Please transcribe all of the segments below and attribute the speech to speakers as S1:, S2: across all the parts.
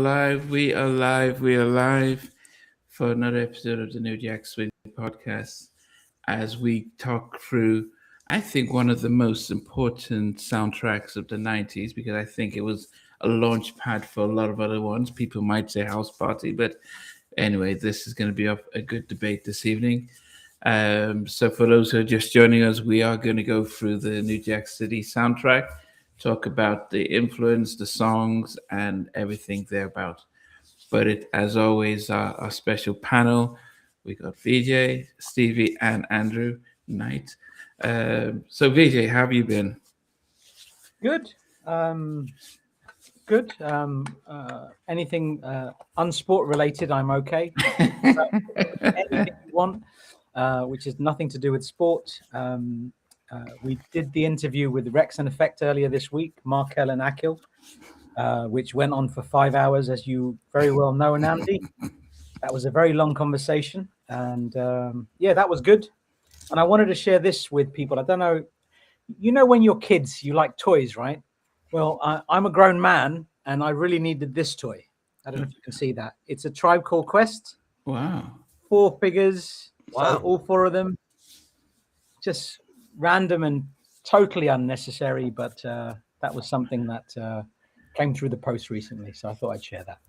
S1: live. We are live. We are live for another episode of the New Jack Swing podcast as we talk through, I think, one of the most important soundtracks of the 90s because I think it was a launch pad for a lot of other ones. People might say House Party, but anyway, this is going to be a good debate this evening. So, for those who are just joining us, we are going to go through the New Jack City soundtrack, talk about the influence, the songs, and everything thereabout. But as always, our special panel, we got VJ, Stevie, and Andrew Knight. So, VJ, how have you been?
S2: Good. Good. Anything unsport related, I'm okay. Anything you want, which is nothing to do with sport. We did the interview with Rex and Effect earlier this week, Markel and Akil, which went on for 5 hours, as you very well know, Namdi. That was a very long conversation. And that was good. And I wanted to share this with people. I don't know, when you're kids, you like toys, right? Well, I'm a grown man, and I really needed this toy. I don't know if you can see that. It's a Tribe Called Quest.
S1: Wow.
S2: 4 figures.
S3: Wow.
S2: All 4 of them. Just random and totally unnecessary, but that was something that came through the post recently, so I thought I'd share that.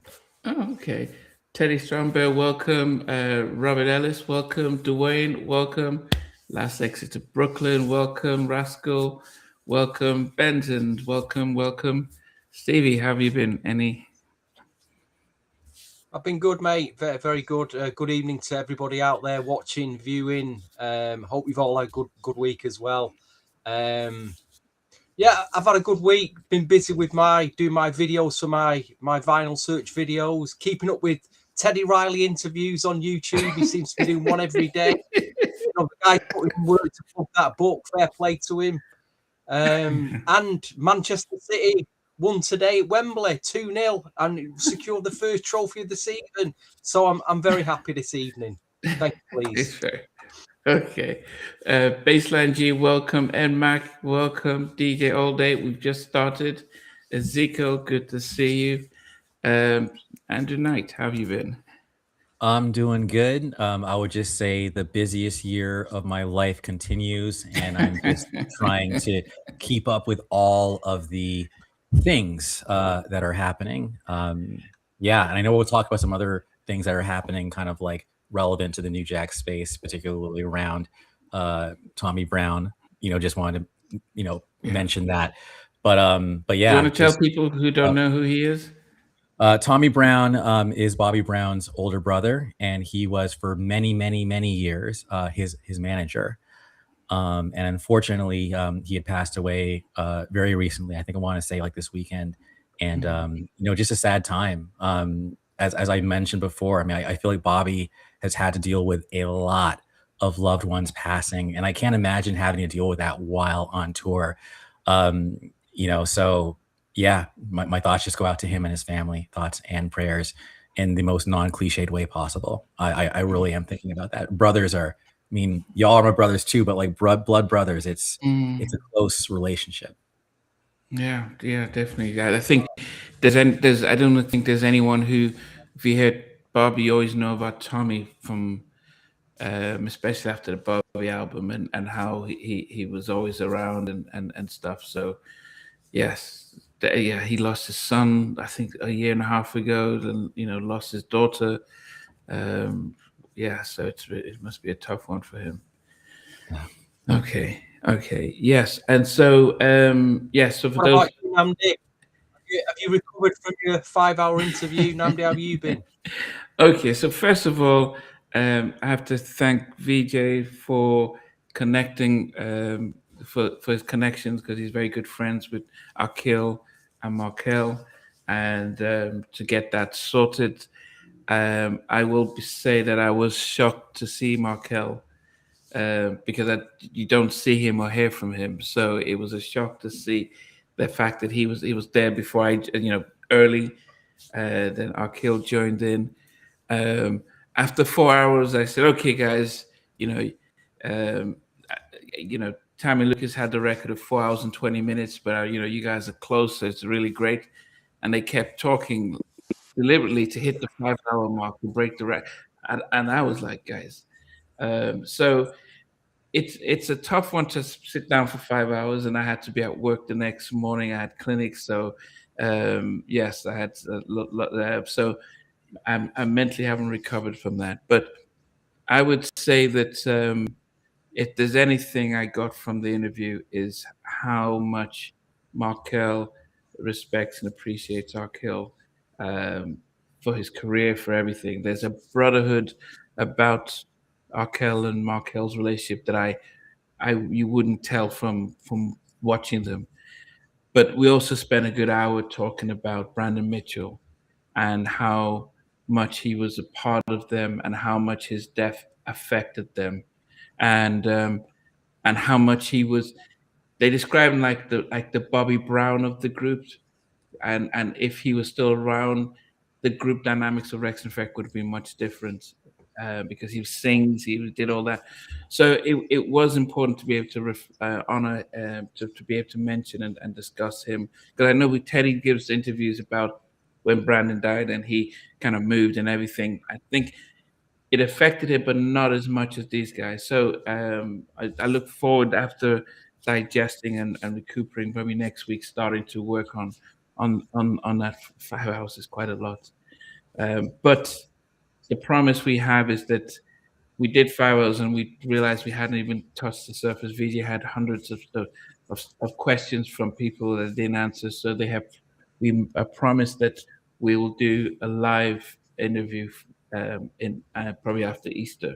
S1: Oh, okay. Teddy Stromberg, welcome. Robert Ellis, welcome. Dwayne, welcome. Last Exit to Brooklyn, welcome. Rascal, welcome. Benton, welcome. Stevie, how have you been?
S3: I've been good, mate. Very, very good. Good evening to everybody out there watching, viewing. Hope you've all had a good week as well. I've had a good week. Been busy with doing my videos for my vinyl search videos, keeping up with Teddy Riley interviews on YouTube. He seems to be doing one every day. The guy put in work to plug that book. Fair play to him. And Manchester City won today at Wembley 2-0 and secured the first trophy of the season. So I'm very happy this evening. Thank you, please.
S1: Okay. Baseline G, welcome. NMAC, welcome. DJ All Day, we've just started. Ezekiel, good to see you. Andrew Knight, how have you been?
S4: I'm doing good. I would just say the busiest year of my life continues, and I'm just trying to keep up with all of the things that are happening. And I know we'll talk about some other things that are happening kind of like relevant to the New Jack space, particularly around Tommy Brown. Just wanted to, mention that. But yeah.
S1: Do you want to tell people who don't know who he is?
S4: Tommy Brown is Bobby Brown's older brother, and he was for many, many, many years his manager. And unfortunately, he had passed away very recently. I think I want to say like this weekend, and just a sad time. As I mentioned before, I mean, I feel like Bobby has had to deal with a lot of loved ones passing, and I can't imagine having to deal with that while on tour. So yeah, my thoughts just go out to him and his family. Thoughts and prayers in the most non-cliched way possible. I really am thinking about that. Brothers are. I mean, y'all are my brothers too, but like blood brothers, it's a close relationship.
S1: Yeah, definitely. I think I don't think there's anyone who, if you heard Bobby, you always know about Tommy from, especially after the Bobby album and how he was always around and stuff. So, yes, he lost his son, I think, a year and a half ago. Then lost his daughter. So it must be a tough one for him. Okay, yes, and so So for those,
S3: Namdi, have you recovered from your 5-hour interview? Namdi, how have you been?
S1: Okay, so first of all, I have to thank VJ for connecting, for his connections, because he's very good friends with Akil and Markel, and to get that sorted. I will say that I was shocked to see Markel because you don't see him or hear from him, so it was a shock to see the fact that he was there before I, early. Then Akil joined in. After 4 hours, I said, "Okay, guys, Tammy Lucas had the record of 4 hours and 20 minutes, but you guys are close, so it's really great." And they kept talking deliberately to hit the 5-hour mark to break the record. And I was like, guys, so it's a tough one to sit down for 5 hours, and I had to be at work the next morning. I had clinics, so yes, I had so I mentally haven't recovered from that. But I would say that if there's anything I got from the interview is how much Markel respects and appreciates Arkell for his career, for everything. There's a brotherhood about Arkell and Markel's relationship that you wouldn't tell from watching them. But we also spent a good hour talking about Brandon Mitchell and how much he was a part of them and how much his death affected them, and how much he was. They describe him like the Bobby Brown of the group, and if he was still around, the group dynamics of Rex and Freck would have been much different, because he sings, he did all that. So it was important to be able to honor, to be able to mention and discuss him, because I know Teddy gives interviews about when Brandon died and he kind of moved and everything. I think it affected him, but not as much as these guys. So I look forward, after digesting and recuperating, probably next week, starting to work on that 5 hours. Is quite a lot. But the promise we have is that we did 5 hours and we realized we hadn't even touched the surface. VJ had hundreds of questions from people that didn't answer. So we promised that we will do a live interview in probably after Easter.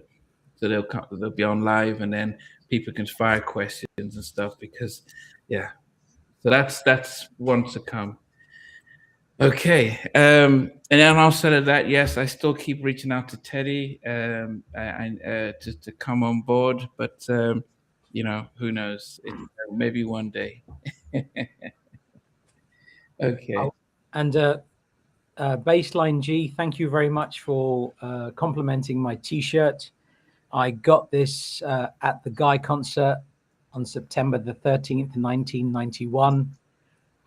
S1: So they'll be on live, and then people can fire questions and stuff, because so that's one to come. Okay, and then outside of that, yes, I still keep reaching out to Teddy and to come on board, but who knows? Maybe one day. Okay.
S2: And Baseline G, thank you very much for complimenting my T-shirt. I got this at the Guy concert on September the 13th, 1991.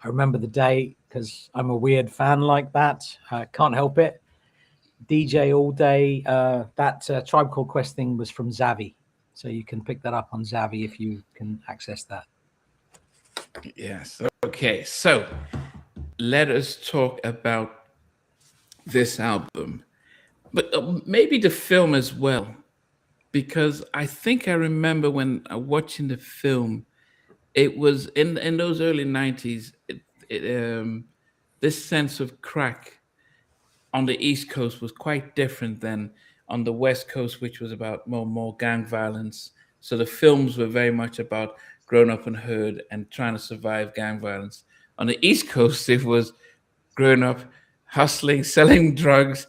S2: I remember the day because I'm a weird fan like that. Can't help it. DJ all day. That Tribe Called Quest thing was from Zavi. So you can pick that up on Zavi if you can access that.
S1: Yes. Okay. So let us talk about this album, but maybe the film as well, because I think I remember when watching the film, it was in those early 90s, this sense of crack on the East Coast was quite different than on the West Coast, which was about more gang violence. So the films were very much about growing up in hood and trying to survive gang violence. On the East Coast, it was growing up, hustling, selling drugs,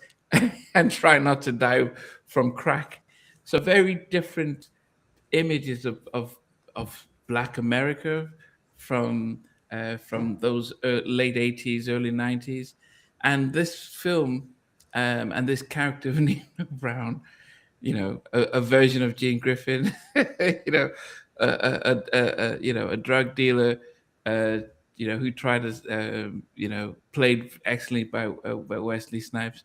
S1: and trying not to die from crack. So very different images of Black America from those late 80s, early 90s. And this film and this character of Nino Brown, a version of Gene Griffin, a drug dealer, who tried to, played excellently by Wesley Snipes.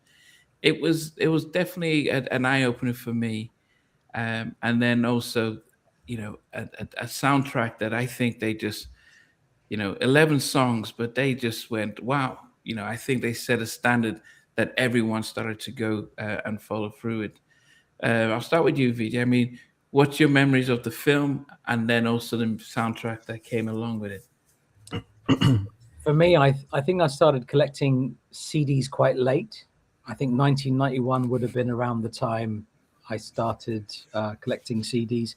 S1: It was definitely an eye opener for me, and then also, a soundtrack that I think they just, 11 songs, but they just went, wow. I think they set a standard that everyone started to go and follow through it. I'll start with you, VJ. I mean, what's your memories of the film, and then also the soundtrack that came along with it?
S2: For me, I think I started collecting CDs quite late. I think 1991 would have been around the time I started collecting CDs.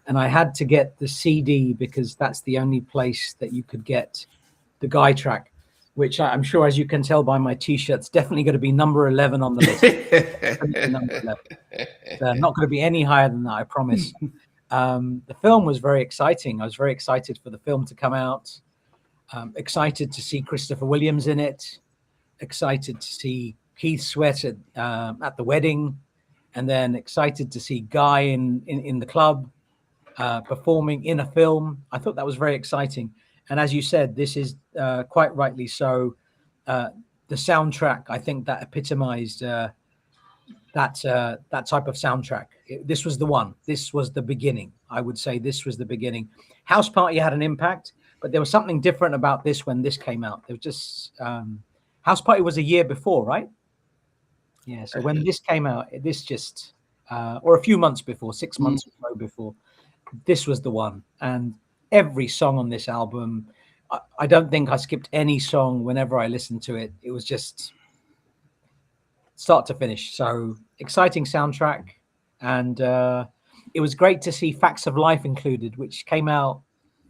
S2: And I had to get the CD because that's the only place that you could get the Guy track, which I'm sure, as you can tell by my T-shirt's definitely going to be number 11 on the list. Number 11. Not going to be any higher than that, I promise. The film was very exciting. I was very excited for the film to come out. Excited to see Christopher Williams in it. Excited to see Keith Sweat at the wedding, and then excited to see Guy in the club performing in a film. I thought that was very exciting. And as you said, this is quite rightly so the soundtrack, I think that epitomized that type of soundtrack. This was the one. This was the beginning. I would say this was the beginning. House Party had an impact, but there was something different about this when this came out. There was just House Party was a year before, right? Yeah. So when this came out, this just or a few months before, 6 months or so before, this was the one. And every song on this album, I don't think I skipped any song whenever I listened to it. It was just start to finish. So exciting soundtrack. And it was great to see Facts of Life included, which came out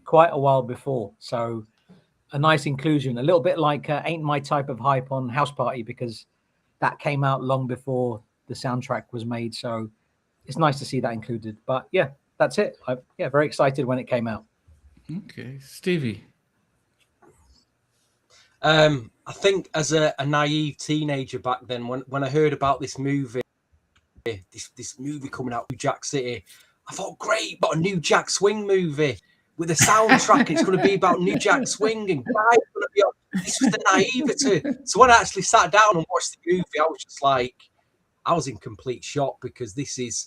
S2: quite a while before. So a nice inclusion, a little bit like Ain't My Type of Hype on House Party, because that came out long before the soundtrack was made. So it's nice to see that included. But yeah, that's it. Very excited when it came out.
S1: Okay, Stevie.
S3: I think as a naive teenager back then, when I heard about this movie, this movie coming out, New Jack City, I thought, great, got a New Jack Swing movie with a soundtrack. It's going to be about New Jack Swing, and guys going to be on. This was the naivety. So when I actually sat down and watched the movie, I was just like, I was in complete shock, because this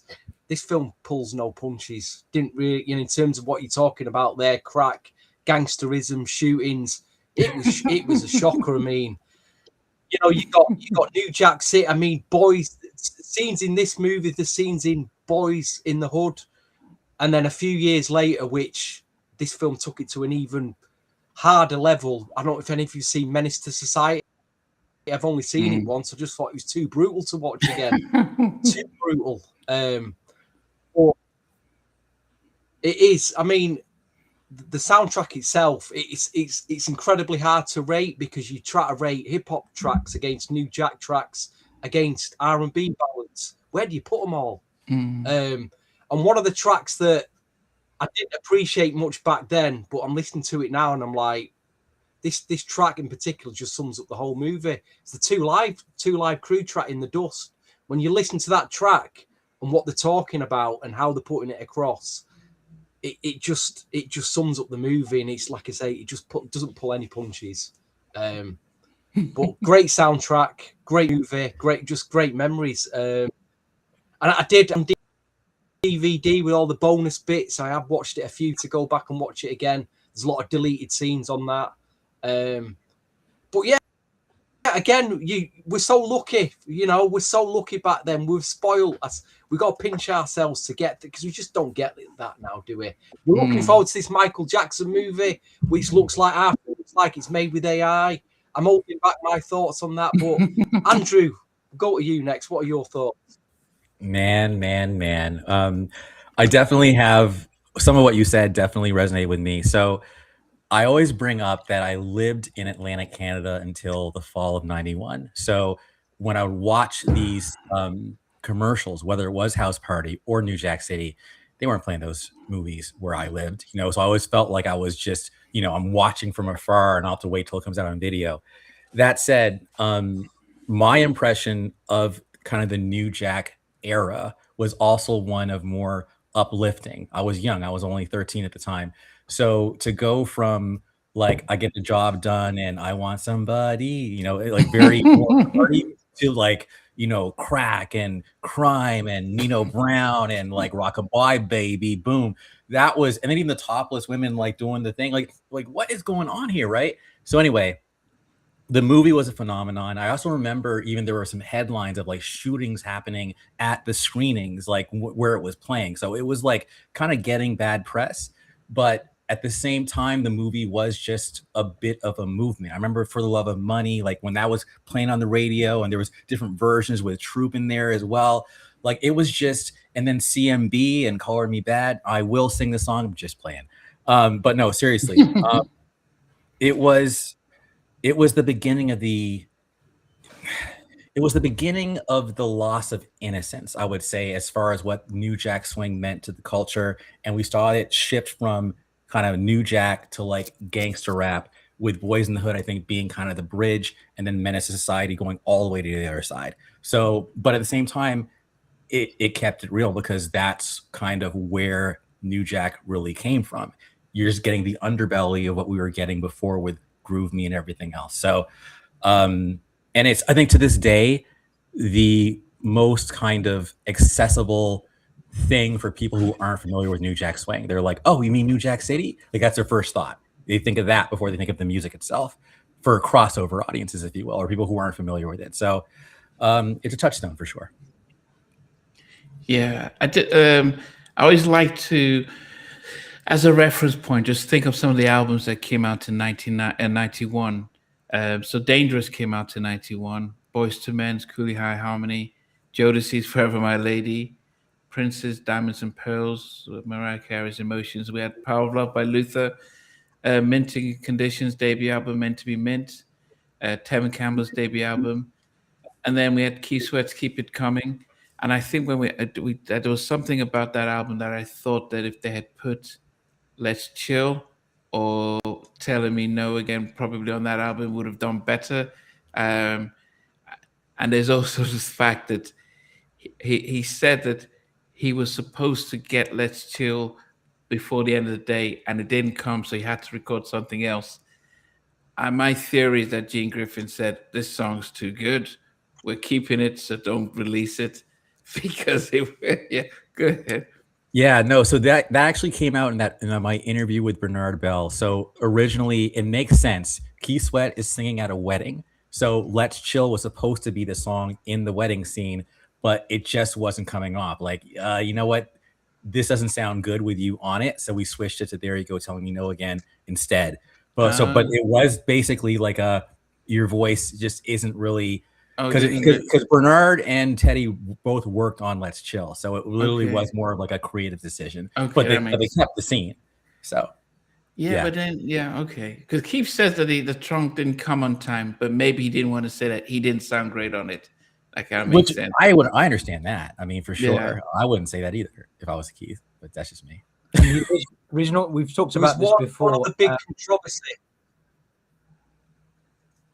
S3: film pulls no punches. Didn't really, in terms of what you're talking about there, crack, gangsterism, shootings. It was a shocker. I mean, you got New Jack City. I mean, boys, scenes in this movie, the scenes in Boys in the Hood, and then a few years later, which this film took it to an even harder level. I don't know if any of you've seen Menace to Society. I've only seen it once. I just thought it was too brutal to watch again. Too brutal. But it is. I mean, the soundtrack itself, it's incredibly hard to rate, because you try to rate hip hop tracks against New Jack tracks, against R&B ballads. Where do you put them all? And one of the tracks that I didn't appreciate much back then, but I'm listening to it now and I'm like, this track in particular just sums up the whole movie. It's the two live crew track, In the Dust. When you listen to that track and what they're talking about and how they're putting it across, it just sums up the movie. And it's like I say, it just doesn't pull any punches. But great soundtrack, great movie, great memories. And I did on DVD with all the bonus bits. I have watched it a few to go back and watch it again. There's a lot of deleted scenes on that. But yeah, again, we're so lucky. We're so lucky back then. We've spoiled us. We got to pinch ourselves to get, because we just don't get that now, do we? We're looking forward to this Michael Jackson movie, which looks like it's made with AI. I'm holding back my thoughts on that. But Andrew, go to you next. What are your thoughts?
S4: Man. I definitely have some of what you said definitely resonate with me. So I always bring up that I lived in Atlantic Canada until the fall of '91. So when I would watch these commercials, whether it was House Party or New Jack City, they weren't playing those movies where I lived, so I always felt like I was just, I'm watching from afar and I'll have to wait till it comes out on video. That said, my impression of kind of the New Jack era was also one of more uplifting. I was young. I was only 13 at the time. So to go from like, I get the job done and I want somebody, like very to like, crack and crime and Nino Brown and like Rockabye Baby, boom. That was, and then even the topless women like doing the thing, like what is going on here, right? So anyway, the movie was a phenomenon. I also remember even there were some headlines of like shootings happening at the screenings, like where it was playing. So it was like kind of getting bad press, but at the same time, the movie was just a bit of a movement. I remember For the Love of Money, like when that was playing on the radio and there was different versions with Troop in there as well. Like it was just, and then CMB and Color Me Bad. I will sing the song, I'm just playing. But no, seriously, it was the beginning of the loss of innocence, I would say, as far as what New Jack Swing meant to the culture. And we saw it shift from kind of New Jack to like gangster rap, with Boys in the Hood, I think, being kind of the bridge, and then Menace to Society going all the way to the other side. So, but at the same time, it kept it real, because that's kind of where New Jack really came from. You're just getting the underbelly of what we were getting before with Groove Me and everything else. So And it's, I think to this day, the most kind of accessible thing for people who aren't familiar with New Jack Swing. They're like, oh, you mean New Jack City? Like that's their first thought. They think of that before they think of the music itself, for crossover audiences, if you will, or people who aren't familiar with it. So it's a touchstone for sure.
S1: Yeah, I always like to, as a reference point, just think of some of the albums that came out in 1991. So Dangerous came out in 91. Boyz II Men's Cooley High Harmony, Jodeci's Forever My Lady, Prince's Diamonds and Pearls, Mariah Carey's Emotions. We had Power of Love by Luther, Minting Conditions debut album, Meant to Be Mint, Tevin Campbell's debut album, and then we had Keith Sweat's Keep It Coming. And I think when we there was something about that album that I thought that if they had put Let's Chill or Telling Me No Again probably on that album would have done better. And there's also this fact that he said that he was supposed to get Let's Chill before the end of the day, and it didn't come, so he had to record something else. My theory is that Gene Griffin said, this song's too good. We're keeping it, so don't release it. Because yeah, go ahead.
S4: Yeah, no. So that actually came out in my interview with Bernard Bell. So originally, it makes sense. Keith Sweat is singing at a wedding, so Let's Chill was supposed to be the song in the wedding scene, but it just wasn't coming off. Like, you know what? This doesn't sound good with you on it, so we switched it to There You Go, Telling Me No Again instead. But but it was basically like your voice just isn't really. Because Bernard and Teddy both worked on Let's Chill, so it literally was more of like a creative decision. Okay, but they kept the scene. So
S1: but then okay. Because Keith says that the trunk didn't come on time, but maybe he didn't want to say that he didn't sound great on it. That kind of makes sense.
S4: I understand that. I mean, for sure, I wouldn't say that either if I was Keith, but that's just me.
S2: Regional, we've talked about this before.
S3: One of the big controversy.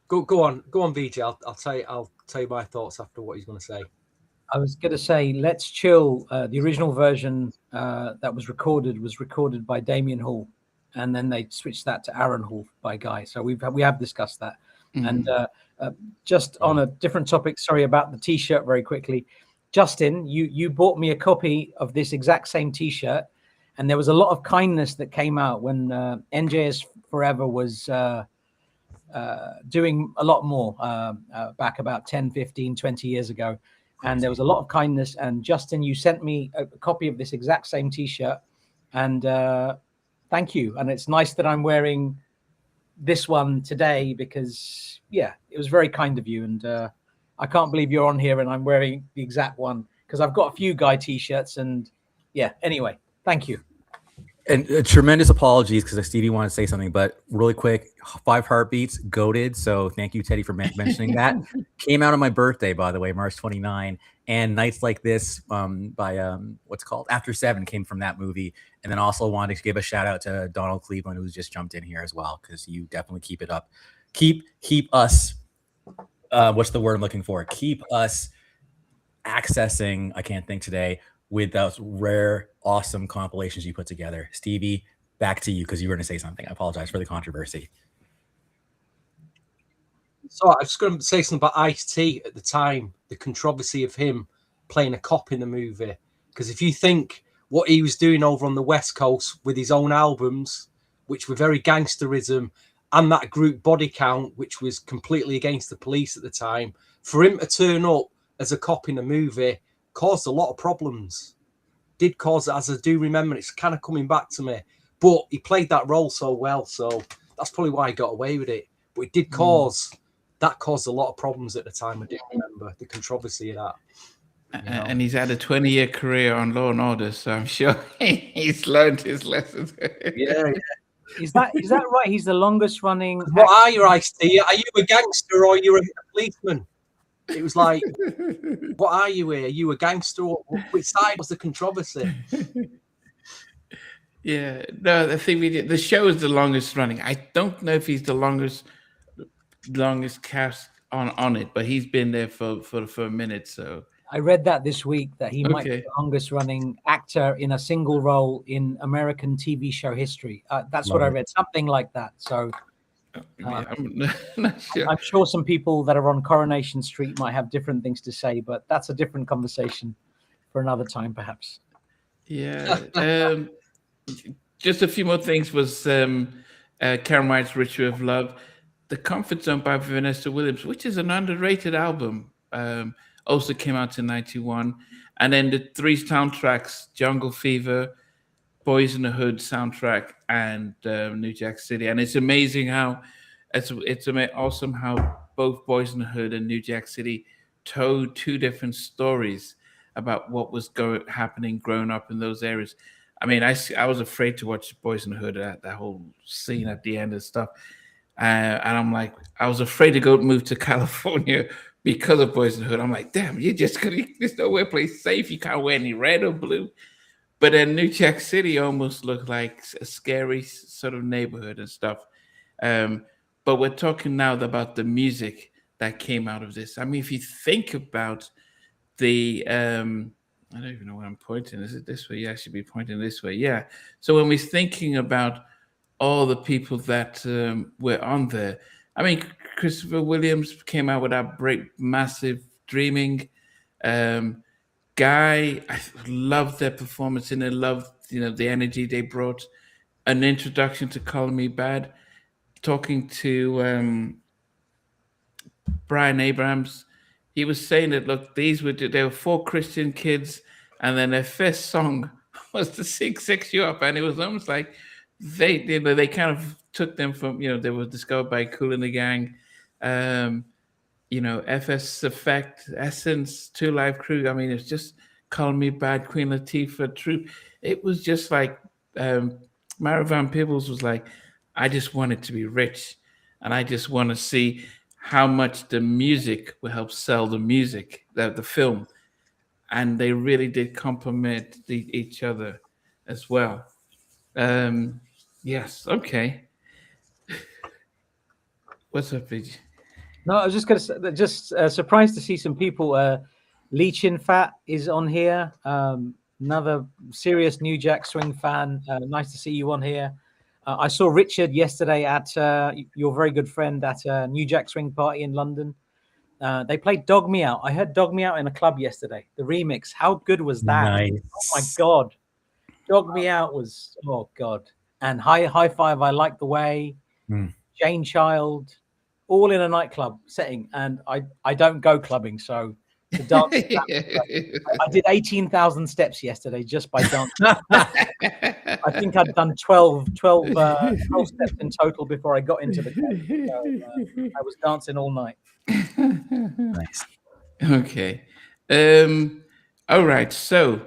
S3: Go on, VJ. I'll tell you my thoughts after what he's going to say.
S2: I was going to say, Let's Chill. The original version that was recorded by Damien Hall, and then they switched that to Aaron Hall by Guy. So we have discussed that. Mm-hmm. And just on a different topic, sorry about the T-shirt very quickly. Justin, you bought me a copy of this exact same T-shirt, and there was a lot of kindness that came out when NJS Forever was doing a lot more back about 10, 15, 20 years ago. And there was a lot of kindness. And Justin, you sent me a copy of this exact same T-shirt. And thank you. And it's nice that I'm wearing this one today because, it was very kind of you. And I can't believe you're on here and I'm wearing the exact one because I've got a few Guy T-shirts. And anyway, thank you.
S4: And tremendous apologies because Stevie wanted to say something, but really quick, 5 Heartbeats, goated. So thank you, Teddy, for mentioning that. Came out on my birthday, by the way, March 29. And Nights Like This by what's called After 7 came from that movie. And then also wanted to give a shout out to Donald Cleveland, who's just jumped in here as well, because you definitely keep it up. Keep us, what's the word I'm looking for? Keep us accessing, I can't think today, with those rare, awesome compilations you put together. Stevie, back to you because you were going to say something. I apologize for the controversy.
S3: So I was going to say something about Ice-T at the time, the controversy of him playing a cop in the movie. Because if you think what he was doing over on the West Coast with his own albums, which were very gangsterism, and that group Body Count, which was completely against the police at the time, for him to turn up as a cop in a movie caused a lot of problems. Did cause, as I do remember, it's kind of coming back to me. But he played that role so well, so that's probably why he got away with it. But it did cause, that caused a lot of problems at the time. I do remember the controversy of that.
S1: And he's had a 20-year career on Law and Order, so I'm sure he's learned his lessons.
S3: Yeah.
S2: Is that right? He's the longest running.
S3: What are you, Ice-T? Are you a gangster or are you a policeman? It was like, what are you here? Are you a gangster? Which side was the controversy?
S1: Yeah, no, I think the show is the longest running. I don't know if he's the longest cast on it, but he's been there for a minute. So
S2: I read that this week that he might be the longest running actor in a single role in American TV show history. That's what I read, something like that. So
S1: Yeah, I'm not sure.
S2: I'm sure some people that are on Coronation Street might have different things to say, but that's a different conversation for another time, perhaps.
S1: Yeah. Just a few more things was Karen White's Ritual of Love, The Comfort Zone by Vanessa Williams, which is an underrated album. Also came out in 91. And then the three soundtracks, Jungle Fever, Boys in the Hood soundtrack, and New Jack City. And it's amazing how awesome how both Boys in the Hood and New Jack City told two different stories about what was happening growing up in those areas. I mean, I was afraid to watch Boys in the Hood, that whole scene at the end and stuff. And I'm like, I was afraid to move to California because of Boys in the Hood. I'm like, damn, there's nowhere place safe. You can't wear any red or blue. But then New Jack City almost looked like a scary sort of neighborhood and stuff. But we're talking now about the music that came out of this. I mean, if you think about the, I don't even know where I'm pointing. Is it this way? Yeah, I should be pointing this way. Yeah. So when we're thinking about all the people that were on there, I mean, Christopher Williams came out with that massive Dreaming. Guy, I loved their performance and I loved, the energy they brought. An Introduction to Calling Me Bad, talking to Brian Abrams, he was saying that, look, they were four Christian kids, and then their first song was to sing "Sex You Up," and it was almost like they kind of took them from, they were discovered by Kool and the Gang, FS Effect, Essence, Two Live Crew. I mean, it's just Calling Me Bad, Queen Latifah, Troop. It was just like Mara Van Peebles was like, I just wanted to be rich, and I just want to see how much the music will help sell the music, the film. And they really did complement each other as well. Yes, okay. What's up, Vij?
S2: No, I was just going to say, surprised to see some people. Leechin Fat is on here. Another serious New Jack Swing fan. Nice to see you on here. I saw Richard yesterday at your very good friend at a New Jack Swing party in London. They played Dog Me Out. I heard Dog Me Out in a club yesterday. The remix. How good was that?
S4: Nice.
S2: Oh my God. Dog Me Out was, oh God. And High Five, I Like the Way. Jane Child. All in a nightclub setting. And I don't go clubbing, so the dance. I did 18,000 steps yesterday just by dancing. I think I'd done 12 steps in total before I got into the club. So, I was dancing all night.
S4: Nice.
S1: Okay. All right. So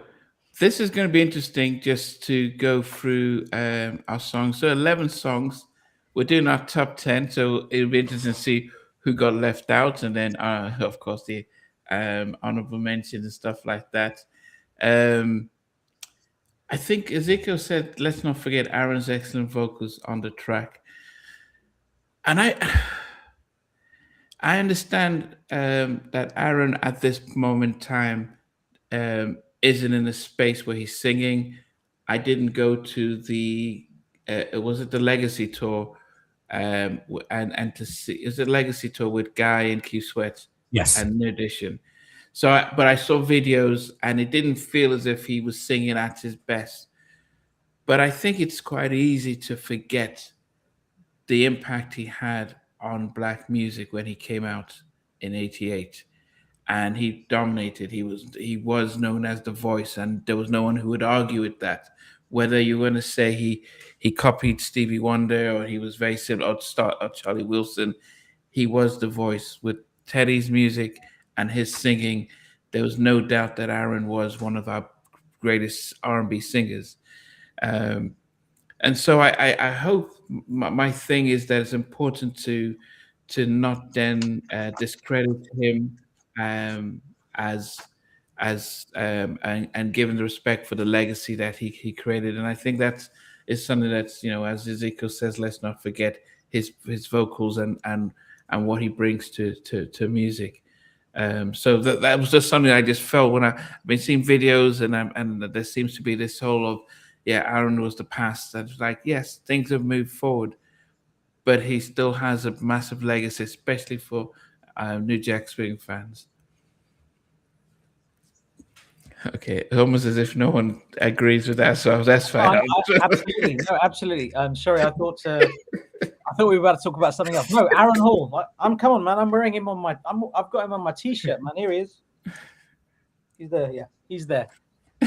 S1: this is going to be interesting just to go through our songs. So 11 songs. We're doing our top 10. So it'll be interesting to see who got left out. And then, of course, the honorable mentions and stuff like that. I think Ezekiel said, let's not forget Aaron's excellent vocals on the track. And I understand that Aaron at this moment in time isn't in a space where he's singing. I didn't go to the was it the Legacy tour and to see, is it Legacy tour with Guy and Keith Sweat?
S4: Yes.
S1: And New Edition. So, but I saw videos and it didn't feel as if he was singing at his best. But I think it's quite easy to forget the impact he had on Black music when he came out in '88, and he dominated. He was known as the voice, and there was no one who would argue with that. Whether you want to say he copied Stevie Wonder or he was very similar or Charlie Wilson, he was the voice with Teddy's music and his singing. There was no doubt that Aaron was one of our greatest R&B singers. And so I hope my thing is that it's important to not then discredit him and given the respect for the legacy that he created. And I think that is something that's, as Ezekiel says, let's not forget his vocals and what he brings to music. So that was just something I just felt when I've been seeing videos and there seems to be this whole of, Aaron was the past. That's like, yes, things have moved forward, but he still has a massive legacy, especially for New Jack Swing fans. Okay, almost as if no one agrees with that, so that's fine.
S2: Absolutely, no, absolutely. Sorry, I thought we were about to talk about something else. No, Aaron Hall. Come on, man. I'm wearing him on my. I've got him on my T-shirt, man. Here he is. He's there. Yeah, he's there.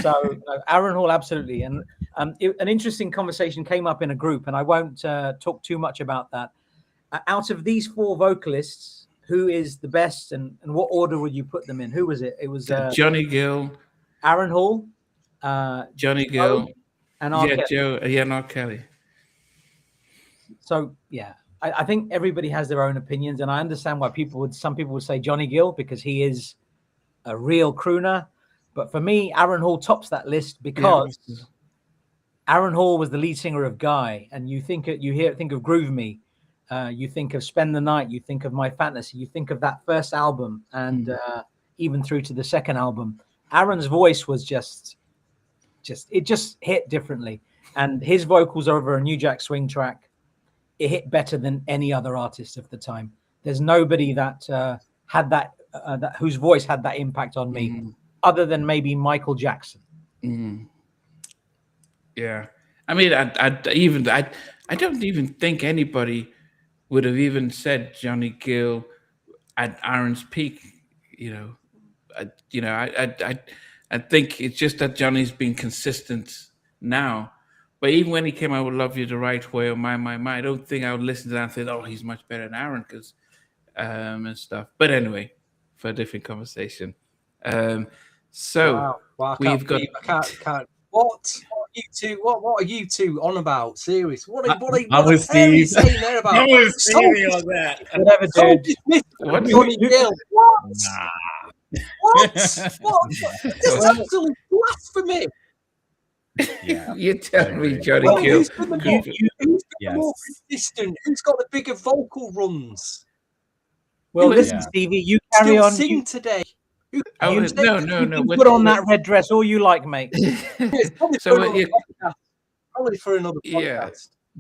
S2: So Aaron Hall, absolutely. And an interesting conversation came up in a group, and I won't talk too much about that. Out of these 4 vocalists, who is the best, and what order would you put them in? Who was it? It was
S1: Johnny Gill,
S2: Aaron Hall,
S1: Johnny Gill,
S2: and R. Kelly.
S1: Joe, and R. Kelly.
S2: So yeah, I think everybody has their own opinions, and I understand why some people would say Johnny Gill because he is a real crooner. But for me, Aaron Hall tops that list because Aaron Hall was the lead singer of Guy, and think of Groove Me, you think of Spend the Night, you think of My Fantasy, you think of that first album, and even through to the second album. Aaron's voice was just hit differently, and his vocals over a New Jack Swing track, it hit better than any other artist of the time. There's nobody that had that whose voice had that impact on me, other than maybe Michael Jackson.
S1: Yeah, I mean, I don't even think anybody would have even said Johnny Gill at Aaron's peak. I think it's just that Johnny's been consistent now. But even when he came out with "Love You the Right Way" or "My," I don't think I would listen to that and say, "Oh, he's much better than Aaron," because and stuff. But anyway, for a different conversation. So
S3: wow,
S1: we've got.
S3: I can't. What are you two on about? Serious? What are
S4: you saying
S3: there about?
S4: I was Stevie on that.
S2: Whatever, dude.
S3: What? Johnny Gill? What? What? This absolute blasphemy.
S4: Yeah.
S1: You tell me, Johnny Gill.
S3: Who's been the more consistent? Who's got the bigger vocal runs?
S2: Well, listen, Stevie, you carry on.
S3: Sing today.
S2: No. Put on that red dress, all you like, mate.
S3: Probably for another podcast.
S1: Yeah.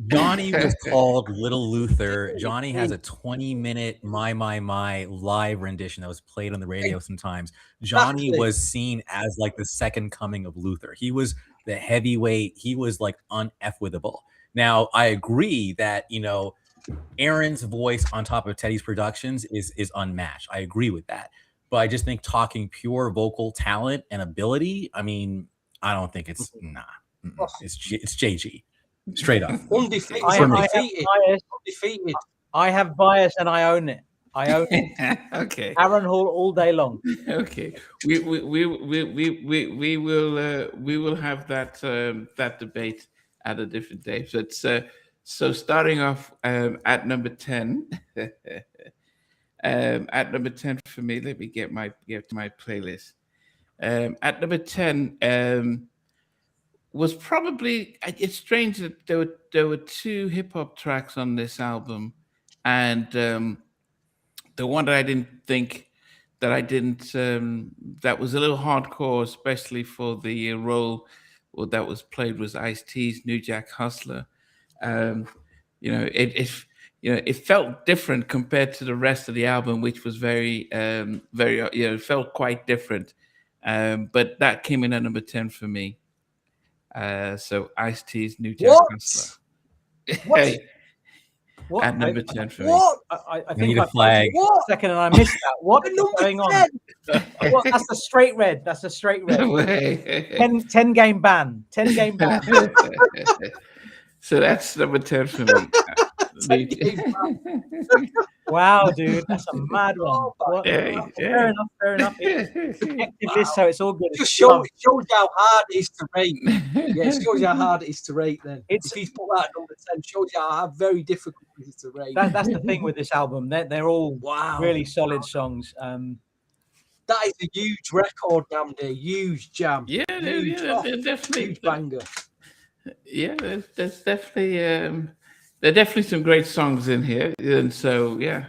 S4: Johnny was called Little Luther. Johnny has a 20-minute My live rendition that was played on the radio sometimes. Johnny was seen as like the second coming of Luther. He was the heavyweight. He was like uneffable. Now, I agree that, Aaron's voice on top of Teddy's productions is unmatched. I agree with that. But I just think talking pure vocal talent and ability, I mean, I don't think it's It's JG. Straight up.
S3: Undefeated.
S2: I have bias and I own it. I own it.
S1: Okay.
S2: Aaron Hall all day long.
S1: Okay. We will have that debate at a different day. But so starting off at number 10. At number 10 for me, let me get to my playlist. At number 10 was probably, it's strange that there were 2 hip hop tracks on this album, and the one that I didn't that was a little hardcore, especially for the role that was played, was Ice-T's New Jack Hustler. It felt different compared to the rest of the album, which was very, it felt quite different. But that came in at number 10 for me. So Ice-T's New Jack Hustler.
S2: What?
S1: At number 10 for me.
S3: What?
S2: I
S4: need
S2: think
S4: a flag.
S2: What? Second, and I missed that. What is going on? What? That's a straight red. That's a straight red. 10 game ban. 10 game ban.
S1: So that's number 10 for me.
S2: Wow, dude, that's a mad one. Fair enough. List, so it's all good.
S3: It shows you how hard it is to rate. Yeah, it shows you how hard it is to rate. Then if he's put that at number 10, shows you how very difficult it is to rate.
S2: That's the thing with this album. They're all really solid songs.
S3: That is a huge record, damn dear. Huge jam.
S1: Yeah, they're definitely
S3: huge banger.
S1: Yeah, there's definitely there are definitely some great songs in here, and so yeah.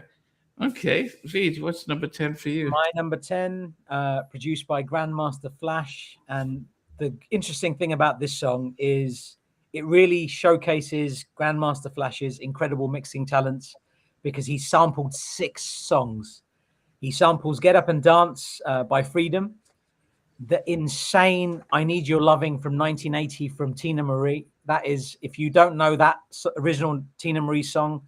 S1: Okay, Veed, what's number 10 for you?
S2: My number 10, produced by Grandmaster Flash, and the interesting thing about this song is it really showcases Grandmaster Flash's incredible mixing talents because he sampled 6 songs. He samples Get Up and Dance by Freedom, the insane I Need Your Loving from 1980 from Tina Marie. That is, if you don't know that original Tina Marie song,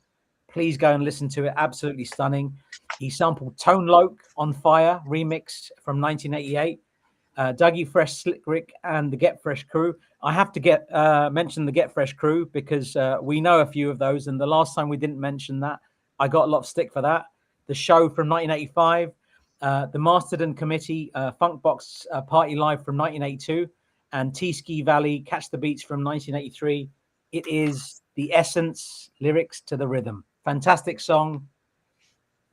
S2: please go and listen to it. Absolutely stunning. He sampled Tone Loc On Fire remix from 1988. Dougie Fresh, Slick Rick, and the Get Fresh crew. I have to mention the Get Fresh crew because we know a few of those. And the last time we didn't mention that, I got a lot of stick for that. The Show from 1985, the Masterton Committee, Funkbox Party Live from 1982, and T-Ski Valley, Catch the Beats from 1983. It is the essence, lyrics to the rhythm. Fantastic song.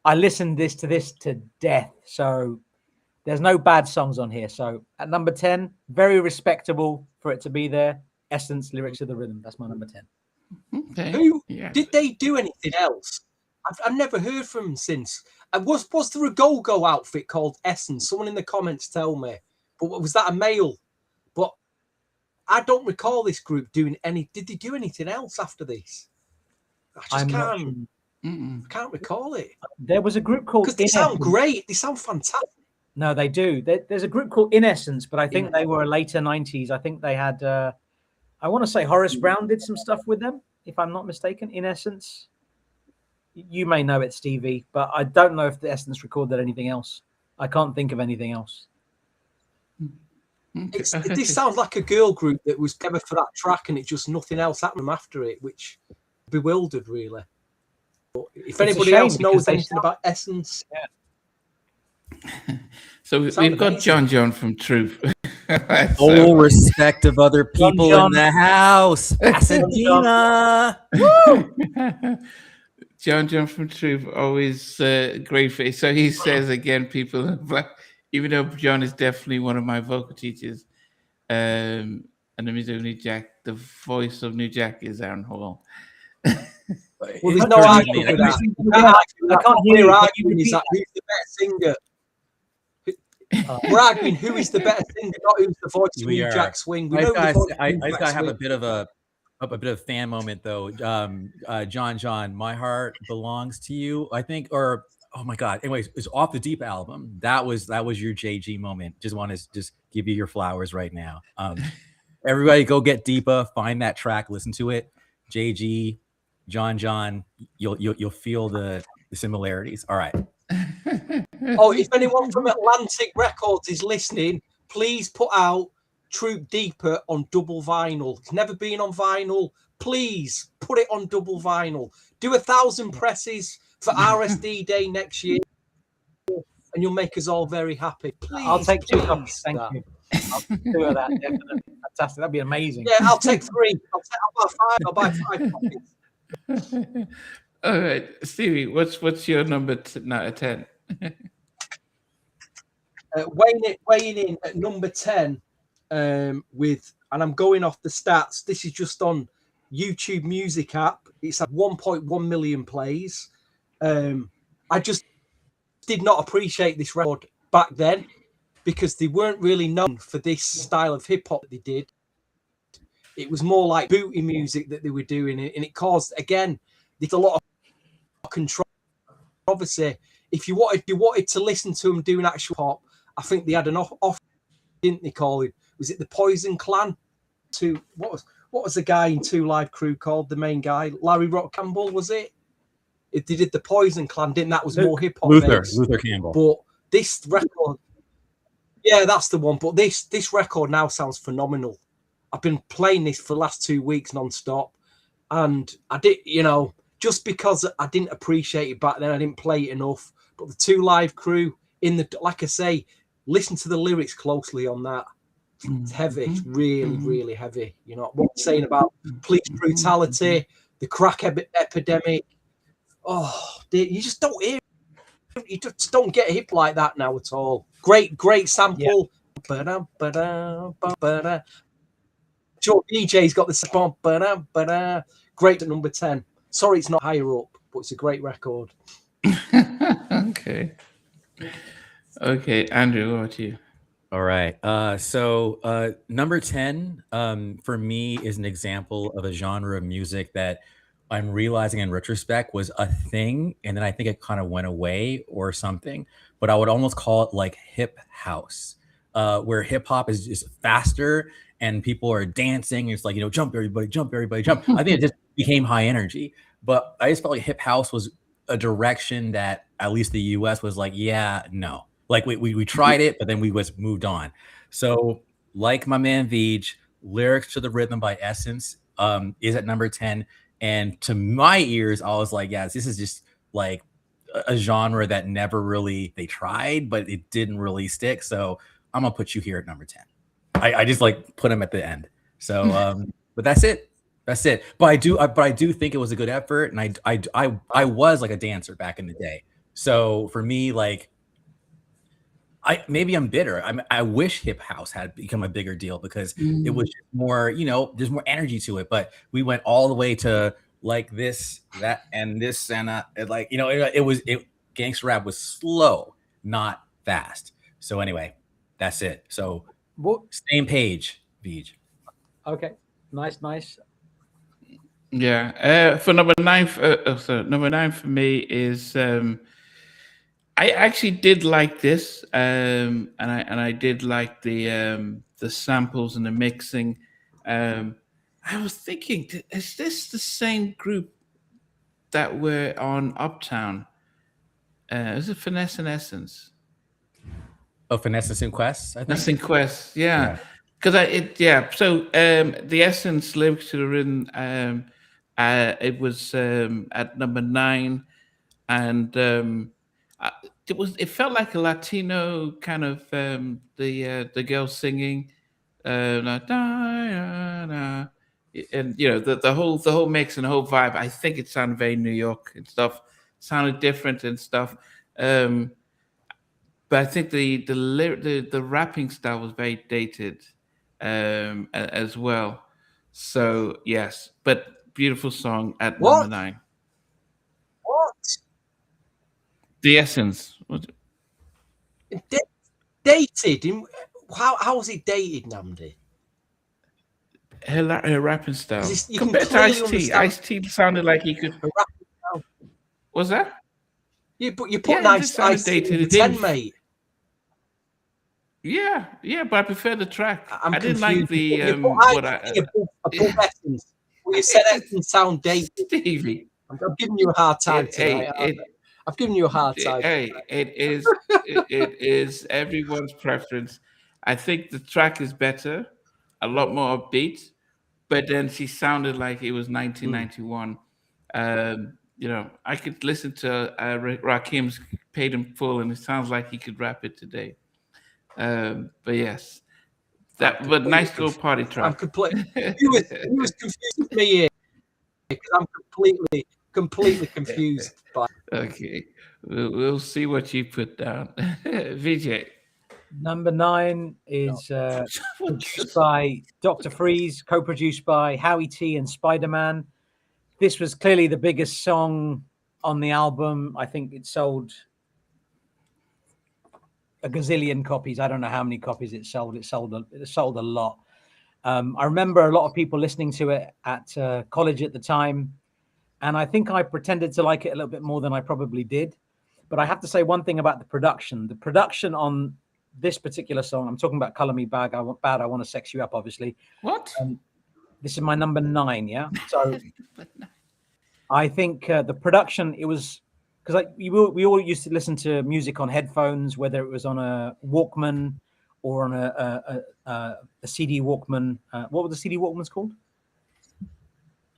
S2: I listened to this to death. So there's no bad songs on here. So at number 10, very respectable for it to be there. Essence, lyrics to the rhythm. That's my number 10.
S1: Okay.
S3: Did they do anything else? I've never heard from them since. Was there a go-go outfit called Essence? Someone in the comments tell me. But was that a male? But I don't recall this group doing any. Did they do anything else after this? I can't recall it.
S2: There was a group called.
S3: Because they sound great. They sound fantastic.
S2: No, they do. There's a group called In Essence, but I think they were later 90s. I think they had. I want to say Horace Brown did some stuff with them, if I'm not mistaken. In Essence. You may know it, Stevie, but I don't know if the Essence recorded anything else. I can't think of anything else.
S3: This sounds like a girl group that was clever for that track and it just nothing else happened after it, which bewildered, really. But if anybody else knows anything about Essence...
S2: Yeah.
S1: So we've got John from Truth.
S4: Full respect of other people in the house. Pasadena.
S1: John from Truth, always great face. So he says again, people, even though John is definitely one of my vocal teachers, and the music of New Jack, the voice of New Jack is Aaron Hall.
S3: Well, there's no argument with that. I can't hear arguing. Is that who's the better singer? We're arguing who is the better singer, not who's the voice of New Jack Swing. We know
S4: I gotta have a bit of a fan moment though. John, My Heart Belongs to You, I think, or oh my god. Anyways, it's off the Deep album. That was your JG moment. Just want to give you your flowers right now. Everybody go get Deepa, find that track, listen to it. JG, John, you'll feel the similarities. All right.
S3: Oh, if anyone from Atlantic Records is listening, please put out Troop Deeper on double vinyl. It's never been on vinyl. Please put it on double vinyl. Do 1,000 presses for RSD Day next year, and you'll make us all very happy. Please,
S2: I'll take 2 copies. Thank you. I'll take 2 of that. Definitely. Fantastic. That'd be amazing.
S3: Yeah, I'll take 3. I'll buy 5 copies.
S1: All right, Stevie, what's your number 10?
S3: Weighing in at number 10. And I'm going off the stats. This is just on YouTube Music app. It's at 1.1 million plays. I just did not appreciate this record back then because they weren't really known for this style of hip hop that they did. It was more like booty music that they were doing, and it caused, again, there's a lot of controversy. If you wanted to listen to them doing actual pop, I think they had an off, didn't they call it? Was it the Poison Clan? What was the guy in 2 Live Crew called? The main guy, Larry Rock Campbell, was it? They did the Poison Clan, didn't that? Was more hip hop.
S4: Luther Campbell.
S3: But this record, yeah, that's the one. But this record now sounds phenomenal. I've been playing this for the last 2 weeks non-stop, and I did, just because I didn't appreciate it back then, I didn't play it enough. But the 2 Live Crew like I say, listen to the lyrics closely on that. It's heavy. It's really, really heavy. What I'm saying about police brutality, the crack epidemic. Oh, you just don't hear. You just don't get hip like that now at all. Great sample. Yeah. Sure, DJ's got the great at number 10. Sorry, it's not higher up, but it's a great record.
S1: Okay, Andrew, what about you?
S4: All right. Number 10 for me is an example of a genre of music that I'm realizing in retrospect was a thing. And then I think it kind of went away or something. But I would almost call it like hip house, where hip hop is just faster and people are dancing. It's like, jump, everybody, jump, everybody, jump. I think it just became high energy. But I just felt like hip house was a direction that at least the US was like, yeah, no. Like we tried it, but then we was moved on. So like my man Vij, Lyrics to the Rhythm by Essence is at number 10. And to my ears, I was like, yeah, this is just like a genre that never really, they tried, but it didn't really stick. So I'm gonna put you here at number 10. I just like put him at the end. So but that's it. That's it. But I do think it was a good effort. And I was like a dancer back in the day. So for me, like, maybe I'm bitter. I wish hip house had become a bigger deal because it was just more, there's more energy to it. But we went all the way to like this, that, and this, and like, gangster rap was slow, not fast. So anyway, that's it. So same page, Vij.
S2: Okay, nice.
S1: Yeah. For number 9, number 9 for me is. I actually did like this, and I did like the samples and the mixing. I was thinking, is this the same group that were on Uptown? Is it Finesse and Essence?
S4: Oh, Finesse and Quest, I think.
S1: Finesse and Quest, yeah. Because So the Essence Lyrics to the Rhythm, it was at number 9, and. It felt like a Latino kind of the girl singing, like, da, da, da. And the whole mix and the whole vibe. I think it sounded very New York and stuff. Sounded different and stuff. But I think the rapping style was very dated as well. So yes, but beautiful song at number 9.
S3: What?
S1: The Essence.
S3: Dated? How was it dated, Namdi?
S1: Her rapping style.
S3: You
S1: compared to Ice-T. Ice-T sounded like he could. What's that?
S3: You put Ice-T in 10, mate.
S1: Yeah, but I prefer the track. I didn't like the
S3: above Essence. Well, you said Essence sound dated.
S1: Stevie.
S3: I'm giving you a hard time tonight. I've given you a hard time.
S1: Hey, it is everyone's preference. I think the track is better, a lot more upbeat, but then she sounded like it was 1991. I could listen to Rakim's Paid in Full, and it sounds like he could rap it today. But yes, but nice little party track.
S3: I'm completely. He was confused with me here because I'm completely confused by.
S1: Okay, we'll see what you put down. VJ.
S2: Number 9 is produced by Dr. Freeze, co-produced by Howie T and Spider-Man. This was clearly the biggest song on the album. I think it sold a gazillion copies. I don't know how many copies it sold. It sold a lot. I remember a lot of people listening to it at college at the time. And I think I pretended to like it a little bit more than I probably did. But I have to say one thing about the production. The production on this particular song, I'm talking about Color Me Bad, I Want to Sex You Up, obviously.
S1: What?
S2: This is my number 9, yeah? So I think the production, it was... Because we all used to listen to music on headphones, whether it was on a Walkman or on a CD Walkman. What were the CD Walkmans called?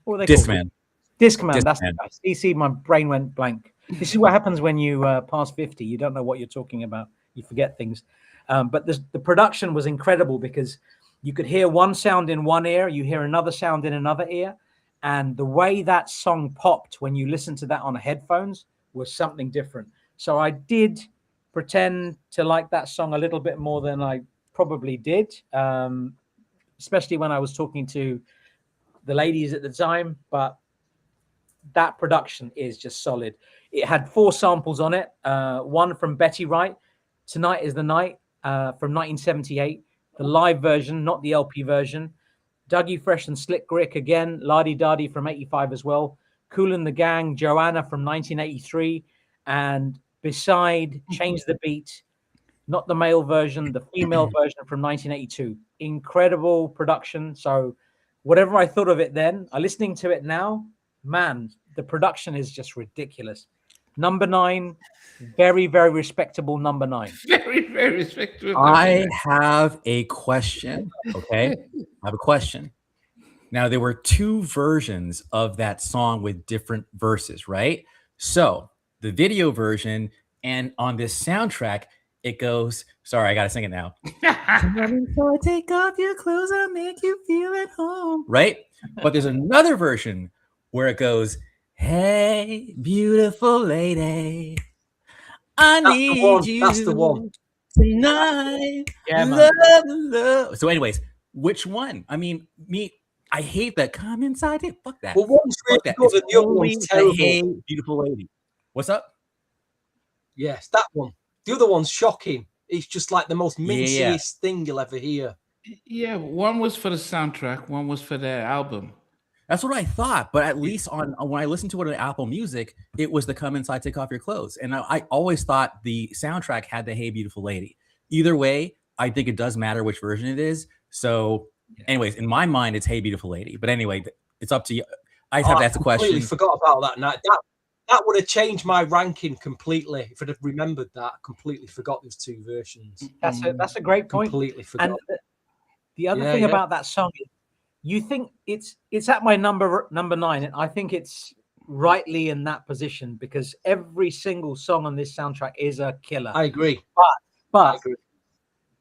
S2: What were they called?
S4: Discman.
S2: Discman. That's you see, my brain went blank. This is what happens when you pass 50. You don't know what you're talking about. You forget things. But the production was incredible because you could hear one sound in one ear, you hear another sound in another ear, and the way that song popped when you listen to that on headphones was something different. So I did pretend to like that song a little bit more than I probably did, especially when I was talking to the ladies at the time. But that production is just solid. It had 4 samples on it. One from Betty Wright, Tonight Is the Night. from 1978, the live version, not the LP version. Dougie Fresh and Slick Rick again, Lardy Dardy from 85 as well. Kool and the Gang, Joanna from 1983, and Beside, Change the Beat, not the male version, the female version from 1982. Incredible production. So whatever I thought of it then, listening to it now, man, the production is just ridiculous. Number 9, very, very respectable number 9.
S1: Very, very respectable.
S4: I have a question. Okay. I have a question. Now, there were 2 versions of that song with different verses, right? So the video version and on this soundtrack, it goes, sorry, I got to sing it now. So take off your clothes, I'll make you feel at home. Right? But there's another version where it goes, hey, beautiful lady, I need you.
S3: That's the one.
S4: Tonight.
S2: Yeah, man.
S4: Love, love. So anyways, which one? I mean, I hate that. Come inside it. Fuck that.
S3: Well, one's really
S4: Fuck that.
S3: good
S4: It's
S3: and the other
S4: only
S3: one's
S4: the
S3: terrible.
S4: Hey, beautiful lady. What's up?
S3: Yes, that one. The other one's shocking. It's just like the most minciest
S4: Yeah.
S3: thing you'll ever hear.
S1: Yeah, one was for the soundtrack, one was for their album.
S4: That's what I thought. But at least on when I listened to it on Apple Music, it was the Come Inside, Take Off Your Clothes. And I always thought the soundtrack had the Hey, Beautiful Lady. Either way, I think it does matter which version it is. So anyways, in my mind, it's Hey, Beautiful Lady. But anyway, it's up to you. I just have to ask the
S3: I completely
S4: question.
S3: forgot about that night. That would have changed my ranking completely if I'd have remembered that. I completely forgot there's 2 versions.
S2: That's a great point.
S3: Completely forgot.
S2: And the other
S3: Yeah,
S2: thing
S3: yeah.
S2: about that song is you think it's at my number 9, and I think it's rightly in that position because every single song on this soundtrack is a killer.
S3: I agree.
S2: But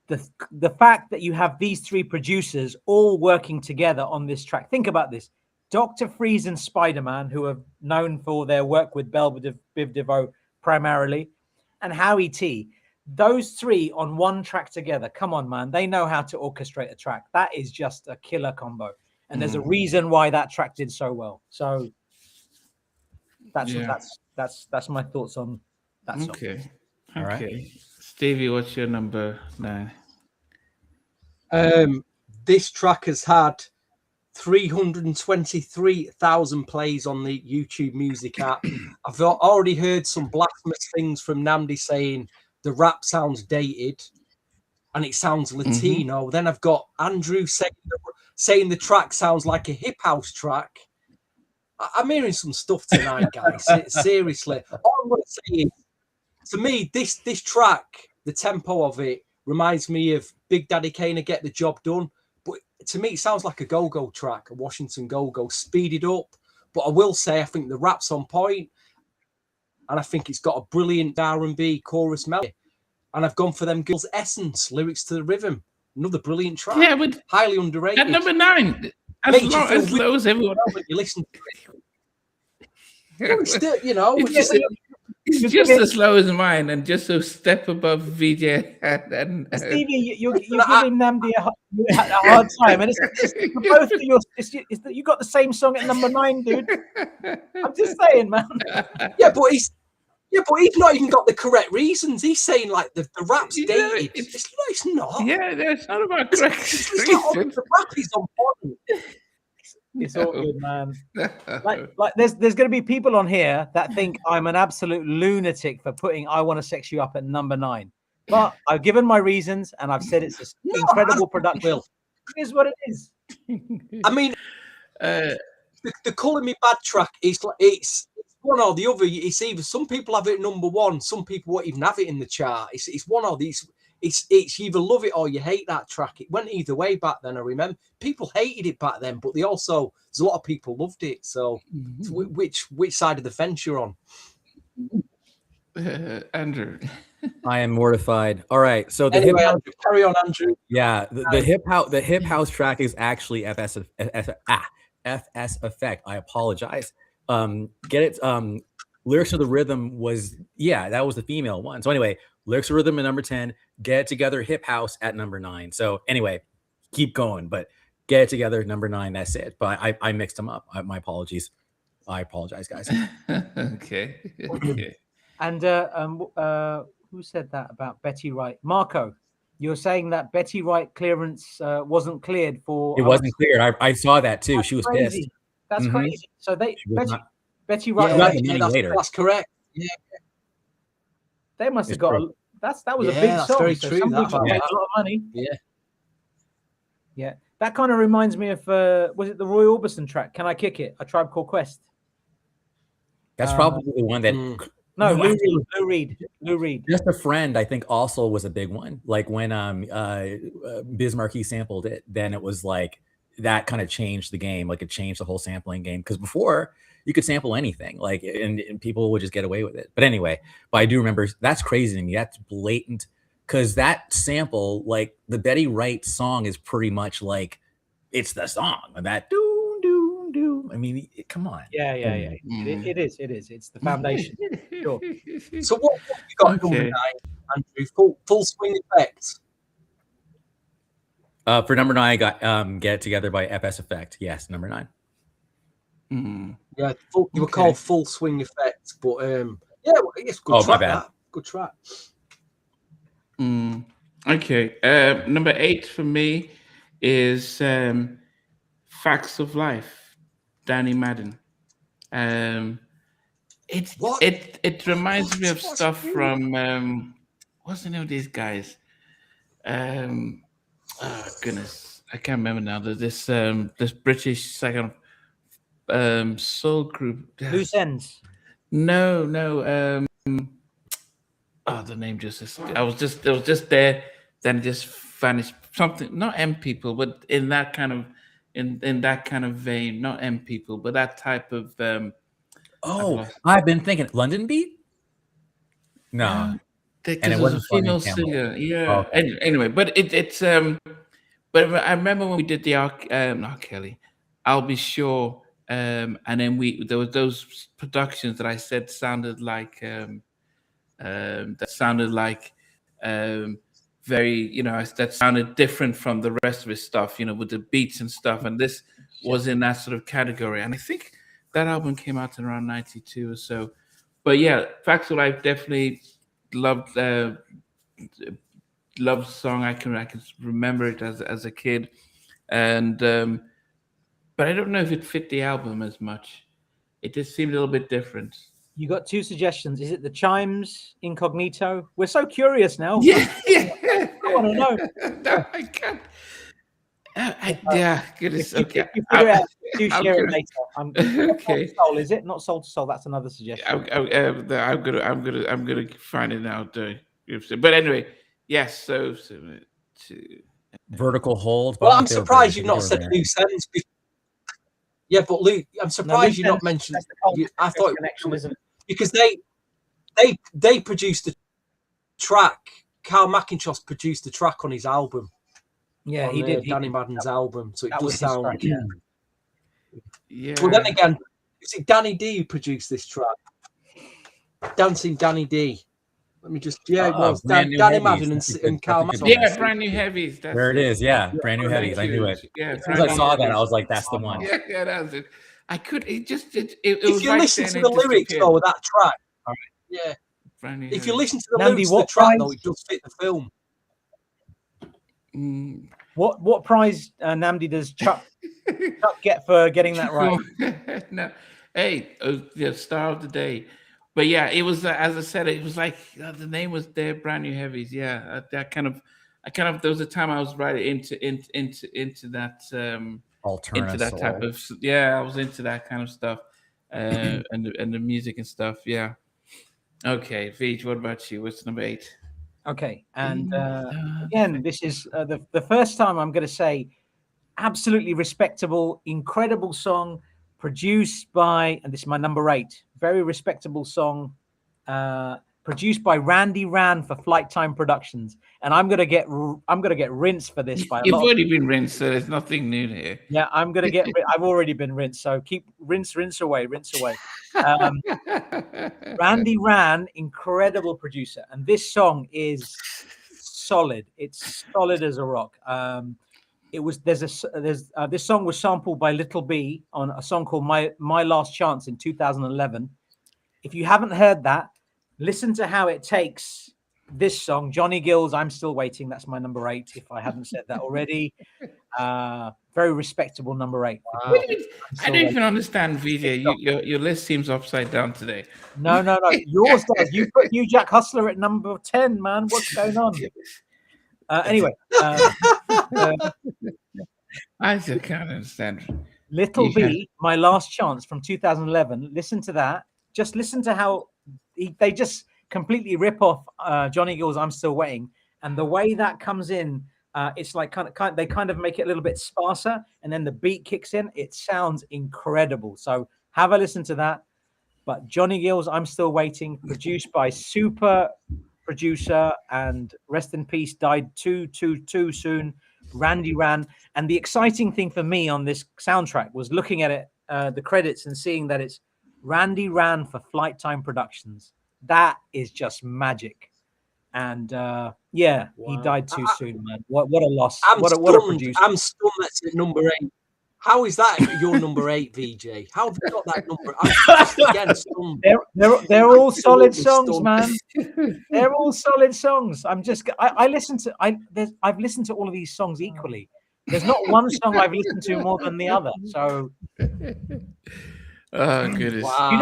S2: the fact that you have these 3 producers all working together on this track, think about this. Dr. Freeze and Spider-Man, who are known for their work with Biv DeVoe primarily, and Howie T. Those 3 on one track together. Come on, man. They know how to orchestrate a track. That is just a killer combo. And there's a reason why that track did so well. So that's my thoughts on that song.
S1: Okay.
S4: All right.
S1: Okay. Stevie, what's your number 9?
S3: This track has had 323,000 plays on the YouTube Music app. I've already heard some blasphemous things from Namdi saying the rap sounds dated and it sounds Latino. Then I've got Andrew saying the track sounds like a hip house track. I'm hearing some stuff tonight, guys. Seriously. All I'm going to say is, to me, this track, the tempo of it reminds me of Big Daddy Kane and Get the Job Done. But to me, it sounds like a go-go track, a Washington go-go, speeded up. But I will say, I think the rap's on point, and I think it's got a brilliant R&B chorus melody. And I've gone for them Girls' Essence, lyrics to the rhythm. Another brilliant track.
S1: Yeah, but
S3: highly underrated.
S1: at number 9, as low as everyone else.
S3: When you listen to it. It's still, you know,
S1: It's just as low as mine and just a step above VJ. And
S2: Stevie, you're giving Namdi a hard time, and it's both of your. It's that you got the same song at number 9, dude. I'm just saying, man.
S3: Yeah, but he's not even got the correct reasons. He's saying like the rap's dated. It's not.
S1: Yeah, that's not about correct
S3: It's not.
S1: reasons.
S3: The rap is on point.
S2: It's all good, man. Like there's going to be people on here that think I'm an absolute lunatic for putting "I Want to Sex You Up" at number 9. But I've given my reasons, and I've said it's an incredible production. It is what it is.
S3: I mean, the "Colour Me Bad" track is like it's one or the other. It's either some people have it at number 1, some people won't even have it in the chart. It's one or these. It's you either love it or you hate that track. It went either way back then. I remember people hated it back then, but there's a lot of people loved it. So which side of the fence you're on?
S1: Andrew.
S4: I am mortified. All right. So the
S3: Anyway,
S4: hip house,
S3: Andrew, carry on, Andrew.
S4: yeah, the hip house track is actually FS Effect. I apologize. Get it. Lyrics of the Rhythm was, that was the female one. So anyway, Lyrics of Rhythm at number 10, Get It Together, Hip House at number 9. So anyway, keep going, but Get It Together, number 9, that's it. But I mixed them up. My apologies. I apologize, guys.
S1: Okay.
S2: And who said that about Betty Wright? Marco. You're saying that Betty Wright clearance wasn't cleared for.
S4: It wasn't cleared. I saw that too. She was
S2: crazy.
S4: pissed.
S2: That's crazy. So Betty
S3: Yeah,
S2: Wright.
S4: got the money later.
S3: that's correct. Yeah,
S2: They must have
S4: It's
S2: got.
S4: true.
S2: That was a
S3: Yeah,
S2: big
S3: that's
S2: song.
S3: very
S2: so
S3: true,
S2: some
S3: that,
S2: people
S3: yeah.
S2: made a lot of money.
S3: yeah.
S2: Yeah, that kind of reminds me of was it the Roy Orbison track? Can I Kick It? A Tribe Called Quest.
S4: That's probably the one that.
S3: Mm.
S2: No,
S4: No,
S2: Lou Reed.
S4: Just a Friend, I think, also was a big one. Like when Biz Markie sampled it, then it was like that kind of changed the game. Like it changed the whole sampling game. Because before you could sample anything, like and people would just get away with it. But anyway, but I do remember that's crazy to me. That's blatant. Because that sample, like the Betty Wright song, is pretty much like it's the song. That do do do. I mean, come on.
S2: Yeah. It is. It's the foundation. Sure.
S3: So what have you got
S1: Okay.
S3: number 9, Andrew? Full swing effect.
S4: For number 9, I got Get It Together by FS Effect. Yes, number 9.
S1: Mm.
S3: Yeah, you were
S1: Okay.
S3: called Full Swing Effect, but yeah, well, it's a good
S4: Oh, my
S3: track.
S4: bad.
S3: That. Good track.
S1: Okay. Number 8 for me is Facts of Life, Danny Madden.
S3: What?
S1: It reminds me of
S3: What's
S1: stuff
S3: new?
S1: from what's the name of these guys? Oh goodness, I can't remember now. There's this British second soul group.
S2: Loose ends.
S1: No. The name just it was just there, then it just vanished. Something, not M People, but in that kind of in that kind of vein, not M People, but that type of
S4: Oh, I've been thinking London Beat. No,
S1: and
S4: it
S1: it was a
S4: wasn't Fun
S1: female
S4: and Camel.
S1: singer. Yeah.
S4: Oh, okay.
S1: Anyway, but it's but I remember when we did the not Kelly, I'll Be Sure, and then there was those productions that I said sounded like very, that sounded different from the rest of his stuff, with the beats and stuff, and this was in that sort of category. And I think that album came out in around 92 or so. But yeah, Facts of Life, definitely loved the song. I can remember it as a kid, and but I don't know if it fit the album as much. It just seemed a little bit different.
S2: You got 2 suggestions. Is it the Chimes, Incognito? We're so curious now.
S1: Yeah.
S2: I want to know.
S1: No, I can't. Yeah, goodness.
S2: If
S1: Okay.
S2: you figure it out, do
S1: I'm
S2: share it
S1: gonna-
S2: later.
S1: Okay.
S2: Soul, is it? Not Soul to Soul. That's another suggestion.
S1: I'm gonna find it out. But anyway, yes. So
S4: Vertical Hold.
S3: Well, I'm
S4: Bobby Phil
S3: surprised
S4: Burns,
S3: you've not
S4: you
S3: said
S4: were there.
S3: Loose Ends before. Yeah, but Luke, I'm surprised
S2: Loose
S3: you've not
S2: Ends,
S3: mentioned.
S2: that's the Cold
S3: I thought
S2: connection, isn't it?
S3: because they produced the track. Carl McIntosh produced the track on his album.
S2: Yeah,
S3: on,
S2: he did.
S3: Danny Madden's album, so it
S2: That
S3: does
S2: was his
S3: sound.
S2: track, yeah.
S1: yeah.
S3: Well, then again, is it Danny D who produced this track? Dancing Danny D. Let me just. Yeah, it
S4: Oh,
S3: was
S4: Brand New
S3: Danny
S4: Heavies.
S3: Madden
S4: That's a
S3: and
S4: good-
S3: Carl
S4: that's a good
S3: McIntosh.
S1: Yeah, Brand New Heavies. That's
S4: There it is. Yeah, Brand New
S1: Thank
S4: Heavies. I
S1: you.
S4: knew it.
S1: Yeah,
S4: As soon as I saw that, I was like, "That's the one."
S1: Yeah, that's it. I could. It was
S3: If you
S1: right
S3: listen
S1: then
S3: to
S1: it
S3: the lyrics
S1: disappeared.
S3: though of that track, yeah.
S1: Brand New
S3: If you
S1: Heavies.
S3: listen to the
S2: Nandi,
S3: lyrics of the
S2: what
S3: track
S2: prize-
S3: though, it does fit the film.
S1: Mm.
S2: What prize, Namdi, does Chuck get for getting that right?
S1: No, hey, star of the day. But yeah, it was as I said, it was like the name was there, Brand New Heavies. Yeah, I kind of. There was a time I was right into that
S4: Alternative
S1: into that
S4: soul.
S1: type of I was into that kind of stuff, and the music and stuff. Yeah. Okay, Vij, what about you? What's number 8?
S2: Okay, and again, this is the first time I'm going to say absolutely respectable, incredible song produced by, and this is my number 8, very respectable song, produced by Randy Ran for Flight Time Productions, and I'm gonna get rinsed for this by a
S1: You've
S2: lot.
S1: already been rinsed, so there's nothing new here.
S2: Yeah, I'm gonna get. I've already been rinsed, so keep rinse away. Randy Ran, incredible producer, and this song is solid. It's solid as a rock. This song was sampled by Little B on a song called My Last Chance in 2011. If you haven't heard that, listen to how it takes this song, Johnny Gill's "I'm Still Waiting." That's my number 8. If I hadn't said that already, very respectable number 8.
S3: Wow.
S1: I don't even understand, VJ. Your list seems upside down today.
S2: No. Yours does. You put New Jack Hustler at number 10, man. What's going on? Anyway,
S1: I still can't understand.
S2: Little B, My Last Chance from 2011. Listen to that. Just listen to how they just completely rip off Johnny Gill's "I'm Still Waiting," and the way that comes in, it's like they kind of make it a little bit sparser, and then the beat kicks in. It sounds incredible. So have a listen to that. But Johnny Gill's "I'm Still Waiting," produced by super producer, and rest in peace, died too soon, Randy Ran. And the exciting thing for me on this soundtrack was looking at it, the credits, and seeing that it's Randy Ran for Flight Time Productions. That is just magic. And
S3: Wow.
S2: he died too soon, man. What a loss. What a producer.
S3: I'm stunned that's at number 8. How is that your number 8, VJ? How have you got that number? I'm just again stunned.
S2: They're all solid songs, man. They're all solid songs. I've listened to all of these songs equally. There's not one song I've listened to more than the other. So
S1: oh goodness.
S3: Wow.
S2: Do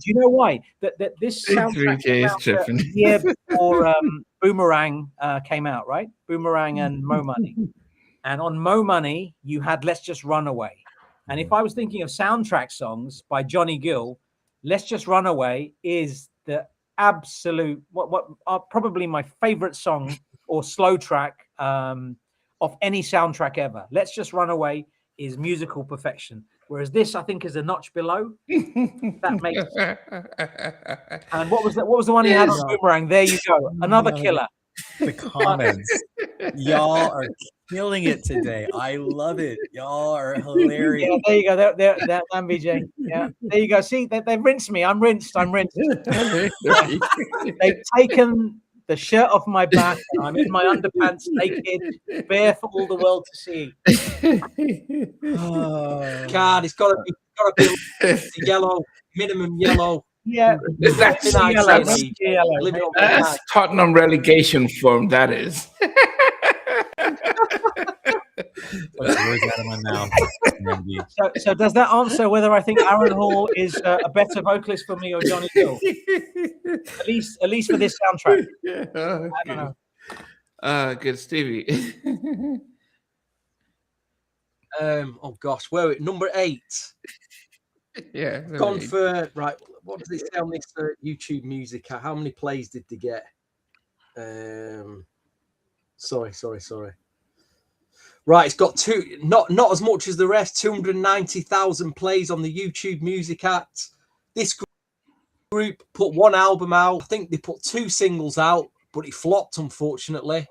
S2: you know why? That this soundtrack
S1: 3J is
S2: came out
S1: tripping.
S2: a year before Boomerang came out, right? Boomerang and Mo Money. And on Mo Money, you had Let's Just Run Away. And if I was thinking of soundtrack songs by Johnny Gill, Let's Just Run Away is the absolute, what are probably my favorite song or slow track of any soundtrack ever. Let's Just Run Away is musical perfection. Whereas this, I think, is a notch below. That makes sense. And what was the one he had on Boomerang? There you go. Another killer.
S4: The comments. Y'all are killing it today. I love it. Y'all are hilarious.
S2: Yeah, there you go. There, MBJ. Yeah, there you go. See, they've rinsed me. I'm rinsed. They've taken the shirt off my back. And I'm in my underpants, naked, bare for all the world to see.
S3: God, it's got to be yellow, minimum yellow.
S2: Yeah,
S1: That's Tottenham relegation form. That is.
S4: Words out of my mouth.
S2: So does that answer whether I think Aaron Hall is a better vocalist for me or Johnny Gill? At least for this soundtrack.
S1: Yeah.
S2: I don't know.
S1: Good, Stevie.
S3: Oh gosh, where number 8?
S1: Yeah.
S3: Gone for right. What does it say on this YouTube music? How many plays did they get? Sorry. Right, it's got not as much as the rest. 290,000 plays on the YouTube Music Act. This group put one album out. I think they put 2 singles out, but it flopped, unfortunately.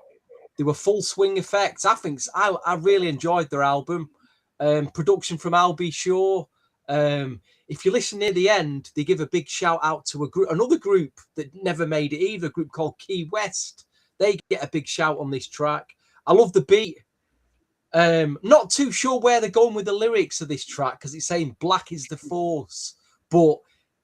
S3: They were Full Swing Effects. I really enjoyed their album. Production from Al B. Shaw. If you listen near the end, they give a big shout out to another group that never made it either, a group called Key West. They get a big shout on this track. I love the beat. Not too sure where they're going with the lyrics of this track because it's saying black is the force, but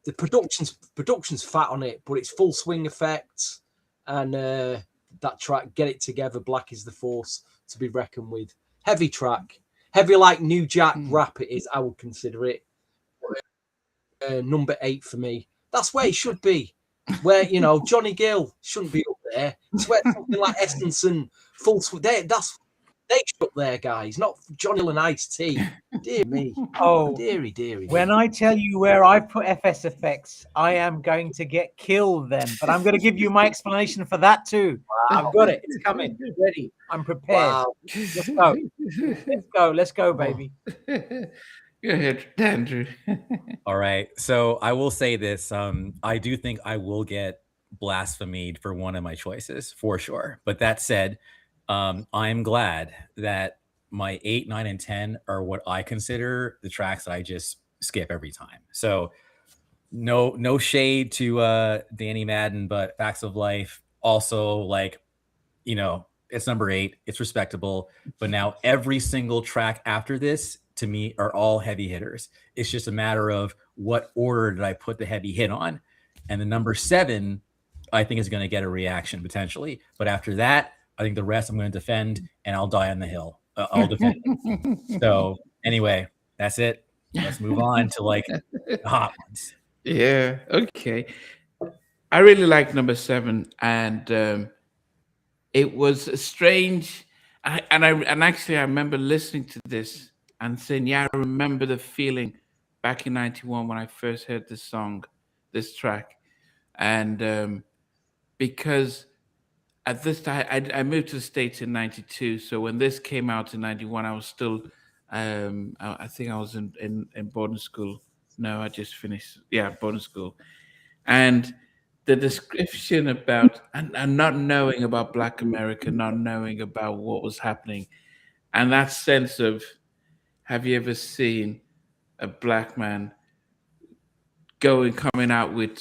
S3: the production's fat on it, but it's Full Swing Effects and that track, Get It Together, Black is the Force, to be reckoned with. Heavy track. Heavy like New Jack rap it is, I would consider it. Number 8 for me. That's where it should be. Where, Johnny Gill shouldn't be up there. It's where something like Essence and Full Swing, they should up there, guys, not Johnny Gill and Ice-T. Dear me.
S2: Oh,
S3: dearie.
S2: When I tell you where I put FS Effects, I am going to get killed then. But I'm going to give you my explanation for that too. Wow. I've got it. It's coming. Ready. I'm prepared. Wow. Let's go, baby.
S1: Go ahead, Andrew.
S4: All right. So I will say this. I do think I will get blasphemed for one of my choices for sure. But that said, I'm glad that my 8, 9, and 10 are what I consider the tracks that I just skip every time. So no shade to Danny Madden, but Facts of Life also, it's number 8. It's respectable. But now every single track after this, to me, are all heavy hitters. It's just a matter of what order did I put the heavy hit on. And the number 7 I think is going to get a reaction potentially. But after that, I think the rest I'm going to defend, and I'll die on the hill. I'll defend it. So anyway, that's it. Let's move on to like the hot ones.
S1: Yeah. Okay. I really like number 7, and it was a strange. And actually, I remember listening to this and saying, "Yeah, I remember the feeling back in '91 when I first heard this song, this track," and because at this time I moved to the States in '92, so when this came out in '91, I was still, I think I was in boarding school. No, I just finished, boarding school, and the description about and not knowing about Black America, not knowing about what was happening, and that sense of, have you ever seen a black man coming out with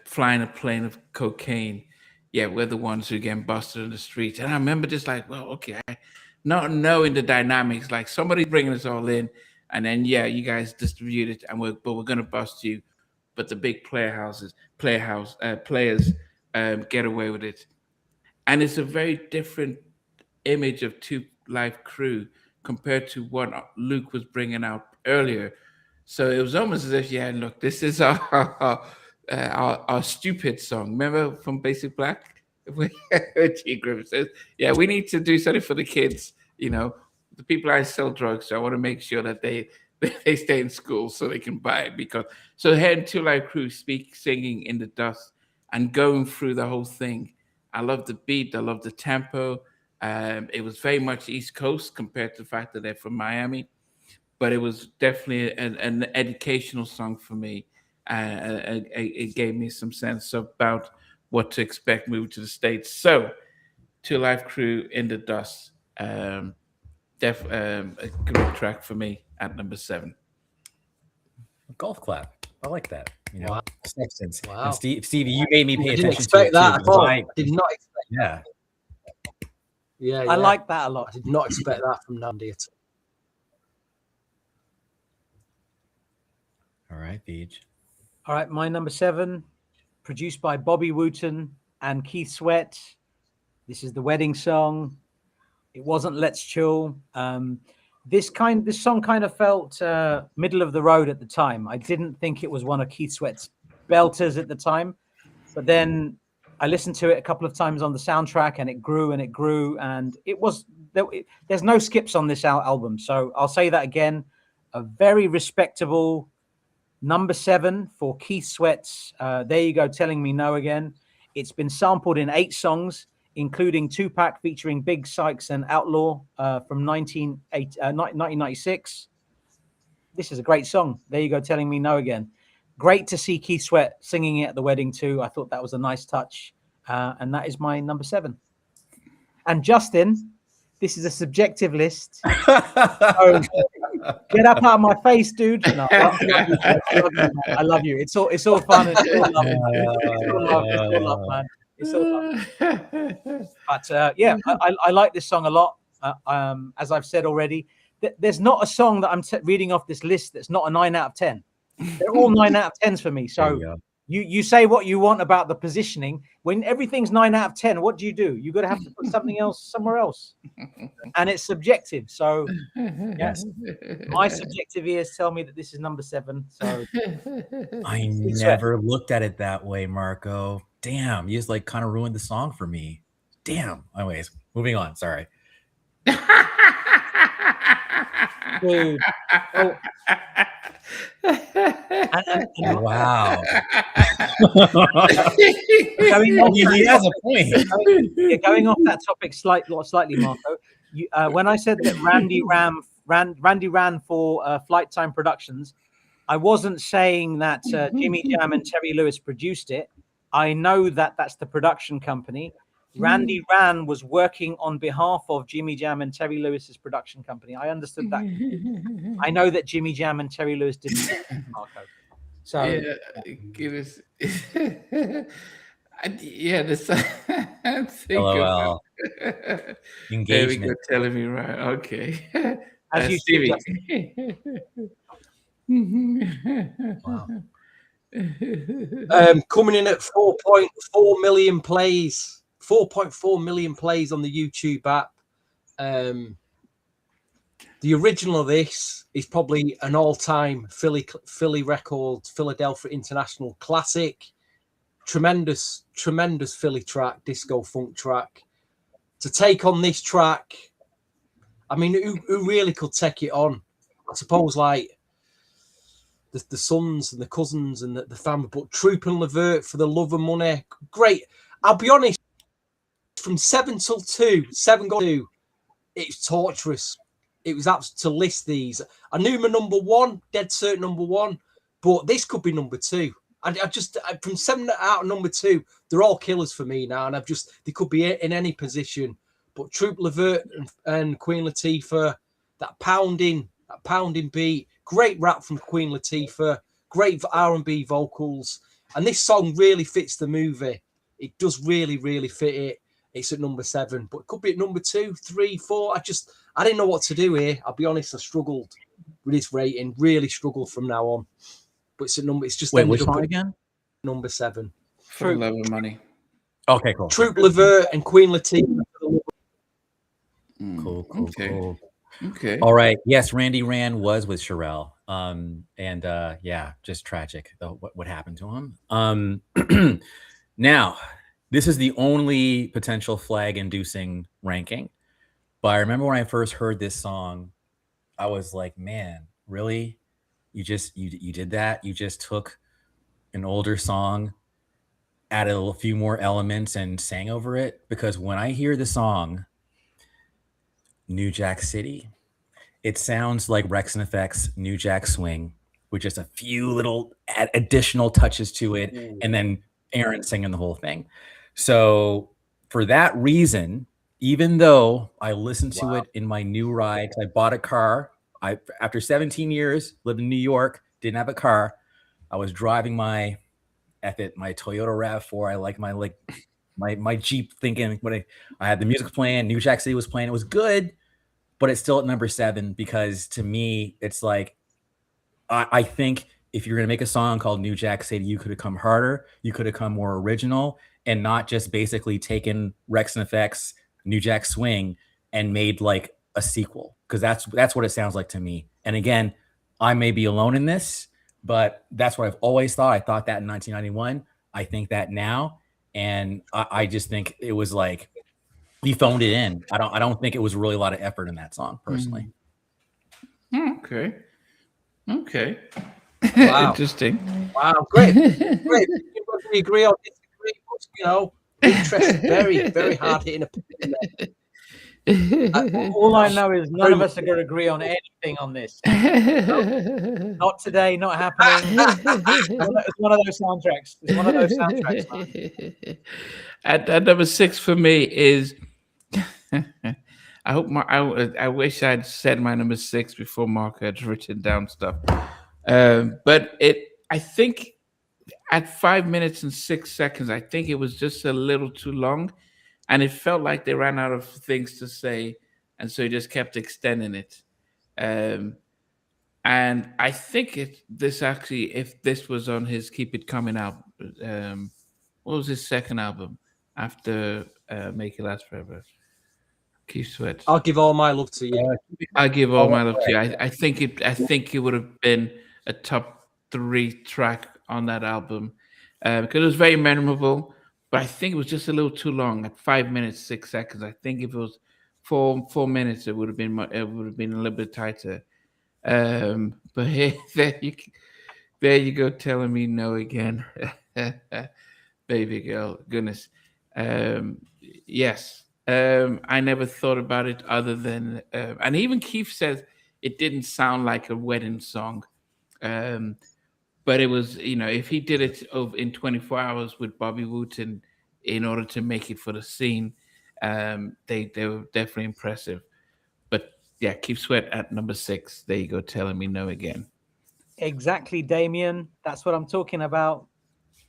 S1: flying a plane of cocaine? Yeah, we're the ones who get busted in the streets. And I remember just like, well, okay, not knowing the dynamics, like somebody's bringing us all in, and then you guys distribute it, and we're gonna bust you, but the big players get away with it. And it's a very different image of Two Live Crew compared to what Luke was bringing out earlier. So it was almost as if, look, this is our stupid song. Remember from Basic Black? G. Griffith says, we need to do something for the kids. You know, the people I sell drugs, so I want to make sure that they stay in school so they can buy it. So hearing Two Live Crew singing In the Dust and going through the whole thing, I love the beat, I love the tempo. It was very much East Coast compared to the fact that they're from Miami, but it was definitely an educational song for me. It gave me some sense about what to expect moving to the States. So, Two Live Crew, In the Dust, a great track for me at number 7.
S4: Golf clap. I like that. You know,
S3: Wow.
S4: substance.
S3: Wow.
S4: And Stevie, you made me pay
S3: I didn't
S4: attention to it
S3: expect that
S4: too,
S3: at all.
S4: because
S3: Did not expect
S4: yeah.
S3: Yeah,
S2: I like that a lot.
S3: I did not expect that from Nandi at all.
S4: All right, Beach.
S2: All right, my number 7, produced by Bobby Wooten and Keith Sweat. This is the wedding song. It wasn't Let's Chill. This song kind of felt middle of the road at the time. I didn't think it was one of Keith Sweat's belters at the time, but then I listened to it a couple of times on the soundtrack, and it grew and it grew, and there's no skips on this album. So I'll say that again, a very respectable number 7 for Keith Sweat's There You Go, Telling Me No Again. It's been sampled in 8 songs, including Tupac featuring Big Sykes and Outlaw from 1996. This is a great song. There You Go, Telling Me No Again. Great to see Keith Sweat singing it at the wedding too. I thought that was a nice touch. And that is my number 7. And Justin, this is a subjective list. So get up out of my face, dude. No, I love you. It's all fun. It's all love. It's all love, man. It's all fun. But I like this song a lot. As I've said already, there's not a song that I'm reading off this list that's not a 9 out of 10. They're all 9 out of 10s for me. So you say what you want about the positioning. When everything's 9 out of 10, what do? You got to have to put something else somewhere else, and it's subjective. So yes, my subjective ears tell me that this is number 7. So
S4: I never looked at it that way, Marco. Damn, you just like kind of ruined the song for me. Damn. Anyways, moving on. Sorry.
S2: Dude. Oh.
S4: Wow.
S2: Going off
S4: he has a point.
S2: Going off that topic slightly, Marco. When I said that Randy ran for Flight Time Productions, I wasn't saying that Jimmy Jam and Terry Lewis produced it. I know that that's the production company. Randy Ran was working on behalf of Jimmy Jam and Terry Lewis's production company. I understood that. I know that Jimmy Jam and Terry Lewis didn't, Marco. So
S1: this.
S4: LOL. Engagement.
S1: There we go, telling me right. Okay.
S2: As you
S1: Stevie.
S2: see,
S3: Wow. Coming in at 4.4 million plays. 4.4 million plays on the YouTube app. The original of this is probably an all-time Philly record, Philadelphia International classic. Tremendous Philly track, disco funk track. To take on this track, I mean, who really could take it on? I suppose like the sons and the cousins and the family, but Troop and Levert for the Love and Money. Great. I'll be honest, from 7 till 2, 7 got 2, it's torturous. It was absolute to list these. I knew my number one, dead certain number one, but this could be number 2. I just from 7 out of number 2, they're all killers for me now, and they could be in any position. But Troop Levert and Queen Latifah, that pounding beat, great rap from Queen Latifah, great R&B vocals, and this song really fits the movie. It does really, really fit it. It's at number 7, but it could be at number 2, 3, 4. I didn't know what to do here. I'll be honest, I struggled with this rating. Really struggled from now on. But it's a number. It's just
S4: wait, which one again?
S3: Number 7.
S1: For Love and Money.
S4: Okay, cool.
S3: Troop Levert and Queen Latifah.
S4: Cool.
S1: Okay.
S4: All right. Yes, Randy Rand was with Sherelle. Yeah, just tragic what happened to him. Now, this is the only potential flag-inducing ranking. But I remember when I first heard this song, I was like, man, really? You did that? You just took an older song, added a few more elements and sang over it? Because when I hear the song New Jack City, it sounds like Rex and Effect's New Jack Swing with just a few little additional touches to it, and then Aaron singing the whole thing. So for that reason, even though I listened to it in my new ride, I bought a car. After 17 years, lived in New York, didn't have a car. I was driving my Toyota RAV4. I like my Jeep, thinking I had the music playing, New Jack City was playing. It was good, but it's still at number 7 because to me, it's like, I think if you're going to make a song called New Jack City, you could have come harder. You could have come more original and not just basically taken Rex and Effects New Jack Swing and made like a sequel, because that's what it sounds like to me. And again, I may be alone in this, but that's what I've always thought. I thought that in 1991. I think that now. And I just think it was like he phoned it in. I don't think it was really a lot of effort in that song, personally.
S1: Okay.
S3: Wow.
S1: Interesting.
S3: Wow, great. We agree or disagree, but you know, interesting, very, very hard hitting a
S2: all I know is none of us are going to agree on anything on this. Not today, not happening. It's one of those soundtracks. Man.
S1: At number 6 for me is I wish I'd said my number 6 before Mark had written down stuff. But I think at 5 minutes and 6 seconds, I think it was just a little too long. And it felt like they ran out of things to say. And so he just kept extending it. And I think this actually, if this was on his Keep It Coming out, what was his second album after Make It Last Forever? Keith Sweat.
S3: I'll Give All My Love to You.
S1: I'll Give All My Love to You. I think it would have been a top 3 track on that album because it was very memorable. But I think it was just a little too long at 5 minutes 6 seconds. I think if it was 4 minutes, it would have been a little bit tighter. But there you go, telling me no again, baby girl. Goodness, yes. I never thought about it other than, and even Keith says it didn't sound like a wedding song. But it was, if he did it in 24 hours with Bobby Wooten in order to make it for the scene, they were definitely impressive. But yeah, Keith Sweat at number 6. There you go, telling me no again.
S2: Exactly, Damien. That's what I'm talking about.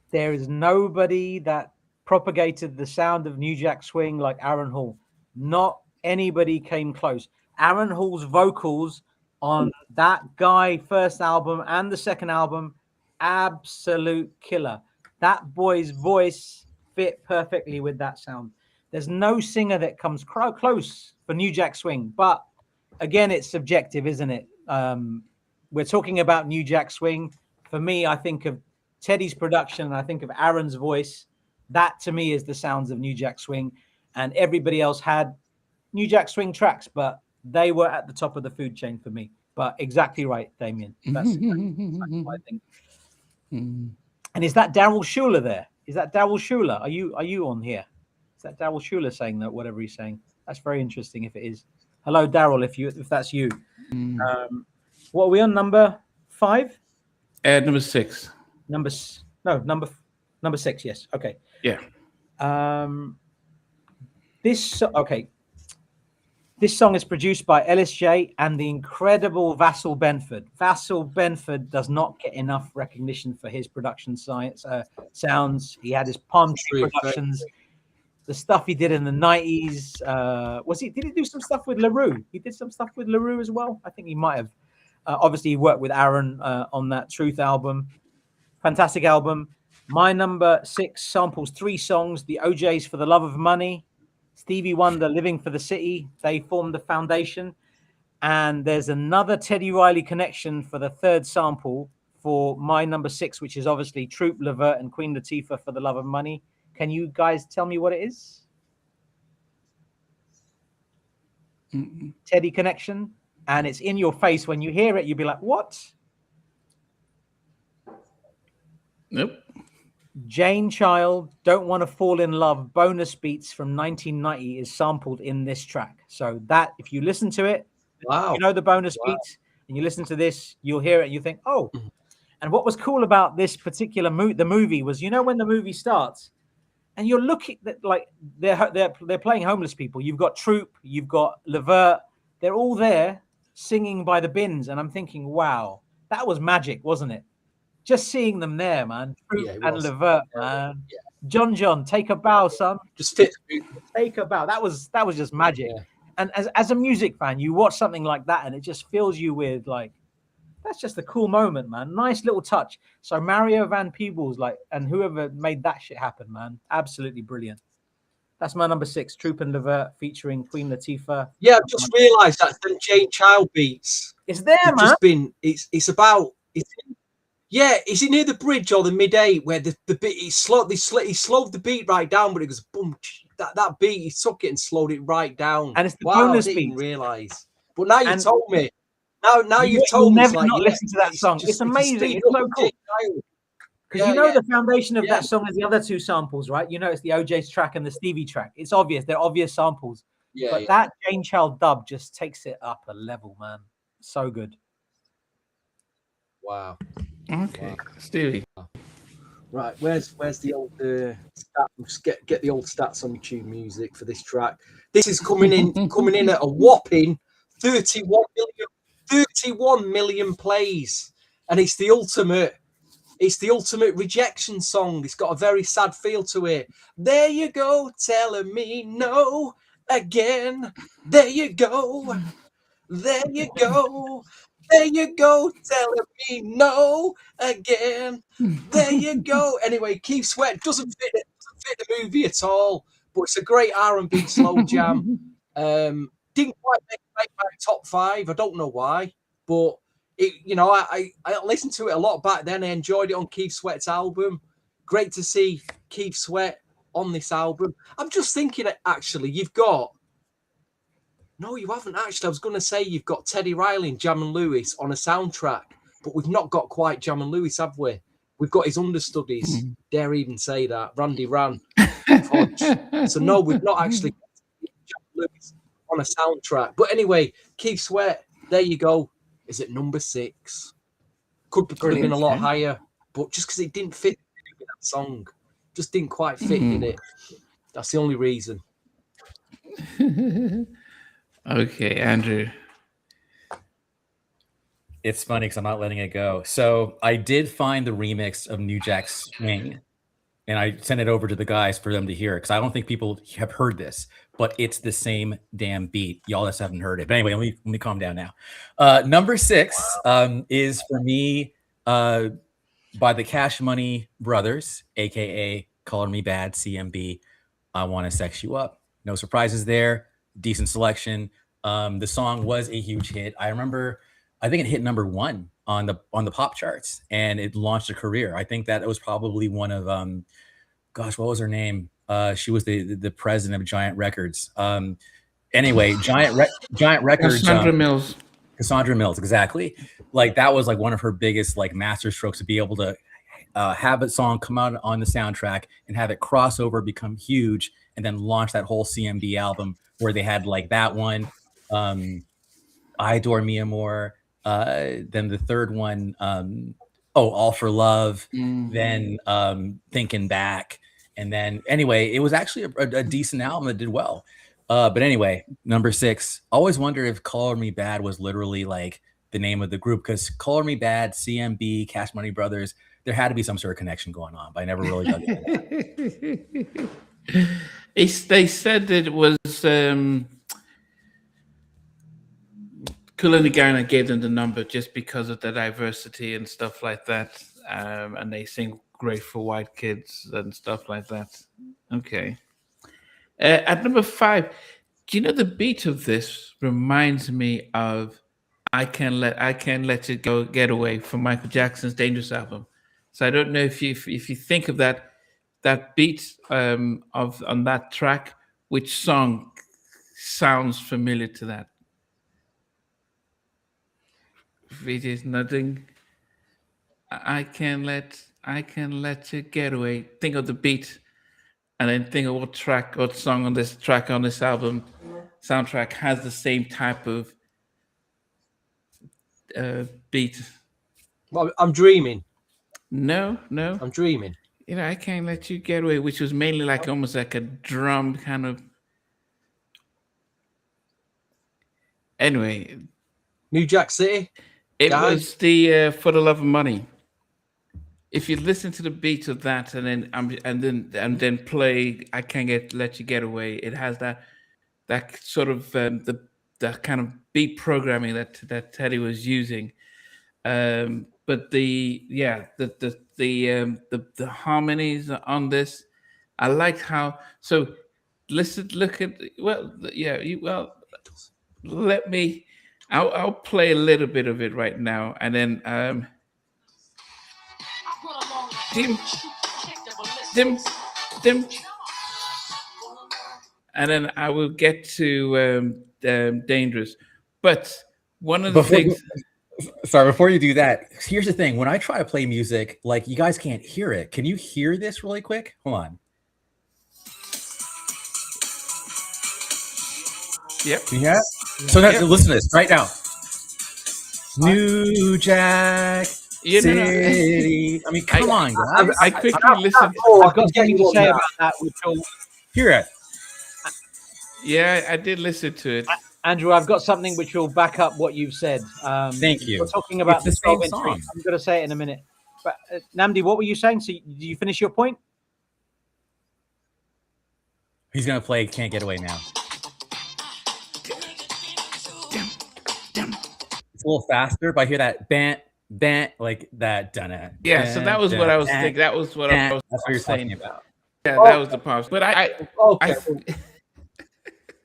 S2: There is nobody that propagated the sound of New Jack Swing like Aaron Hall. Not anybody came close. Aaron Hall's vocals on that guy first album and the second album absolute killer. That boy's voice fit perfectly with that sound. There's no singer that comes close for New Jack Swing, but again, it's subjective, isn't it? We're talking about New Jack Swing. For me, I think of Teddy's production, and I think of Aaron's voice. That to me is the sounds of New Jack Swing, and everybody else had New Jack Swing tracks, but they were at the top of the food chain for me. But exactly right, Damien. That's exactly what I think. And is that Daryl Schuler there? Is that Daryl Schuler? Are you on here? Is that Daryl Schuler saying that? Whatever he's saying. That's very interesting. If it is, hello, Daryl. If that's you. What are we on? Number 5?
S1: Number 6.
S2: Number 6. Yes. Okay.
S1: Yeah.
S2: This song is produced by LSJ and the incredible Vassal Benford. Vassal Benford does not get enough recognition for his production sounds. He had his Palm Tree Productions, the stuff he did in the 90s. Did he do some stuff with LaRue? He did some stuff with LaRue as well. I think he might have. Obviously, he worked with Aaron on that Truth album. Fantastic album. My number 6 samples 3 songs: the OJ's For the Love of Money, Stevie Wonder, Living for the City. They formed the foundation. And there's another Teddy Riley connection for the 3rd sample for my number 6, which is obviously Troop, Levert, and Queen Latifah, For the Love of Money. Can you guys tell me what it is? Teddy connection. And it's in your face. When you hear it, you'll be like, what?
S1: Nope.
S2: Jane Child, Don't Want to Fall in Love, bonus beats from 1990 is sampled in this track. So that, if you listen to it, you know the bonus beats, and you listen to this, you'll hear it and you think, oh. And what was cool about this particular the movie was, when the movie starts and you're looking at, like, they're playing homeless people. You've got Troop, you've got Levert, they're all there singing by the bins. And I'm thinking, wow, that was magic, wasn't it? Just seeing them there, man. Troop and Levert, man. Yeah. John, take a bow, son.
S3: Just fit.
S2: Take a bow. That was just magic. Yeah. And as a music fan, you watch something like that, and it just fills you with, like, that's just a cool moment, man. Nice little touch. So Mario Van Peebles, and whoever made that shit happen, man, absolutely brilliant. That's my number 6, Troop and Levert, featuring Queen Latifah.
S3: Yeah, I've just realised that the Jane Child beats.
S2: It's there, man.
S3: It's about. Yeah, is it near the bridge or the mid-8 where the beat he slowed the beat right down, but it was boom. That beat, he took it and slowed it right down.
S2: And it's the bonus beat.
S3: I didn't realise. But now you told me. Now you've told me.
S2: Never not listen to that song. It's amazing. It's so cool. Because the foundation of that song is the other 2 samples, right? It's the OJ's track and the Stevie track. It's obvious. They're obvious samples. But that Jane Child dub just takes it up a level, man. So good.
S3: Wow.
S1: Okay, Stevie.
S3: Right, where's the old stats? Get the old stats on YouTube Music for this track. This is coming in at a whopping 31 million plays, and it's the ultimate rejection song. It's got a very sad feel to it. There you go, telling me no again. There you go. There you go. There you go, telling me no again. There you go. Anyway, Keith Sweat doesn't fit the movie at all, but it's a great R&B slow jam. Didn't quite make my top 5. I don't know why, but I listened to it a lot back then. I enjoyed it on Keith Sweat's album. Great to see Keith Sweat on this album. I'm just thinking, actually, you've got. No, you haven't actually. I was going to say you've got Teddy Riley and Jam and Lewis on a soundtrack, but we've not got quite Jam and Lewis, have we? We've got his understudies. Dare even say that. Randy Ran. So no, we've not actually got Jam and Lewis on a soundtrack. But anyway, Keith Sweat, there you go. Is it number 6? Could have been a lot higher, but just because it didn't fit in that song, just didn't quite fit in it. That's the only reason.
S1: Okay, Andrew.
S4: It's funny because I'm not letting it go. So I did find the remix of New Jack Swing, and I sent it over to the guys for them to hear it because I don't think people have heard this, but it's the same damn beat. Y'all just haven't heard it. But anyway, let me calm down now. Number 6 is for me by the Cash Money Brothers, aka Color Me Bad, CMB. I Want to Sex You Up. No surprises there. Decent selection. The song was a huge hit. I remember, I think it hit number 1 on the pop charts, and it launched a career. I think that it was probably one of gosh, what was her name? She was the president of Giant Records. Anyway, Giant Records. Cassandra Mills, exactly. Like that was like one of her biggest like master strokes, to be able to have a song come out on the soundtrack and have it cross over, become huge, and then launch that whole CMB album where they had like that one, I Adore Me More, then the third one, All for Love, then Thinking Back, and then anyway, it was actually a decent album that did well. But anyway, number 6. Always wonder if Color Me Bad was literally like the name of the group, because Color Me Bad, CMB, Cash Money Brothers, there had to be some sort of connection going on, but I never really dug into that.
S1: They said that it was Kool and the Gang gave them the number just because of the diversity and stuff like that, and they sing great for white kids and stuff like that. Okay. At number 5, do you know the beat of this reminds me of I Can't Let You Go Get Away from Michael Jackson's Dangerous album. So I don't know if you think of that beat on that track, which song sounds familiar to that? VJ's nothing. I can't let you get away. Think of the beat, and then think of what song on this album soundtrack has the same type of beat.
S3: Well, I'm dreaming.
S1: No.
S3: I'm dreaming.
S1: You know, I Can't Let You Get Away, which was mainly like almost like a drum kind of. Anyway,
S3: New Jack City.
S1: it was the For the Love of Money. If you listen to the beat of that and then play I Can't Let You Get Away, it has that sort of the kind of beat programming that Teddy was using. But the harmonies on this, I liked how. So look at let me. I'll play a little bit of it right now, and then dim, and then I will get to Dangerous. But one of the things.
S4: Sorry, before you do that, here's the thing. When I try to play music, like you guys can't hear it. Can you hear this really quick? Hold on.
S1: Yep.
S4: Can you hear it? So now, listen to this right now. New Jack City. I mean, come on, guys.
S1: I quickly listened.
S2: I've got something to say about that, which will
S4: Hear it.
S1: Yeah, I did listen to it.
S2: Andrew, I've got something which will back up what you've said.
S4: Thank you.
S2: We're talking about
S4: It's the same
S2: 12-inch.
S4: song.
S2: I'm going to say it in a minute. But Namdi, what were you saying? So, did you finish your point?
S4: He's gonna play Can't Get Away now. It's a little faster, but I hear that bant like that.
S1: Yeah, so that was what I was thinking. That was what I was
S4: That's what you're
S1: saying
S4: talking about.
S1: Yeah, that was the pause. But
S3: Okay.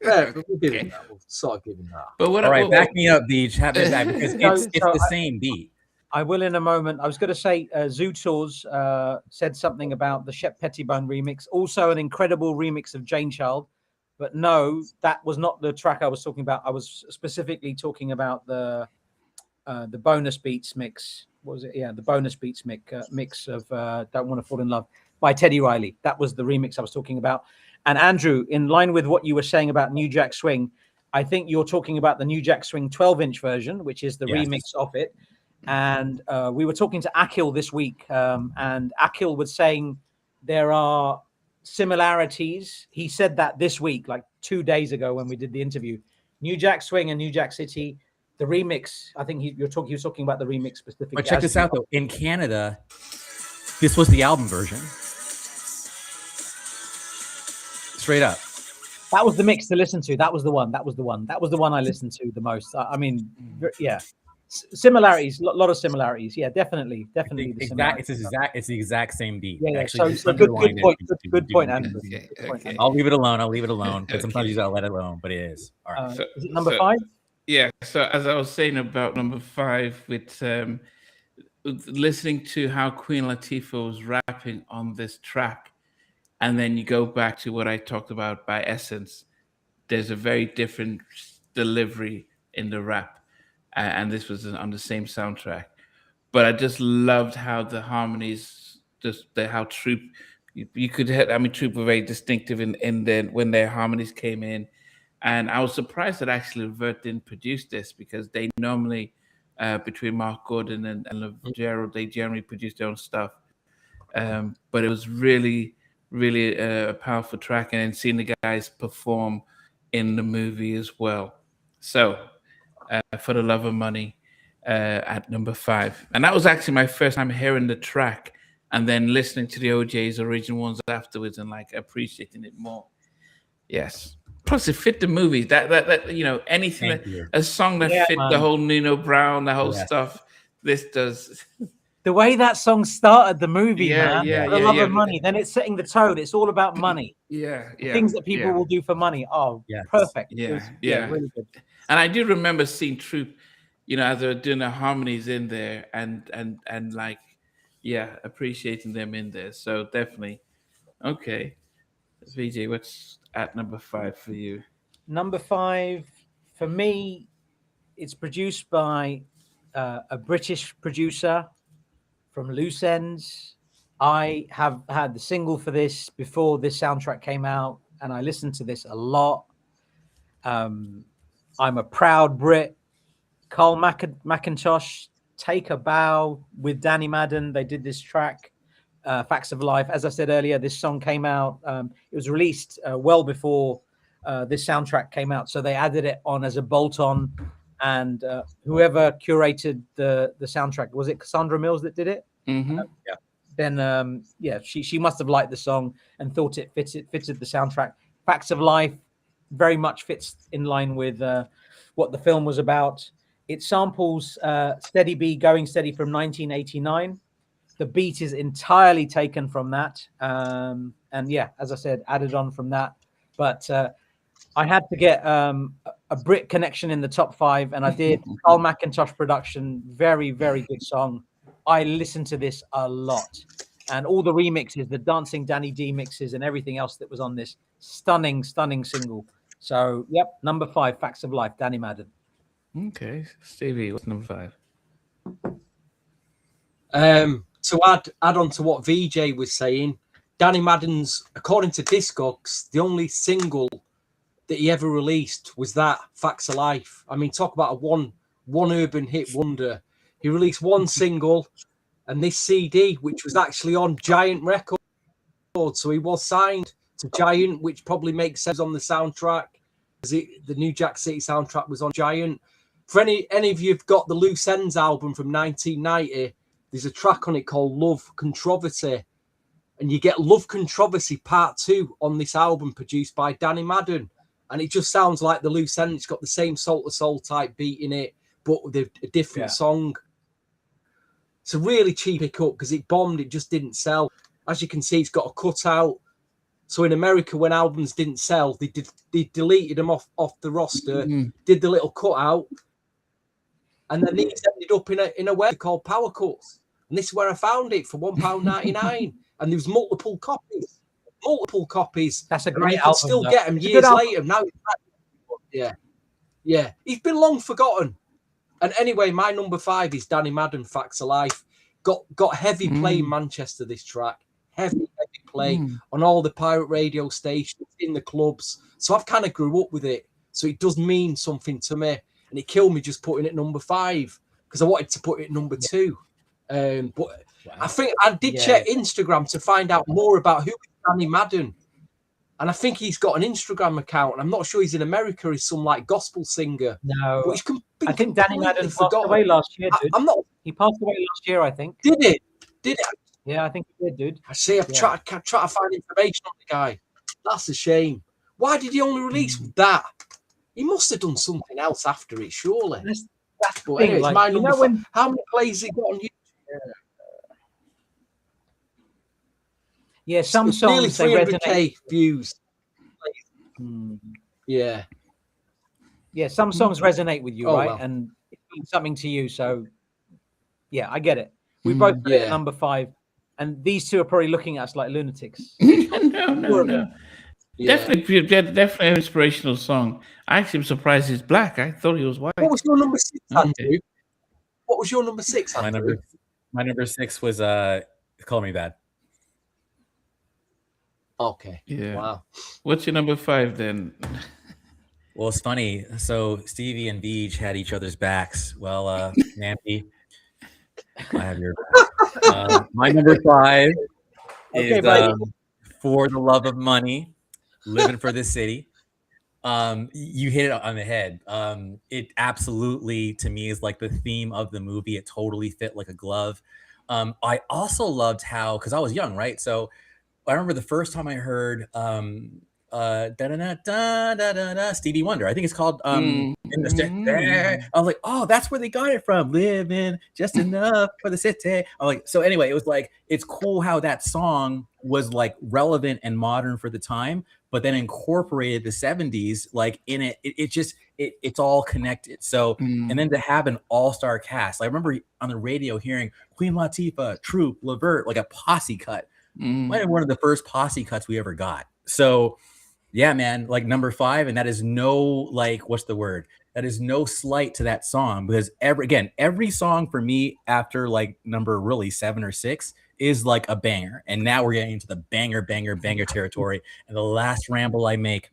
S3: Yeah, we'll give him that. We'll sort of give him that.
S1: but what
S4: All right,
S1: what-
S4: back me up, Beach. Have it back because it's the same beat.
S2: I will in a moment. I was going to say Zootors said something about the Shep Pettibone remix, also an incredible remix of Jane Child. But no, that was not the track I was talking about. I was specifically talking about the bonus beats mix. What was it? Yeah, the bonus beats mix of Don't Want to Fall in Love by Teddy Riley. That was the remix I was talking about. And Andrew, in line with what you were saying about New Jack Swing, I think you're talking about the New Jack Swing 12-inch version, which is the remix of it. And we were talking to Akil this week, and Akil was saying there are similarities. He said that this week, like 2 days ago when we did the interview. New Jack Swing and New Jack City, the remix. I think he was talking about the remix specifically.
S4: But check this out though. In Canada, this was the album version. Straight up.
S2: That was the mix to listen to. That was the one. That was the one I listened to the most. I mean, yeah. Similarities, a lot of similarities. Yeah, definitely.
S4: It's the exact same beat.
S2: Yeah.
S4: Actually,
S2: So good point. Good point, Andrew.
S1: Okay.
S4: I'll leave it alone because sometimes you gotta let it alone, but it is. All right.
S2: Is it number 5?
S1: Yeah. So as I was saying about number 5, with listening to how Queen Latifah was rapping on this track, and then you go back to what I talked about by Essence. There's a very different delivery in the rap, and this was on the same soundtrack. But I just loved how the harmonies, how Troop, you could hit. I mean, Troop were very distinctive in when their harmonies came in, and I was surprised that actually Levert didn't produce this, because they normally, between Mark Gordon and Gerald, they generally produce their own stuff. But it was really, really a powerful track, and then seeing the guys perform in the movie as well. So, For the Love of Money at number 5. And that was actually my first time hearing the track and then listening to the OJ's original ones afterwards and like appreciating it more. Yes. Plus, it fit the movie. That anything, a song that fit the whole Nino Brown, the whole stuff. This does.
S2: The way that song started the movie, man.
S1: For
S2: the love of money. Then it's setting the tone. It's all about money. Things that people will do for money. Oh, perfect.
S1: Yeah,
S2: really good.
S1: And I do remember seeing Troop, as they were doing the harmonies in there, and like, appreciating them in there. So definitely, okay. VJ, what's at number 5 for you?
S2: Number 5 for me, it's produced by a British producer from Loose Ends. I have had the single for this before this soundtrack came out, and I listened to this a lot. I'm a proud Brit. Carl McIntosh, Take a Bow with Danny Madden. They did this track, Facts of Life. As I said earlier, this song came out. It was released well before this soundtrack came out. So they added it on as a bolt-on. And whoever curated the soundtrack, was it Cassandra Mills that did it?
S1: Mm-hmm.
S2: Then she must have liked the song and thought it fitted the soundtrack. Facts of Life very much fits in line with what the film was about. It samples Steady B, Going Steady from 1989. The beat is entirely taken from that, and as I said, added on from that. But I had to get a Brit connection in the top 5, and I did. Carl McIntosh production, very, very good song. I listened to this a lot, and all the remixes, the Dancing Danny D mixes, and everything else that was on this stunning single. So, number 5, Facts of Life, Danny Madden.
S1: Okay, Stevie, what's number 5?
S3: To add on to what VJ was saying, Danny Madden's, according to Discogs, the only single that he ever released was that, Facts of Life. I mean, talk about a one urban hit wonder. He released one single, and this CD, which was actually on Giant Records, so he was signed to Giant, which probably makes sense on the soundtrack. The New Jack City soundtrack was on Giant. For any of you who've got the Loose Ends album from 1990, there's a track on it called Love Controversy, and you get Love Controversy Part 2 on this album produced by Danny Madden, and it just sounds like the Loose Ends. It's got the same Soul to Soul type beat in it, but with a different song. It's a really cheap pickup because it bombed. It just didn't sell. As you can see, it's got a cutout. So in America, when albums didn't sell, they deleted them off the roster, did the little cutout, and then these ended up in a web called Power Cuts. And this is where I found it for £1.99. And there was multiple copies.
S2: That's a great album.
S3: You can still get them years later. Now, he's been long forgotten. And anyway, my number 5 is Danny Madden, Facts of Life. Got heavy play in Manchester, this track. Heavy play on all the pirate radio stations, in the clubs. So I've kind of grew up with it. So it does mean something to me. And it killed me just putting it at number 5 because I wanted to put it at number 2. But I think I did check Instagram to find out more about who is Danny Madden. And I think he's got an Instagram account. And I'm not sure he's in America. He's some like gospel singer.
S2: No.
S3: But
S2: I think Danny Madden passed away last year, dude. He passed away last year, I think.
S3: Did it?
S2: Yeah, I think he did, dude.
S3: I see. I've tried to find information on the guy. That's a shame. Why did he only release that? He must have done something else after it, surely.
S2: That's
S3: That's cool.
S2: thing,
S3: Anyway, it's
S2: like,
S3: my
S2: you
S3: number
S2: know when-
S3: 5. How many plays has it got on YouTube?
S2: Yeah, some
S3: It's nearly
S2: songs they resonate.
S3: 300k views.
S2: Hmm.
S3: Yeah.
S2: Yeah, some songs resonate with you,
S3: Oh,
S2: right?
S3: well.
S2: And it means something to you. So, yeah, I get it. We both put it at
S3: Yeah.
S2: number 5, and these two are probably looking at us like lunatics.
S1: No.
S3: Yeah.
S1: Definitely an inspirational song. I actually am surprised he's black. I thought he was white.
S3: What was your number 6,
S1: Okay.
S3: Andrew? What was your number 6, Andrew?
S4: My number 6 was Call Me Bad.
S3: Okay.
S1: Yeah.
S3: Wow.
S1: What's your number 5 then?
S4: Well, it's funny. So Stevie and Beach had each other's backs. Well, Nampy, I have your back. My number 5
S2: Okay,
S4: is
S2: buddy.
S4: For the Love of Money, Living for the City. You hit it on the head. It absolutely, to me, is like the theme of the movie. It totally fit like a glove. I also loved how, because I was young, right? So I remember the first time I heard Stevie Wonder. I think it's called In the City. I was like, oh, that's where they got it from. Living just enough for the city. I'm like, so anyway, it was like, it's cool how that song was like relevant and modern for the time, but then incorporated the 70s like in it. It's all connected. So and then to have an all-star cast. I remember on the radio hearing Queen Latifah, Troop, Levert, like a posse cut. Might have been one of the first posse cuts we ever got. So yeah, man, like number 5, and that is no, like, what's the word? That is no slight to that song, because every song for me after like number really 7 or 6 is like a banger. And now we're getting into the banger territory. And the last ramble I make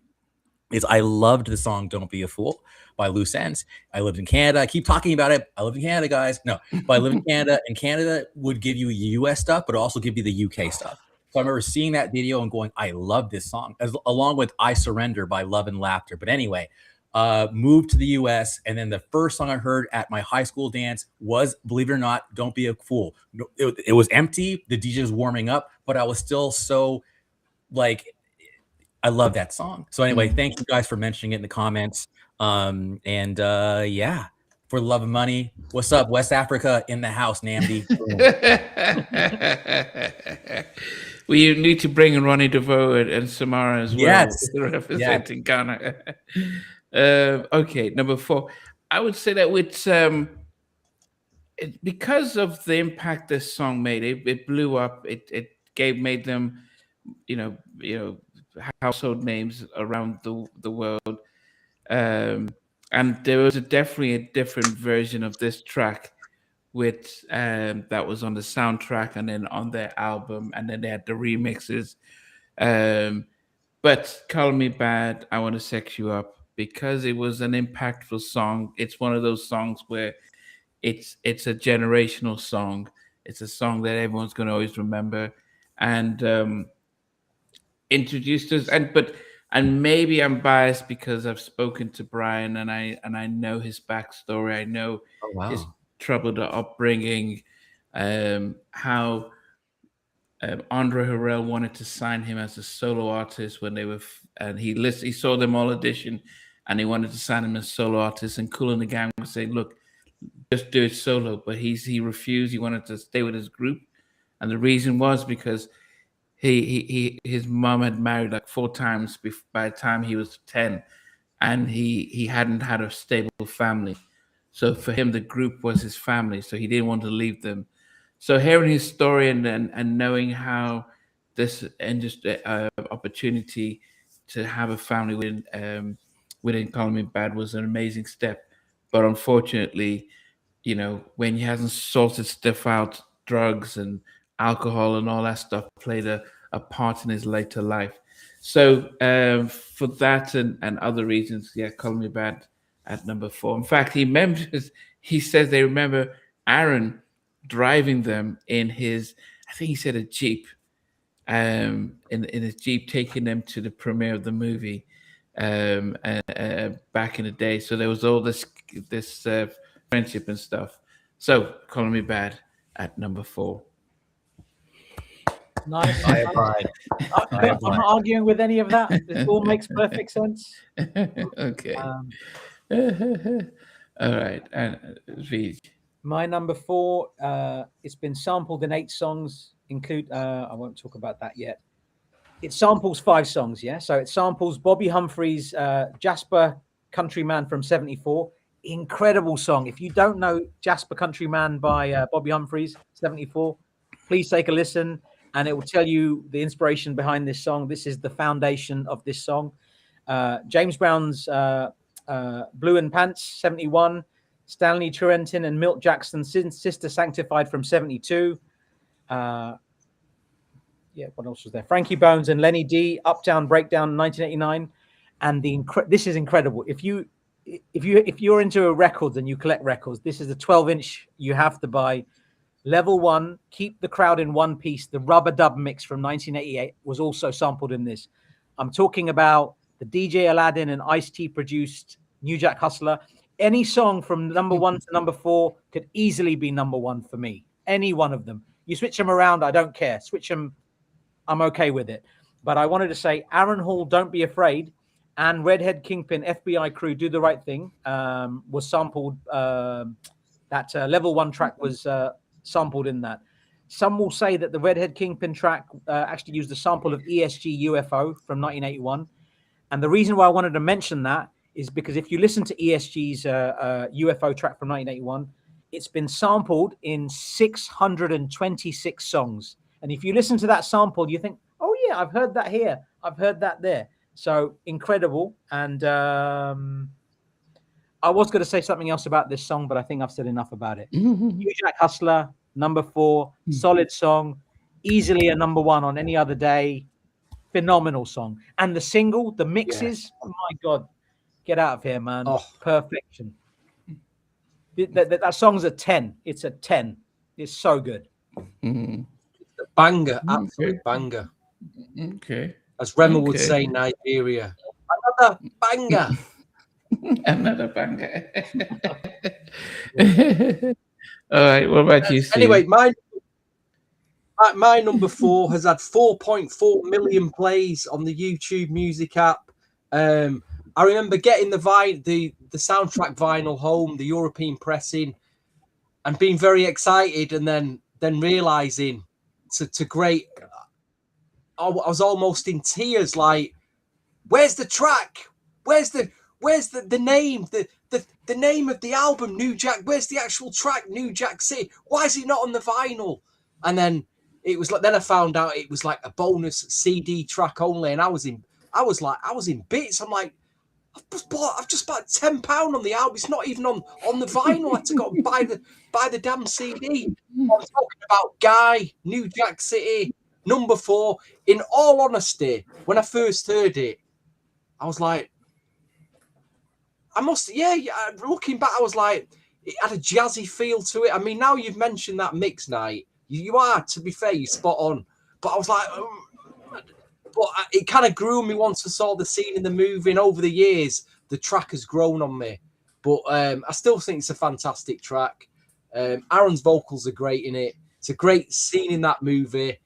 S4: is I loved the song Don't Be a Fool by Loose Ends. I lived in Canada. I keep talking about it. I lived in Canada, guys. No, but I live in Canada, and Canada would give you US stuff, but also give you the UK stuff. So I remember seeing that video and going, I love this song, along with I Surrender by Love and Laughter. But anyway, moved to the US, and then the first song I heard at my high school dance was, believe it or not, Don't Be a Fool. It was empty. The DJ was warming up, but I was still so like, I love that song. So anyway, thank you guys for mentioning it in the comments. Yeah, For the Love of Money. What's up, West Africa in the house, Namdi?
S1: We need to bring in Ronnie DeVoe and Samara as well.
S4: Yes.
S1: Representing Ghana. Okay, number 4. I would say that with because of the impact this song made, it blew up. It made them, household names around the world. And there was definitely a different version of this track with that was on the soundtrack and then on their album, and then they had the remixes. But Call Me Bad, I Want to Sex You Up, because it was an impactful song. It's one of those songs where it's a generational song. It's a song that everyone's going to always remember, and introduced us. And maybe I'm biased because I've spoken to Brian and I know his backstory. I know his troubled upbringing, how Andre Harrell wanted to sign him as a solo artist when they were, and he saw them all audition, and he wanted to sign him as a solo artist. And Kool and the Gang would say, "Look, just do it solo," but he refused. He wanted to stay with his group, and the reason was because his mom had married like 4 times by the time he was 10, and he hadn't had a stable family. So for him, the group was his family. So he didn't want to leave them. So hearing his story and knowing how this opportunity to have a family within Call Me Bad was an amazing step. But unfortunately, when he hasn't sorted stuff out, drugs and alcohol and all that stuff played a part in his later life. So for that and other reasons, yeah, Call Me Bad at number 4. In fact, he says they remember Aaron driving them in his, I think he said a Jeep, in his Jeep, taking them to the premiere of the movie back in the day. So there was all this friendship and stuff. So Call Me Bad at number 4.
S2: Nice.
S4: I have pride.
S2: I'm not arguing with any of that. It all makes perfect sense.
S1: Okay. All right, and V.
S2: My number 4, it's been sampled in 8 songs, I won't talk about that yet. It samples 5 songs, yeah? So it samples Bobby Humphrey's Jasper Countryman from 74. Incredible song. If you don't know Jasper Countryman by Bobby Humphreys, 74, please take a listen, and it will tell you the inspiration behind this song. This is the foundation of this song. James Brown's Blue and Pants, 71. Stanley Turentin and Milt Jackson's Sister Sanctified from 72. What else was there? Frankie Bones and Lenny D, Uptown Breakdown, 1989. And this is incredible. If you're into records and you collect records, this is the 12-inch you have to buy. Level 1, Keep the Crowd in One Piece, the Rubber Dub mix from 1988 was also sampled in this. I'm talking about the DJ Aladdin and Ice-T produced New Jack Hustler. Any song from number 1 to number 4 could easily be number 1 for me. Any one of them. You switch them around, I don't care. Switch them, I'm okay with it. But I wanted to say Aaron Hall, Don't Be Afraid, and Redhead Kingpin, FBI Crew, Do the Right Thing, was sampled. That level 1 track was sampled in that. Some will say that the Redhead Kingpin track actually used a sample of ESG UFO from 1981. And the reason why I wanted to mention that is because if you listen to ESG's UFO track from 1981, it's been sampled in 626 songs. And if you listen to that sample, you think, oh, yeah, I've heard that here. I've heard that there. So incredible. And I was going to say something else about this song, but I think I've said enough about it. New Jack Hustler, number 4, solid song, easily a number 1 on any other day. Phenomenal song. And the single, the mixes, oh my God. Get out of here, man. Oh. Perfection. That song's a 10. It's a 10. It's so good.
S3: It's a banger. Absolute banger.
S1: Okay.
S3: As Rema would say in Nigeria. Another banger.
S1: Another banger. All right. What about you, Steve?
S3: Anyway, my number 4 has had 4.4 million plays on the YouTube Music app. I remember getting the soundtrack vinyl home, the European pressing, and being very excited, and then realizing to great. I was almost in tears. Like, where's the track? Where's the name? The name of the album, New Jack. Where's the actual track, New Jack City? Why is it not on the vinyl? And then it was like. Then I found out it was like a bonus CD track only, and I was in bits. I'm like, I've just bought £10 on the album. It's not even on the vinyl. I had to go and buy the damn CD. I'm talking about Guy, New Jack City, number 4. In all honesty, when I first heard it, I was like, looking back, I was like, it had a jazzy feel to it. I mean, now you've mentioned that mix night, you are, to be fair, you're spot on. But I was like, but it kind of grew on me once I saw the scene in the movie, and over the years, the track has grown on me. But I still think it's a fantastic track. Aaron's vocals are great in it. It's a great scene in that movie,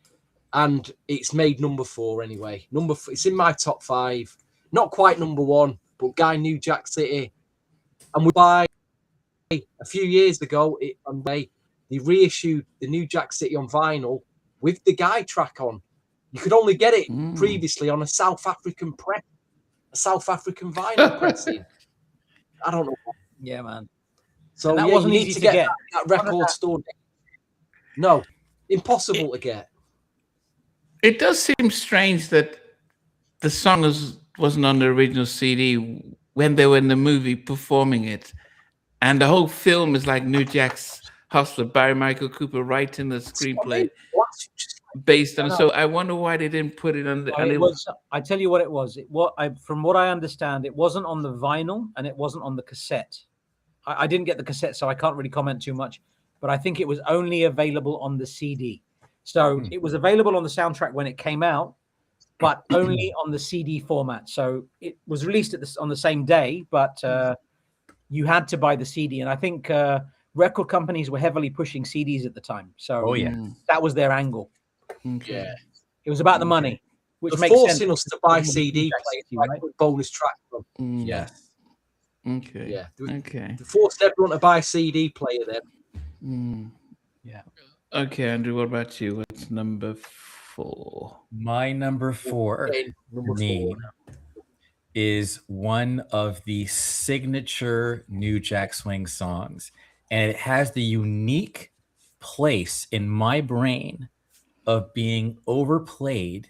S3: and it's made number 4 anyway. It's in my top 5. Not quite number 1, but Guy, New Jack City. And a few years ago, they reissued the New Jack City on vinyl with the Guy track on. You could only get it previously on a South African vinyl pressing. I don't know.
S2: Yeah, man.
S3: So that wasn't easy to get. That record store. No, impossible to get.
S1: It does seem strange that the song wasn't on the original CD when they were in the movie performing it, and the whole film is like New Jack's Hustler, Barry Michael Cooper writing the screenplay based on. So I wonder why they didn't put it on the.
S2: I tell you what it was. From what I understand, it wasn't on the vinyl and it wasn't on the cassette. I didn't get the cassette, so I can't really comment too much. But I think it was only available on the CD. So it was available on the soundtrack when it came out, but only on the CD format. So it was released on the same day, but you had to buy the CD. And I think record companies were heavily pushing CDs at the time. So that was their angle.
S1: Okay.
S2: Yeah, it was about the money, which
S3: they're
S2: makes
S3: forcing
S2: sense.
S3: us to buy CD players, like bonus track from.
S1: Yes. Okay.
S3: Yeah.
S1: Okay.
S3: They forced everyone to buy a CD player then.
S2: Yeah.
S1: Okay, Andrew, what about you? What's number 4?
S4: My number 4
S3: Okay, number
S4: for me
S3: 4.
S4: is one of the signature New Jack Swing songs, and it has the unique place in my brain of being overplayed,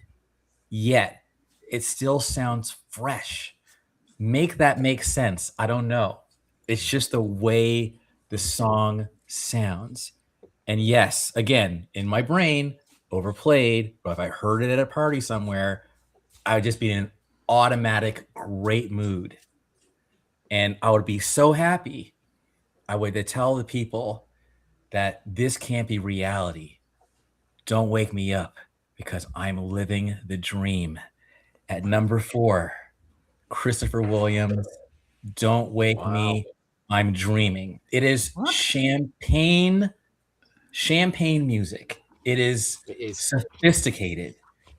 S4: yet it still sounds fresh. Make that make sense. I don't know. It's just the way the song sounds. And yes, again, in my brain, overplayed, but if I heard it at a party somewhere, I would just be in an automatic great mood. And I would be so happy. I would tell the people that this can't be reality. Don't wake me up because I'm living the dream. At number 4, Christopher Williams, Don't Wake Me, I'm Dreaming. It is champagne music. It is sophisticated.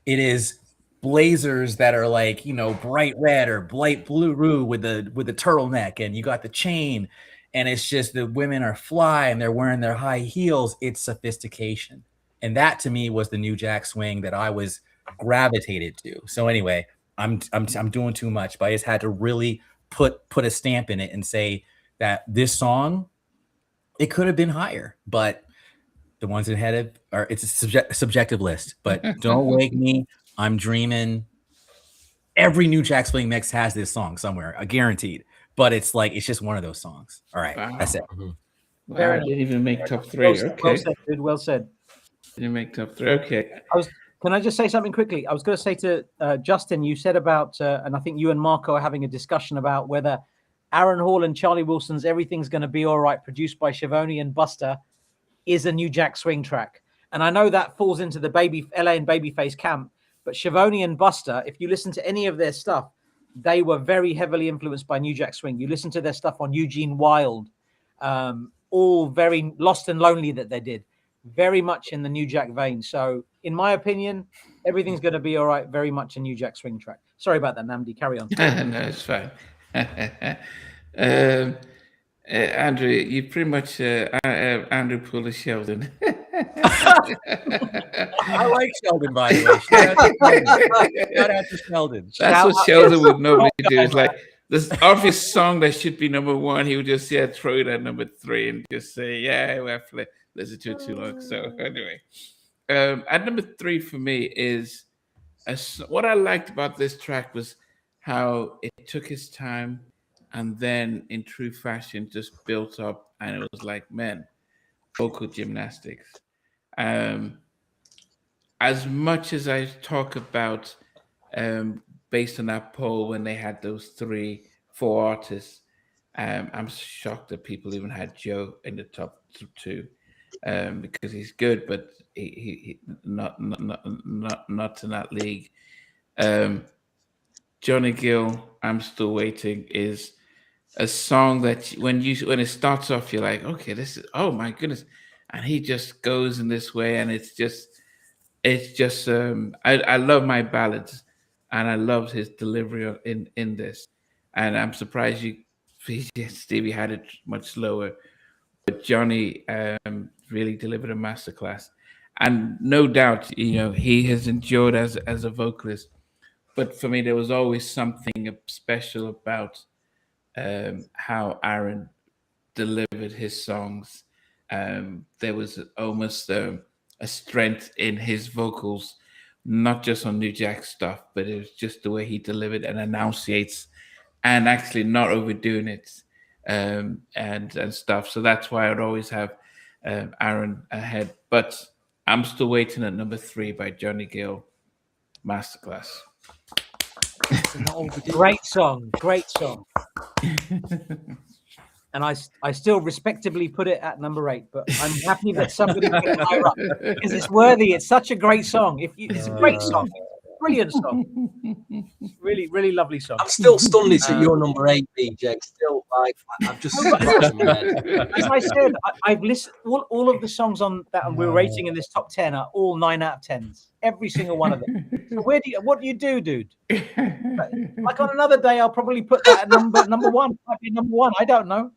S4: It is blazers that are like, bright red or bright blue with the turtleneck, and you got the chain, and it's just the women are fly and they're wearing their high heels. It's sophistication. And that to me was the New Jack Swing that I was gravitated to. So anyway, I'm doing too much, but I just had to really put a stamp in it and say that this song, it could have been higher, but the ones ahead of it's a subjective list. But Don't Wake Me, I'm Dreaming. Every New Jack Swing mix has this song somewhere, guaranteed. But it's just one of those songs. All right, that's it.
S1: Wow, I didn't even make top 3.
S2: Well said,
S1: Okay.
S2: well said, dude. Well said.
S1: Didn't make top 3. Okay.
S2: Can I just say something quickly? I was going to say to Justin, you said about, and I think you and Marco are having a discussion about whether Aaron Hall and Charlie Wilson's Everything's Gonna Be All Right, produced by Schiavone and Buster, is a New Jack Swing track. And I know that falls into the LA and Babyface camp, but Schiavone and Buster, if you listen to any of their stuff, they were very heavily influenced by New Jack Swing. You listen to their stuff on Eugene Wilde, all very Lost and Lonely that they did, very much in the New Jack vein. So in my opinion, Everything's Gonna Be All Right, very much a New Jack Swing track. Sorry about that, Namdi. Carry on.
S1: No, it's fine. Andrew, you pretty much Andrew pulled a Sheldon.
S4: I like Sheldon, by the way. Shout out to Sheldon.
S1: That's what Sheldon would normally do. It's like this obvious song that should be number 1. He would just throw it at number 3 and just say, "Yeah, we have to listen to it too long." So anyway, at number 3 for me is what I liked about this track was how it took its time, and then in true fashion just built up, and it was like, man, vocal gymnastics. As much as I talk about based on that poll when they had those 4 artists, I'm shocked that people even had Joe in the top 2 because he's good, but he not in that league. Johnny Gill, I'm Still Waiting, is a song that when it starts off, you're like, okay, this is, oh my goodness, and he just goes in this way, and it's just I love my ballads, and I loved his delivery in this, and I'm surprised Stevie had it much slower, but Johnny really delivered a masterclass, and no doubt, he has endured as a vocalist, but for me there was always something special about how Aaron delivered his songs. There was almost a strength in his vocals, not just on New Jack stuff, but it was just the way he delivered and enunciates, and actually not overdoing it, and stuff. So that's why I'd always have Aaron ahead. But I'm Still Waiting at number 3 by Johnny Gill, masterclass.
S2: Great song. And I still respectably put it at number 8, but I'm happy that somebody put it higher up because it's worthy. It's such a great song. It's a great song. brilliant song. Really, really lovely song.
S3: I'm still stunned it's at your number 8, BJ. Still, like, I'm just scratching my head.
S2: As I said, I've listened. All of the songs on that we're rating in this top 10 are all 9 out of 10s. Every single one of them. So what do you do, dude? Like on another day, I'll probably put that at number 1. Might be number 1. I don't know.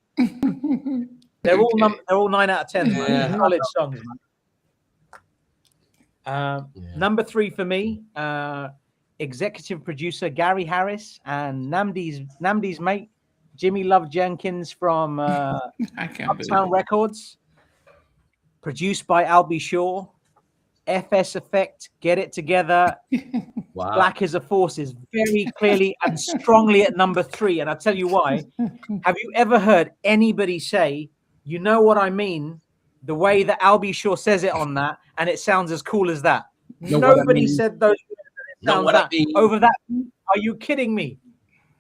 S2: They're all 9 out of 10.
S3: Yeah.
S2: Solid songs, man. Number 3 for me, executive producer Gary Harris and Namdi's mate Jimmy Love Jenkins from Uptown Records, produced by Albie Shaw. FS Effect, Get It Together.
S3: Wow.
S2: Black as a Force is very clearly and strongly at number 3, and I'll tell you why. Have you ever heard anybody say, "You know what I mean," the way that Albie Shaw says it on that, and it sounds as cool as that? Nobody said those words. It sounds that over that. Are you kidding me?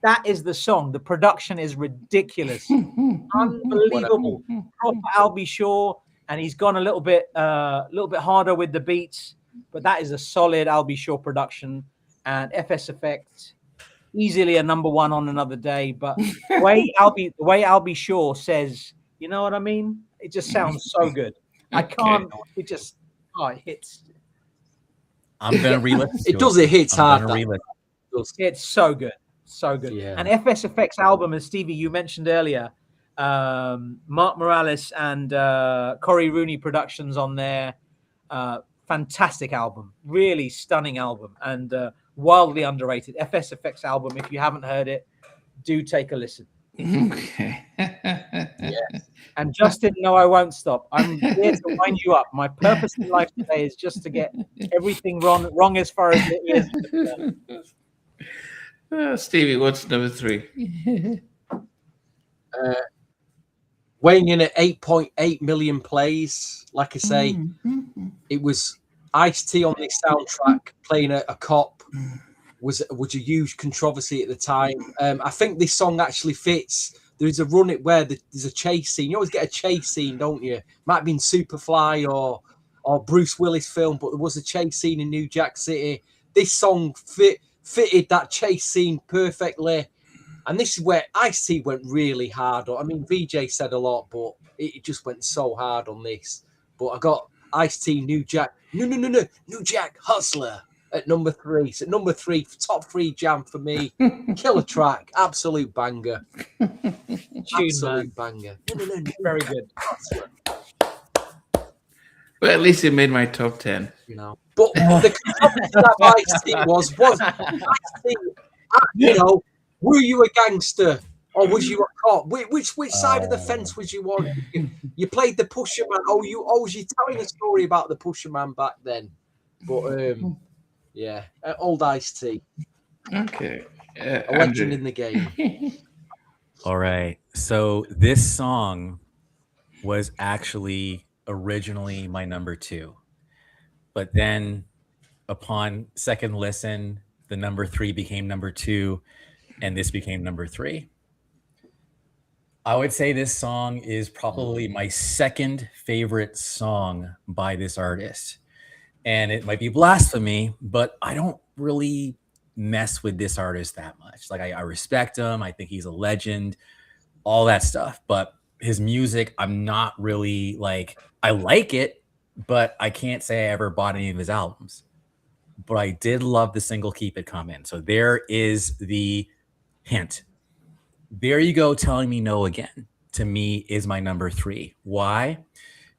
S2: That is the song. The production is ridiculous, unbelievable. Proper Albie Shaw, and he's gone a little bit harder with the beats, but that is a solid Albie Shaw production. And FS Effect, easily a number 1 on another day. But the way Albie Shaw says, "You know what I mean?" It just sounds so good. I can't. It just it hits.
S4: I'm gonna re-listen.
S3: It does. It hits hard.
S2: It's so good, so good.
S3: Yeah.
S2: And FS Effects album, as Stevie you mentioned earlier, Mark Morales and Corey Rooney Productions on there. Fantastic album, really stunning album, and wildly underrated. FS Effects album. If you haven't heard it, do take a listen.
S1: Okay.
S3: Yes.
S2: And Justin, no, I won't stop. I'm here to wind you up. My purpose in life today is just to get everything wrong as far as it is.
S1: Stevie, what's number 3?
S3: Weighing in at 8.8 million plays. Like I say, it was Ice-T on this soundtrack playing a cop. Was a huge controversy at the time. I think this song actually fits. There's a run it where there's a chase scene. You always get a chase scene, don't you? Might have been Superfly or Bruce Willis film, but there was a chase scene in New Jack City. This song fitted that chase scene perfectly. And this is where Ice-T went really hard. I mean, VJ said a lot, but it just went so hard on this. But I got Ice-T, New Jack Hustler at number 3. So number 3, top 3 jam for me. Killer track, absolute banger. Absolute banger.
S2: Very good.
S1: Well, at least it made my top 10.
S3: You know, but the controversy that Ice-T was Ice-T, you know, were you a gangster or was you a cop? Which side of the fence was you on? You played the Pusher Man. You're telling a story about the Pusher Man back then. But yeah, old Ice-T.
S1: Okay.
S3: A legend in the game.
S4: All right. So this song was actually originally my number 2. But then upon second listen, the number 3 became number 2, and this became number 3. I would say this song is probably my second favorite song by this artist. And it might be blasphemy, but I don't really mess with this artist that much. Like I respect him. I think he's a legend, all that stuff. But his music, I'm not really like, I like it, but I can't say I ever bought any of his albums. But I did love the single Keep It Comin'. So there is the hint. There you go, Telling Me No Again, to me is my number 3. Why?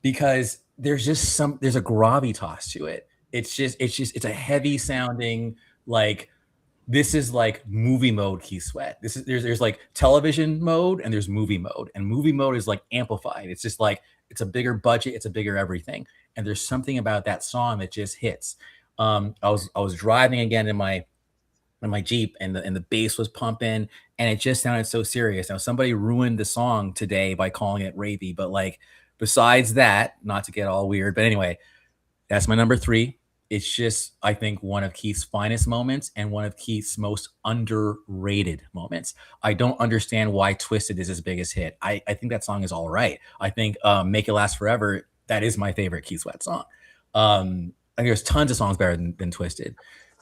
S4: Because there's a gravitas to it. It's a heavy sounding, like, this is like movie mode Keith Sweat. There's like television mode and there's movie mode, and movie mode is like amplified. It's just like, it's a bigger budget, it's a bigger everything. And there's something about that song that just hits. I was driving again in my Jeep, and the bass was pumping, and it just sounded so serious. Now, somebody ruined the song today by calling it ravey, but like, besides that, not to get all weird, but anyway, that's my number 3. It's just, I think, one of Keith's finest moments and one of Keith's most underrated moments. I don't understand why Twisted is his biggest hit. I think that song is all right. I think Make It Last Forever, that is my favorite Keith Sweat song. I think there's tons of songs better than Twisted.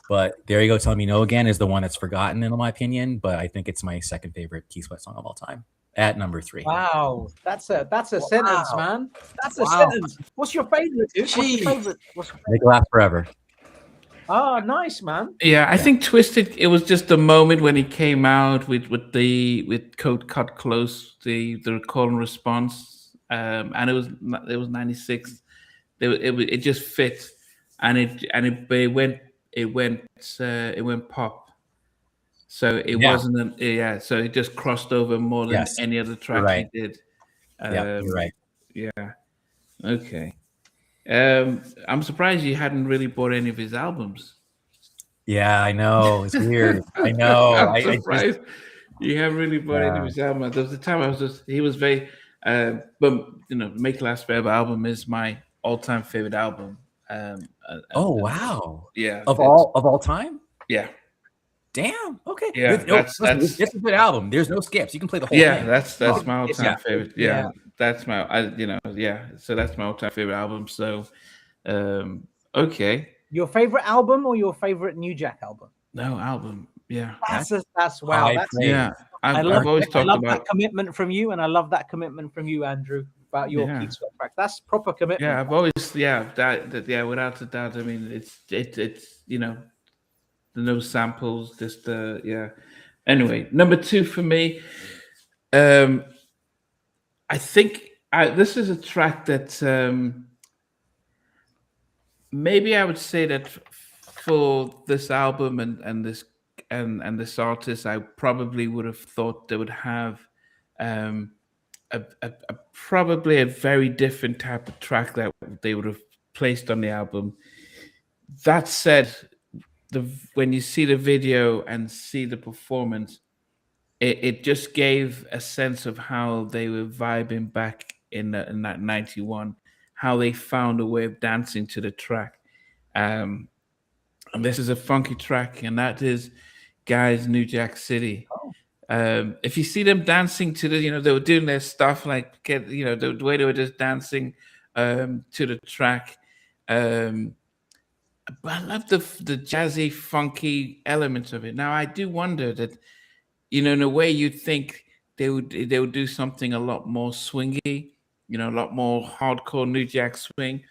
S4: But There You Go, Telling Me No Again is the one that's forgotten in my opinion, but I think it's my second favorite Keith Sweat song of all time at number 3.
S2: Wow, that's a sentence, man. That's a
S3: Wow.
S2: sentence. What's your favorite, dude? What's your favorite?
S4: Make it last forever.
S2: Oh, nice, man.
S1: Yeah, I think Twisted. It was just the moment when he came out with Code Cut Close, the call and response, and it was 96. It just fit, and it went pop. So it wasn't so it just crossed over more than any other track he did.
S4: Yeah, you're right.
S1: Yeah. Okay. I'm surprised you hadn't really bought any of his albums.
S4: Yeah, I know. It's weird. I know.
S1: I'm surprised you haven't really bought any of his albums. There was the time he was very, but Make It Last Forever album is my all-time favorite album.
S4: Wow.
S1: Yeah.
S4: Of all time?
S1: Yeah.
S4: Damn. Okay.
S1: Yeah.
S4: That's a good album. There's no skips. You can play the whole thing.
S1: That's my all-time favorite. Yeah. That's my so that's my all-time favorite album. So okay.
S2: Your favorite album or your favorite New Jack album?
S1: No, album. Yeah.
S2: That's wow.
S1: I've always talked about
S2: that commitment from you, and I love that commitment from you, Andrew, about your Keith Sweat track. That's proper commitment.
S1: Yeah, I've always without a doubt. I mean, it's the no samples, just Anyway, number 2 for me. I think this is a track that maybe I would say that for this album and this artist, I probably would have thought they would have probably a very different type of track that they would have placed on the album. That said, when you see the video and see the performance, it just gave a sense of how they were vibing back in that 91, how they found a way of dancing to the track. And this is a funky track, and that is Guy's New Jack City. If you see them dancing to the, they were doing their stuff like the way they were just dancing to the track. But I love the jazzy, funky elements of it. Now I do wonder that, in a way you'd think they would do something a lot more swingy, a lot more hardcore New Jack swing,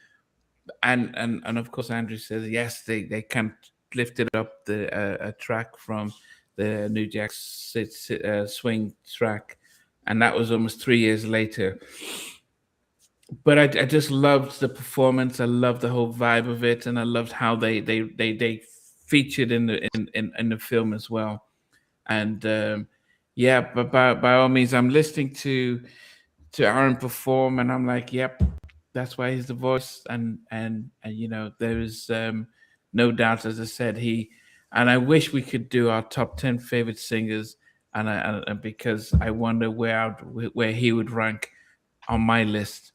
S1: and of course Andrew says yes, they can lift it up a track from the New Jack swing track, and that was almost 3 years later. But I just loved the performance. I loved the whole vibe of it, and I loved how they featured in the film as well. And but by all means, I'm listening to Aaron perform, and I'm like, yep, that's why he's the voice. And there is no doubt, as I said, and I wish we could do our top 10 favorite singers, and because I wonder where he would rank on my list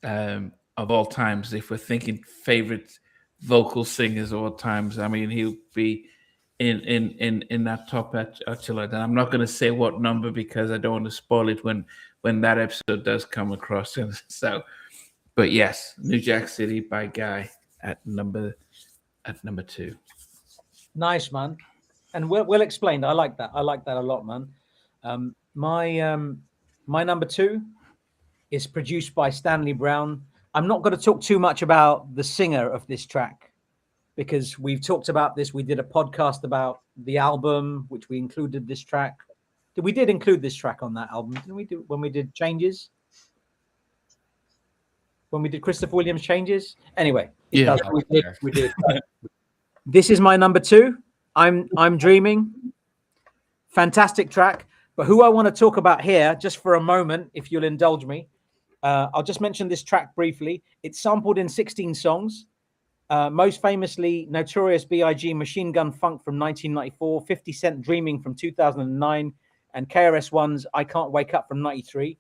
S1: of all times. If we're thinking favorite vocal singers of all times, I mean, he'll be in that top echelon. And I'm not going to say what number because I don't want to spoil it when that episode does come across. So, but yes, New Jack City by Guy at number 2.
S2: Nice, man. And well explained. I like that. I like that a lot, man. My number 2 is produced by Stanley Brown. I'm not going to talk too much about the singer of this track because we've talked about this. We did a podcast about the album, which we included this track. We did include this track on that album, didn't we? When we did Changes? When we did Christopher Williams Changes? Anyway, we did. This is my number 2. I'm Dreaming. Fantastic track. But who I want to talk about here, just for a moment, if you'll indulge me, I'll just mention this track briefly. It's sampled in 16 songs. Most famously, Notorious B.I.G. Machine Gun Funk from 1994, 50 Cent Dreaming from 2009, and KRS-One's I Can't Wake Up from 93.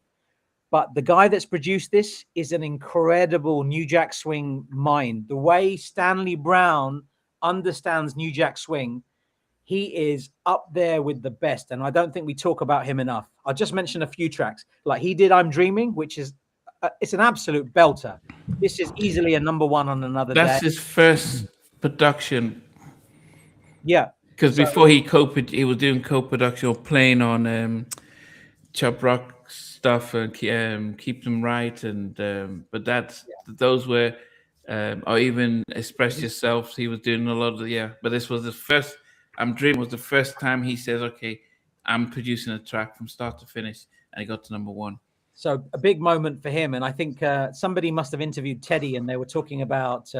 S2: But the guy that's produced this is an incredible New Jack Swing mind. The way Stanley Brown understands New Jack Swing, he is up there with the best. And I don't think we talk about him enough. I'll just mention a few tracks. Like he did I'm Dreaming, which is it's an absolute belter. This is easily a number 1 on another day.
S1: That's his first production.
S2: Yeah.
S1: Because before he was doing co-production or playing on Chop Rock stuff and Keep Them Right, and but those were or even Express Yourself. He was doing a lot of but this was the first. I'm Dreaming was the first time he says, "Okay, I'm producing a track from start to finish," and he got to #1.
S2: So a big moment for him, and I think somebody must have interviewed Teddy, and they were talking about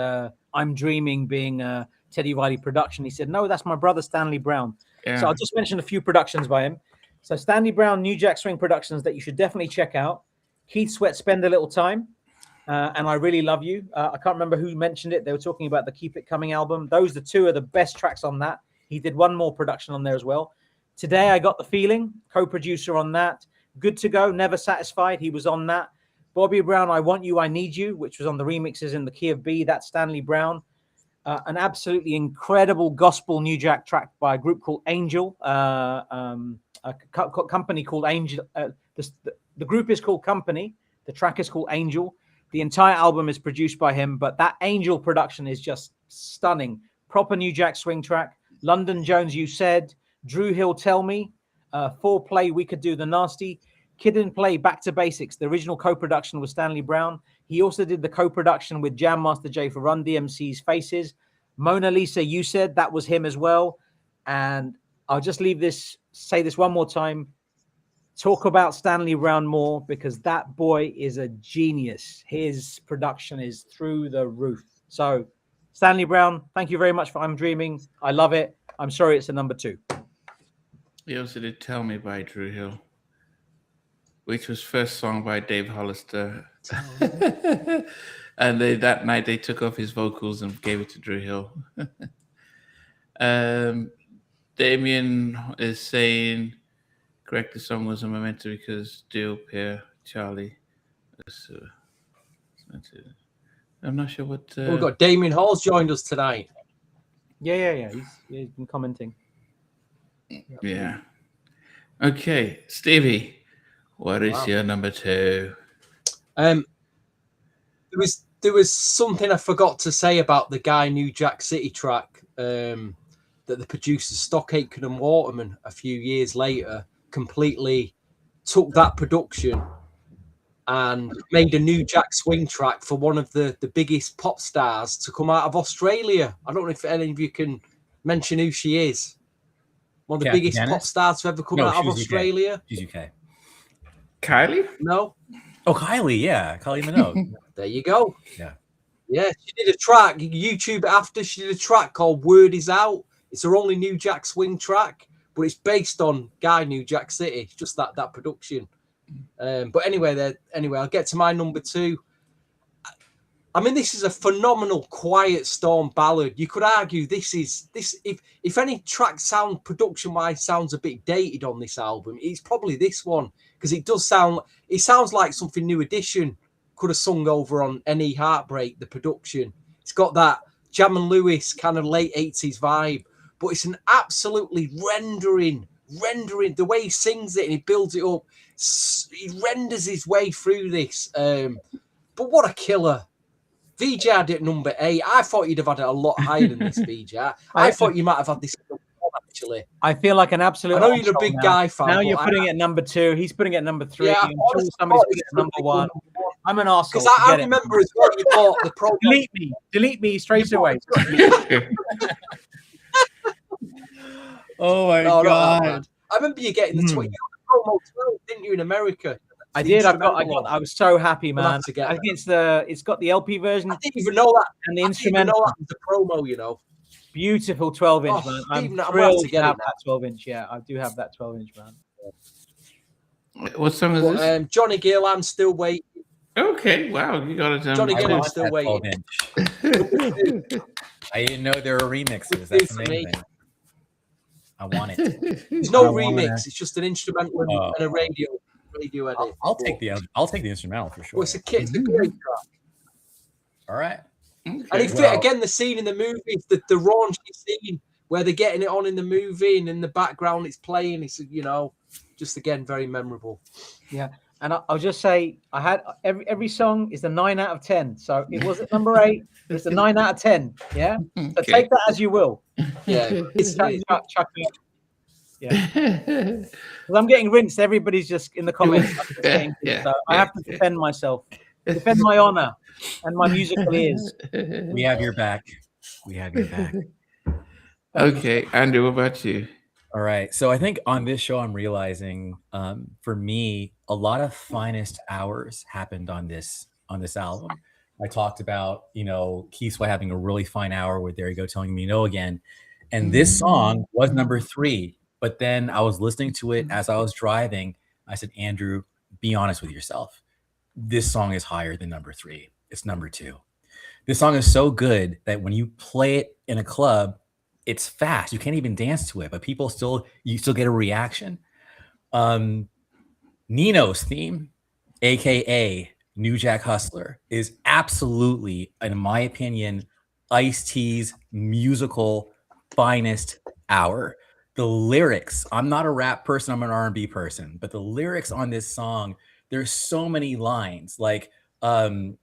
S2: "I'm Dreaming" being Teddy Riley production. He said, "No, that's my brother Stanley Brown."
S1: Yeah.
S2: So I'll just mention a few productions by him. So Stanley Brown, New Jack Swing Productions that you should definitely check out. Keith Sweat, Spend a Little Time, and I Really Love You. I can't remember who mentioned it. They were talking about the Keep It Coming album. Those are two of the best tracks on that. He did one more production on there as well. Today I Got the Feeling, co-producer on that. Good to Go, Never Satisfied, he was on that. Bobby Brown, I Want You, I Need You, which was on the remixes in the key of B. That's Stanley Brown. An absolutely incredible gospel New Jack track by a group called Angel, a company called Angel. The group is called Company. The track is called Angel. The entire album is produced by him, but that Angel production is just stunning. Proper New Jack Swing track. London Jones, You Said. Drew Hill, Tell Me. Foreplay, We Could Do the Nasty. Kid and Play, Back to Basics. The original co-production was Stanley Brown. He also did the co-production with Jam Master Jay for Run DMC's Faces. Mona Lisa, You Said, that was him as well. And I'll just say this one more time. Talk about Stanley Brown more, because that boy is a genius. His production is through the roof. So Stanley Brown, thank you very much for I'm Dreaming. I love it. I'm sorry it's a #2.
S1: He also did Tell Me by Drew Hill, which was first song by Dave Hollister. And that night they took off his vocals and gave it to Drew Hill. Damien is saying, correct, the song was a memento because Dio Pierre Charlie. I'm not sure what.
S3: We've got Damien Hall's joined us tonight.
S2: Yeah. He's been commenting.
S1: Yeah. Okay, Stevie, what is your #2?
S3: There was something I forgot to say about the Guy New Jack City track that the producers Stock Aitken and Waterman a few years later completely took that production and made a New Jack Swing track for one of the biggest pop stars to come out of Australia. I don't know if any of you can mention who she is. One of the biggest pop stars to ever come out of Australia.
S4: UK. She's UK.
S1: Kylie?
S3: No.
S4: Oh, Kylie, yeah. Kylie Minogue.
S3: There you go.
S4: Yeah.
S3: Yeah, she did a track. YouTube after she did a track called Word Is Out. It's her only New Jack Swing track, but it's based on Guy New Jack City. It's just that production. But anyway, I'll get to my #2. I mean, this is a phenomenal Quiet Storm ballad. You could argue this if any track sound production wise sounds a bit dated on this album, it's probably this one, because it sounds like something New Edition could have sung over on Any Heartbreak, the production. It's got that Jam and Lewis kind of late 80s vibe, but it's an absolutely rendering the way he sings it and he builds it up. He renders his way through this. But what a killer. VJ had it #8. I thought you'd have had it a lot higher than this, VJ. I thought you might have had this #1, actually.
S2: I feel like an absolute.
S3: I know you're a big Guy fan.
S2: Now you're putting it at #2. He's putting it at #3.
S3: Yeah,
S2: I'm sure somebody's putting it at #1. I'm an arsehole.
S3: Because I remember as well, you bought the promo.
S2: Delete me straight away.
S4: Oh my God.
S3: I remember you getting the promo 12, didn't you, in America?
S2: I did. I was so happy, man.
S3: I
S2: think it's got the LP version.
S3: I didn't even know that.
S2: And the instrumental.
S3: That was the promo, you know.
S2: Beautiful 12-inch, man. I'm thrilled to have that 12-inch. Yeah, I do have that 12-inch, man.
S1: What song is this?
S3: Johnny Gill, I'm Still Waiting.
S1: Okay, wow, you got it.
S3: Johnny Gill, I'm Still Waiting.
S4: I didn't know there were remixes. That's amazing. I want it.
S3: There's no remix. It's just an instrumental and a radio edit.
S4: I'll take the instrumental for sure.
S3: Well, it's a great track.
S4: All right.
S1: Okay.
S3: And it fit again the scene in the movie, the raunchy scene where they're getting it on in the movie, and in the background it's playing. It's just again very memorable.
S2: Yeah, And I'll just say I had every song is a 9 out of 10. So it was at number 8. It's a 9 out of 10. Yeah. So
S1: Okay.
S2: take that as you will.
S3: Yeah,
S2: Chuck it. Yeah. 'Cause I'm getting rinsed. Everybody's just in the comments. I'm just getting rinsed. So I have to defend myself, defend my honor and my musical ears.
S4: We have your back. We have your back.
S1: Okay, Andrew, what about you?
S4: All right. So I think on this show, I'm realizing for me, a lot of finest hours happened on this album. I talked about, Keith Sweat having a really fine hour with There You Go Telling Me No Again. And this song was number 3. But then I was listening to it as I was driving. I said, Andrew, be honest with yourself. This song is higher than number 3. It's number 2. This song is so good that when you play it in a club, it's fast. You can't even dance to it, but you still get a reaction. Nino's theme, aka New Jack Hustler, is absolutely, in my opinion, Ice-T's musical finest hour. The lyrics, I'm not a rap person, I'm an R&B person, but the lyrics on this song, there's so many lines like, in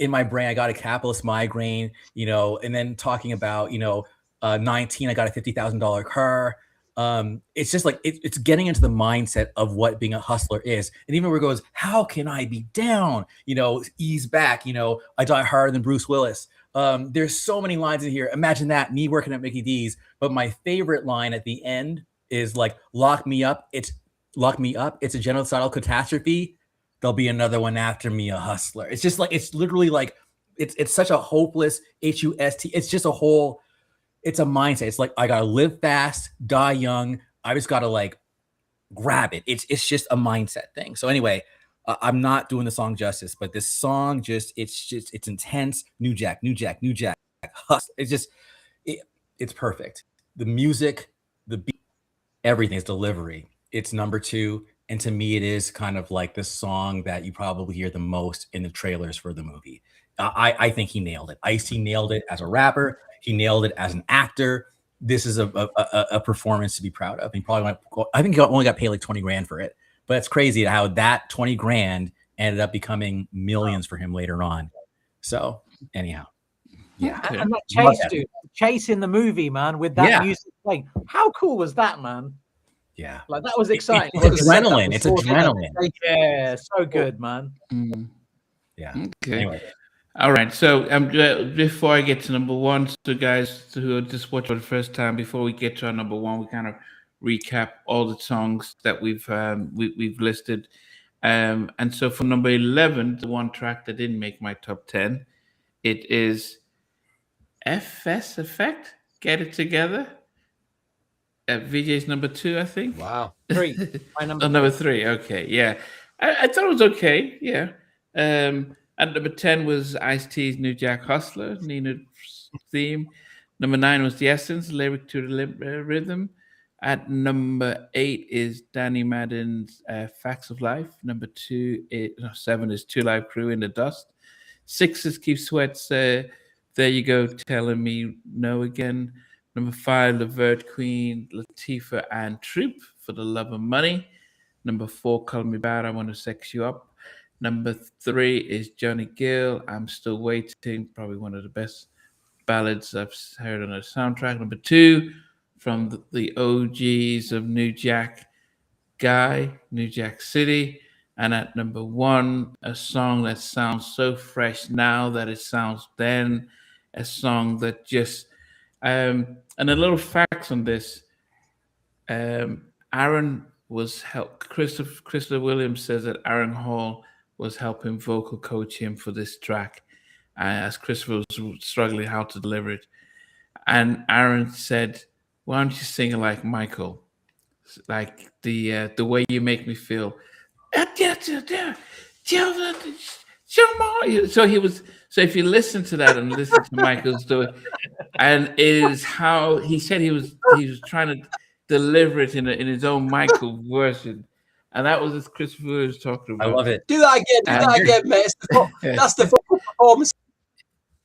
S4: my brain, I got a capitalist migraine, and then talking about, 19, I got a $50,000 car. It's just like, it's getting into the mindset of what being a hustler is. And even where it goes, how can I be down? Ease back, I die harder than Bruce Willis. There's so many lines in here. Imagine that, me working at Mickey D's. But my favorite line at the end is like, lock me up. It's a genocidal catastrophe. There'll be another one after me, a hustler. It's just like, it's literally like, it's such a hopeless HUST. It's just it's a mindset. It's like, I got to live fast, die young. I just got to like grab it. It's just a mindset thing. So anyway, I'm not doing the song justice, but this song it's intense. New Jack. Hustle. It's perfect. The music, the beat, everything's delivery. It's number 2. And to me, it is kind of like the song that you probably hear the most in the trailers for the movie. I think he nailed it. Ice-T nailed it as a rapper. He nailed it as an actor. This is a performance to be proud of. I think he only got paid like 20 grand for it, but it's crazy how that 20 grand ended up becoming millions for him later on. So anyhow, yeah.
S2: And that chase, dude, chase in the movie, man, with that music playing. How cool was that, man?
S4: Yeah,
S2: like that was exciting.
S4: It's adrenaline. It's adrenaline.
S2: Yeah, so good, man.
S4: Yeah.
S1: Okay.
S4: Anyway.
S1: All right. So before I get to number 1, so guys who are just watching for the first time, before we get to our number 1, we kind of recap all the songs that we've listed. And so for number 11, the one track that didn't make my top 10, it is FS Effect, Get It Together. VJ's number 2, I think.
S3: Wow.
S2: 3. My
S1: number 3. Okay. Yeah. I thought it was okay. Yeah. At number 10 was Ice-T's New Jack Hustler, Nina's theme. Number 9 was The Essence, Lyric to the Rhythm. At number 8 is Danny Madden's Facts of Life. Number 7 is Two Live Crew, In the Dust. 6 is Keith Sweat's There You Go Telling Me No Again. Number 5, Levert, Queen, Latifah, and Troop for The Love of Money. Number 4, Call Me Bad, I Want to Sex You Up. Number 3 is Johnny Gill, I'm Still Waiting, probably one of the best ballads I've heard on a soundtrack. Number 2, from the OGs of New Jack Guy, New Jack City. And at number 1, a song that sounds so fresh now that it sounds then, a song that just... and a little facts on this. Aaron was Christopher Williams says that Aaron Hall was helping vocal coach him for this track, as Christopher was struggling how to deliver it. And Aaron said, "Why don't you sing it like Michael, like the way you make me feel?" So if you listen to that and listen to Michael's do it, and it is how he said he was trying to deliver it in his own Michael version, and that was as Christopher was talking about.
S4: I love it.
S3: Do that again, mate. That's the performance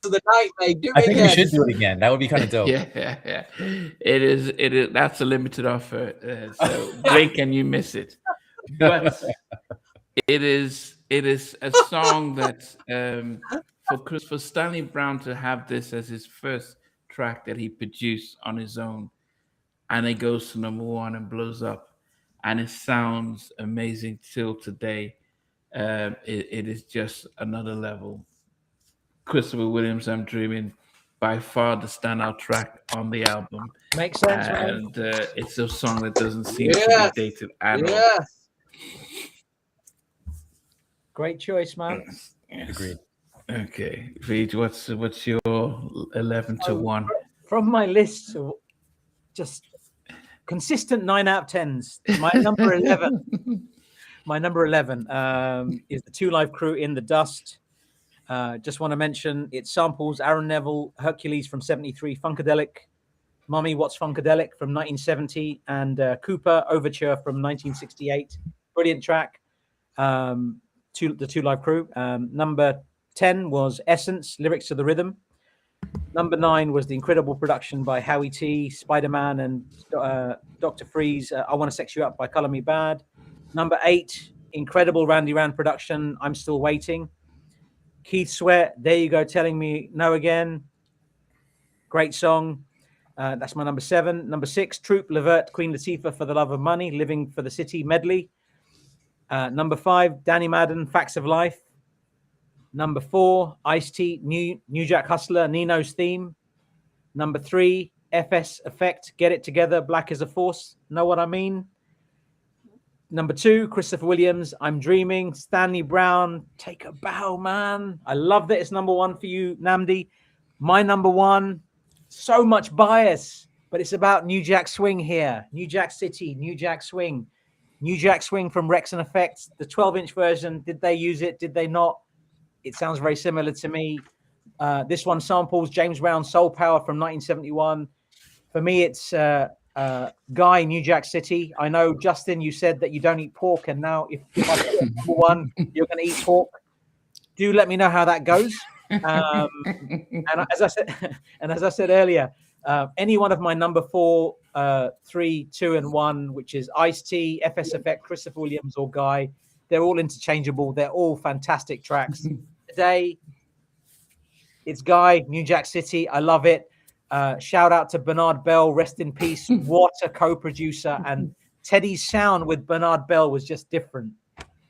S3: of the night, mate.
S4: I think we should do it again. That would be kind of dope.
S1: Yeah. It is. That's a limited offer. So drink and you miss it. But it is a song that for Stanley Brown to have this as his first track that he produced on his own, and it goes to #1 and blows up, and it sounds amazing till today. It is just another level. Christopher Williams, I'm Dreaming, by far the standout track on the album.
S2: Makes sense, man.
S1: And it's a song that doesn't seem to be dated at all.
S2: Great choice, man.
S1: Yes.
S4: Agreed.
S1: Okay, Veej, what's your 11 to 1?
S2: From my list, just consistent 9 out of 10s. My number 11. My number 11 is the Two Live Crew, In the Dust. Just want to mention it samples Aaron Neville, Hercules from '73, Funkadelic, Mummy, What's Funkadelic from 1970, and Cooper Overture from 1968. Brilliant track. The Two Live Crew. Number 10 was Essence, Lyrics to the Rhythm. Number 9 was the incredible production by Howie T, Spider-Man, and Dr. Freeze, I Want to Sex You Up by Color Me Bad. Number 8, incredible Randy Rand production, I'm Still Waiting. Keith Sweat, There You Go, Telling Me No Again. Great song. That's my number 7. Number 6, Troop, Levert, Queen Latifah, For the Love of Money, Living for the City medley. Number 5, Danny Madden, Facts of Life. Number 4, Ice-T, New Jack Hustler, Nino's Theme. Number 3, FS Effect, Get It Together, Black as a Force. Know what I mean? Number 2, Christopher Williams, I'm Dreaming. Stanley Brown, Take a Bow, man. I love that it's number 1 for you, Namdi. My number 1, so much bias, but it's about New Jack Swing here. New Jack City, New Jack Swing. New Jack Swing from Rex and Effects, the 12-inch version. Did they use it? Did they not? It sounds very similar to me. This one samples James Brown's Soul Power from 1971. For me, it's Guy, New Jack City. I know, Justin, you said that you don't eat pork, and now if I put number 1, you're going to eat pork. Do let me know how that goes. And as I said earlier, any one of my number 4, 3, 2, and 1, which is Ice-T, FS Effect, Christopher Williams, or Guy, they're all interchangeable. They're all fantastic tracks. Today, it's Guy, New Jack City. I love it. Shout out to Bernard Bell, rest in peace. What a co-producer. And Teddy's sound with Bernard Bell was just different.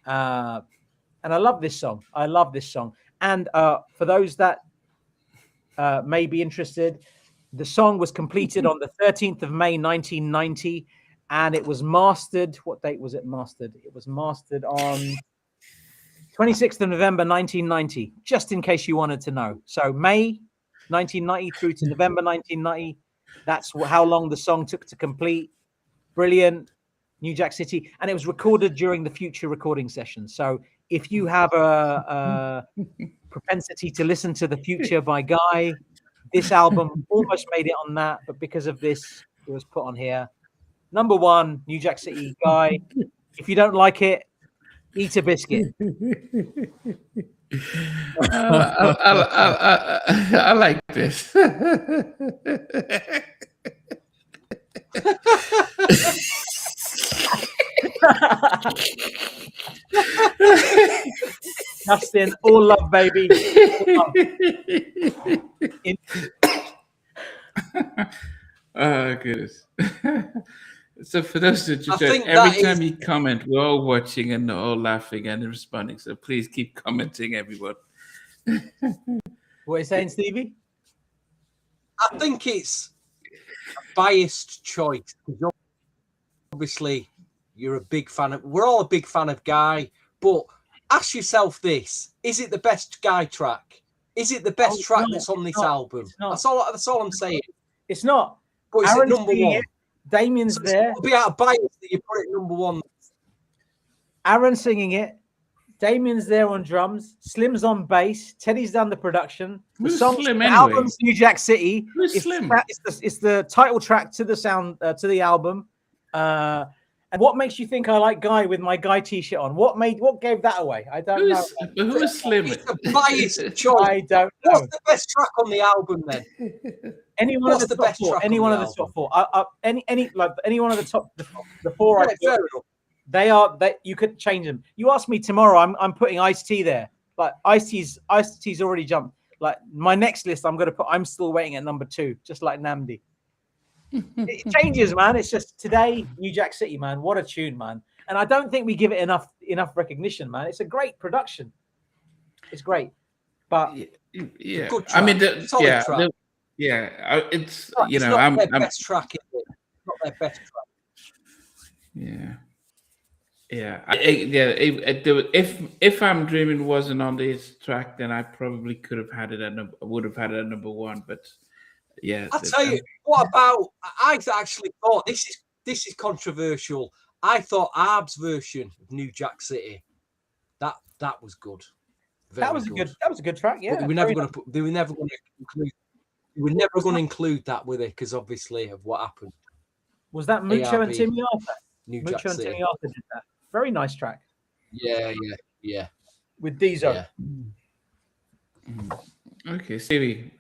S2: And I love this song. I love this song. And for those that may be interested, the song was completed on the 13th of May, 1990. And it was mastered. What date was it mastered? It was mastered on 26th of November, 1990, just in case you wanted to know. So May 1990 through to November 1990. That's how long the song took to complete. Brilliant. New Jack City. And it was recorded during the Future recording session. So if you have a propensity to listen to The Future by Guy, this album almost made it on that. But because of this, it was put on here. Number 1, New Jack City, Guy. If you don't like it, eat a biscuit.
S1: I like this.
S2: Justin, all love, baby. All love.
S1: Oh, goodness. So for those that just every time you comment, we're all watching and all laughing and responding. So please keep commenting, everyone.
S2: What are you saying, Stevie?
S3: I think it's a biased choice. Obviously, you're a big fan of. We're all a big fan of Guy, but ask yourself this: is it the best Guy track? Is it the best track that's on this album? That's all I'm saying.
S2: It's not.
S3: But it's
S2: Aaron's
S3: number 1.
S2: Damien's there.
S3: It'll be out of bias that you put it number 1.
S2: Aaron's singing it. Damien's there on drums. Slim's on bass. Teddy's done the production. The song,
S1: Slim
S2: the
S1: anyway?
S2: album's New Jack City.
S1: Who's Slim?
S2: It's the title track to the sound to the album. And what makes you think I like Guy with my Guy T-shirt on? What gave that away? I don't know.
S1: Who is Slim?
S3: It's a biased choice.
S2: I don't know.
S3: What's the best track on the album then?
S2: Any one of the top 4. Any one of the top 4. Any one of the top the 4.
S3: Yeah, fair enough.
S2: That you could change them. You ask me tomorrow, I'm putting Ice-T there. Like Ice-T's already jumped. Like my next list, I'm still waiting at number 2, just like Namdi. It changes, man. It's just today, New Jack City, man. What a tune, man. And I don't think we give it enough recognition, man. It's a great production. It's great, but
S1: yeah,
S3: good track.
S1: I mean,
S3: track.
S1: it's
S3: It's not
S1: I'm
S3: their best track, is it? It's not their best track.
S1: Yeah. If I'm Dreaming wasn't on this track, then I probably would have had it at number 1. But yeah,
S3: I'll tell you what about. I actually thought this is controversial. I thought Arb's version of New Jack City that was good.
S2: That was a good track. Yeah,
S3: but they were never going to include that with it because obviously of what happened.
S2: Was that Mucho and Timmy Arthur?
S3: Mucho and
S2: Timmy Arthur did that. Very nice track.
S3: Yeah.
S2: With Diesel.
S3: Yeah.
S1: Okay, Stevie,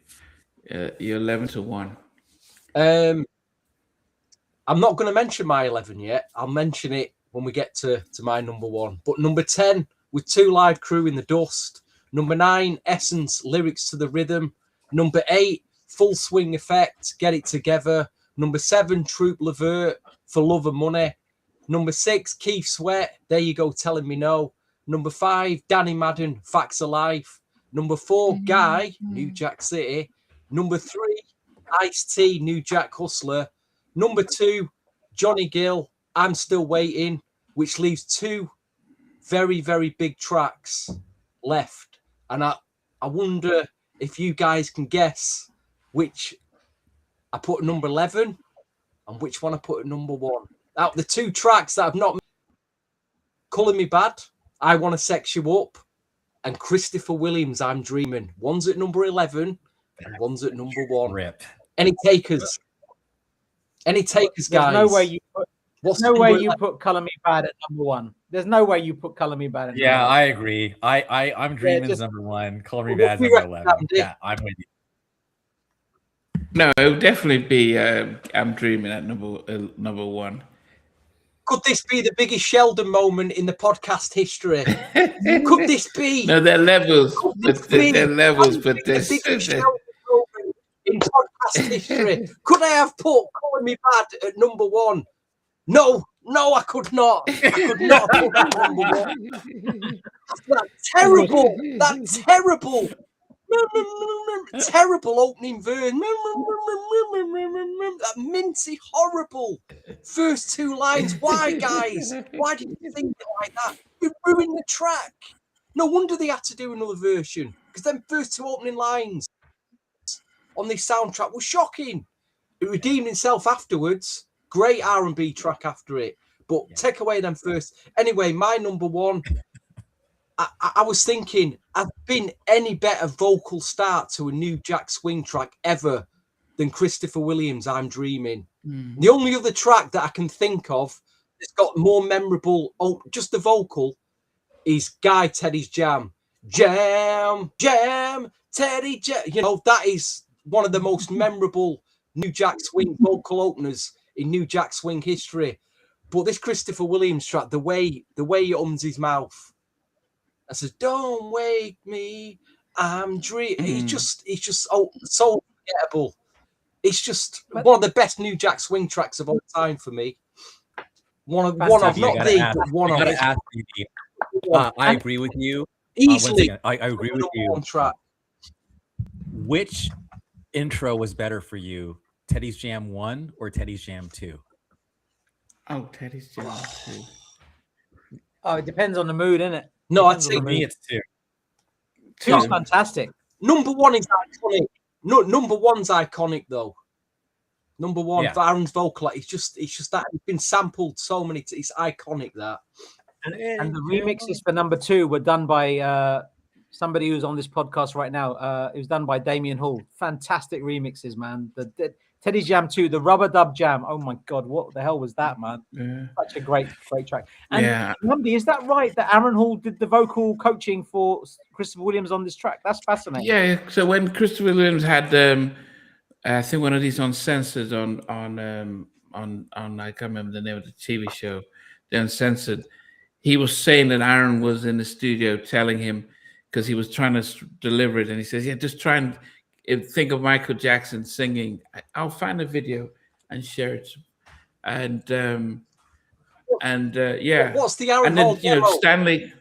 S1: you're 11-1.
S3: I'm not going to mention my 11 yet. I'll mention it when we get to my number 1. But number 10, with 2 Live Crew in the Dust. Number 9, Essence, Lyrics to the Rhythm. Number 8, Full Swing Effect, Get It Together. Number 7, Troop Levert, For Love and Money. Number 6, Keith Sweat, There You Go Telling Me No. Number 5, Danny Madden, Facts of Life. Number 4, Guy, New Jack City. Number 3, Ice-T, New Jack Hustler. Number 2, Johnny Gill, I'm Still Waiting, which leaves 2 very, very big tracks left. And I wonder if you guys can guess which I put at number 11 and which one I put at number 1. Now, the 2 tracks that I've not... Calling Me Bad, I Want to Sex You Up, and Christopher Williams, I'm Dreaming. One's at number 11 and one's at number 1.
S4: Rip.
S3: Any takers? Any takers, guys?
S2: There's no way you put Color Me Bad at number 1. There's no way you put Color Me Bad at number 1.
S4: Yeah, I agree. I'm Dreaming's number 1. Color Me Bad's number 11. Yeah, I'm with you.
S1: No, it would definitely be I'm Dreaming at number 1.
S3: Could this be the biggest Sheldon moment in the podcast history? Could this be?
S1: No, they're levels. They're levels, but
S3: this the biggest Sheldon moment in podcast history. Could I have put Calling Me Bad at number 1? No, I could not. I could not put that at number 1. That's terrible. That terrible opening verse. That minty, horrible first 2 lines. Why, guys? Why did you think it like that? You ruined the track. No wonder they had to do another version, because them first 2 opening lines on this soundtrack were shocking. It redeemed itself afterwards. Great R&B track after it, but take away them first. Anyway, my number 1. I was thinking, I've been any better vocal start to a New Jack Swing track ever than Christopher Williams' I'm Dreaming. The only other track that I can think of that's got more memorable, just the vocal, is Guy Teddy's Jam. Jam, Teddy Jam. You know, that is one of the most memorable New Jack Swing vocal openers in New Jack Swing history. But this Christopher Williams track, the way he ums his mouth, I says, "Don't wake me, I'm dreaming." It's just so forgettable. It's just one of the best New Jack Swing tracks of all time for me. One of not the, but one of.
S4: I agree with you.
S3: Easily,
S4: I agree with you.
S3: Track.
S4: Which intro was better for you, Teddy's Jam 1 or Teddy's Jam 2?
S1: Oh, Teddy's Jam 2.
S2: Oh, it depends on the mood, innit?
S3: No, I'd say
S4: me it's 2.
S2: 2's fantastic.
S3: Number 1 is iconic. No, number 1's iconic though. Number 1 for Aaron's vocal, it's just that it's been sampled so many. It's iconic that.
S2: And the remixes for number 2 were done by somebody who's on this podcast right now. It was done by Damien Hall. Fantastic remixes, man. The Teddy's Jam 2, the Rubber Dub Jam. Oh my God, what the hell was that, man?
S1: Yeah.
S2: Such a great track. And Namdi, is that right that Aaron Hall did the vocal coaching for Christopher Williams on this track? That's fascinating.
S1: Yeah. So when Christopher Williams had, I think one of these Uncensored on I can't remember the name of the TV show. the Uncensored, he was saying that Aaron was in the studio telling him, because he was trying to deliver it, and he says, "Yeah, just try and think of Michael Jackson singing. I'll find a video and share it." And yeah.
S3: What's the Aaron
S1: and then
S3: Hall demo?
S1: Stanley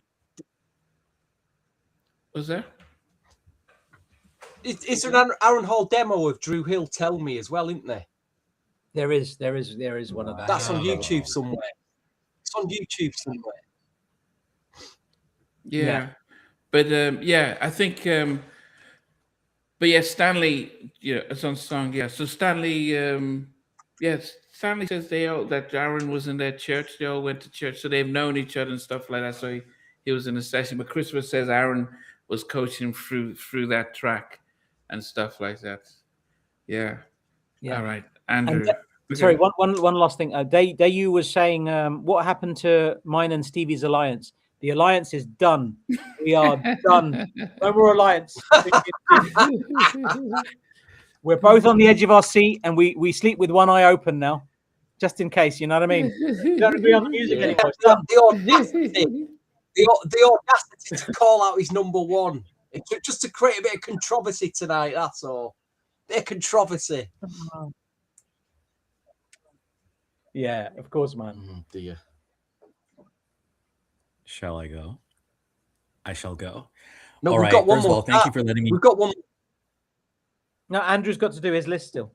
S1: was there?
S3: Is there an Aaron Hall demo of Drew Hill Tell Me as well, isn't there?
S2: There is one of that.
S3: That's on YouTube somewhere. It's on YouTube somewhere.
S1: Yeah. But I think but yeah, Stanley, it's on song. Yeah. So Stanley Stanley says that Aaron was in their church. They all went to church, so they've known each other and stuff like that. So he was in a session. But Christopher says Aaron was coaching through that track and stuff like that. Yeah. All right, Andrew.
S2: Sorry, one last thing. Dayu was saying, what happened to mine and Stevie's alliance? The alliance is done. We are done. No more alliance. We're both on the edge of our seat, and we sleep with one eye open now, just in case. You know what I mean? We don't agree on the music anymore. It's done.
S3: The audacity to call out his number one, just to create a bit of controversy tonight. That's all. Bit of controversy.
S2: Yeah, of course, man.
S3: Oh, dear.
S4: Shall I go? I shall go.
S3: No,
S4: all
S3: we've
S4: right.
S3: got one
S4: First
S3: more.
S4: of all, thank you for letting me.
S3: We've got one.
S2: No, Andrew's got to do his list still.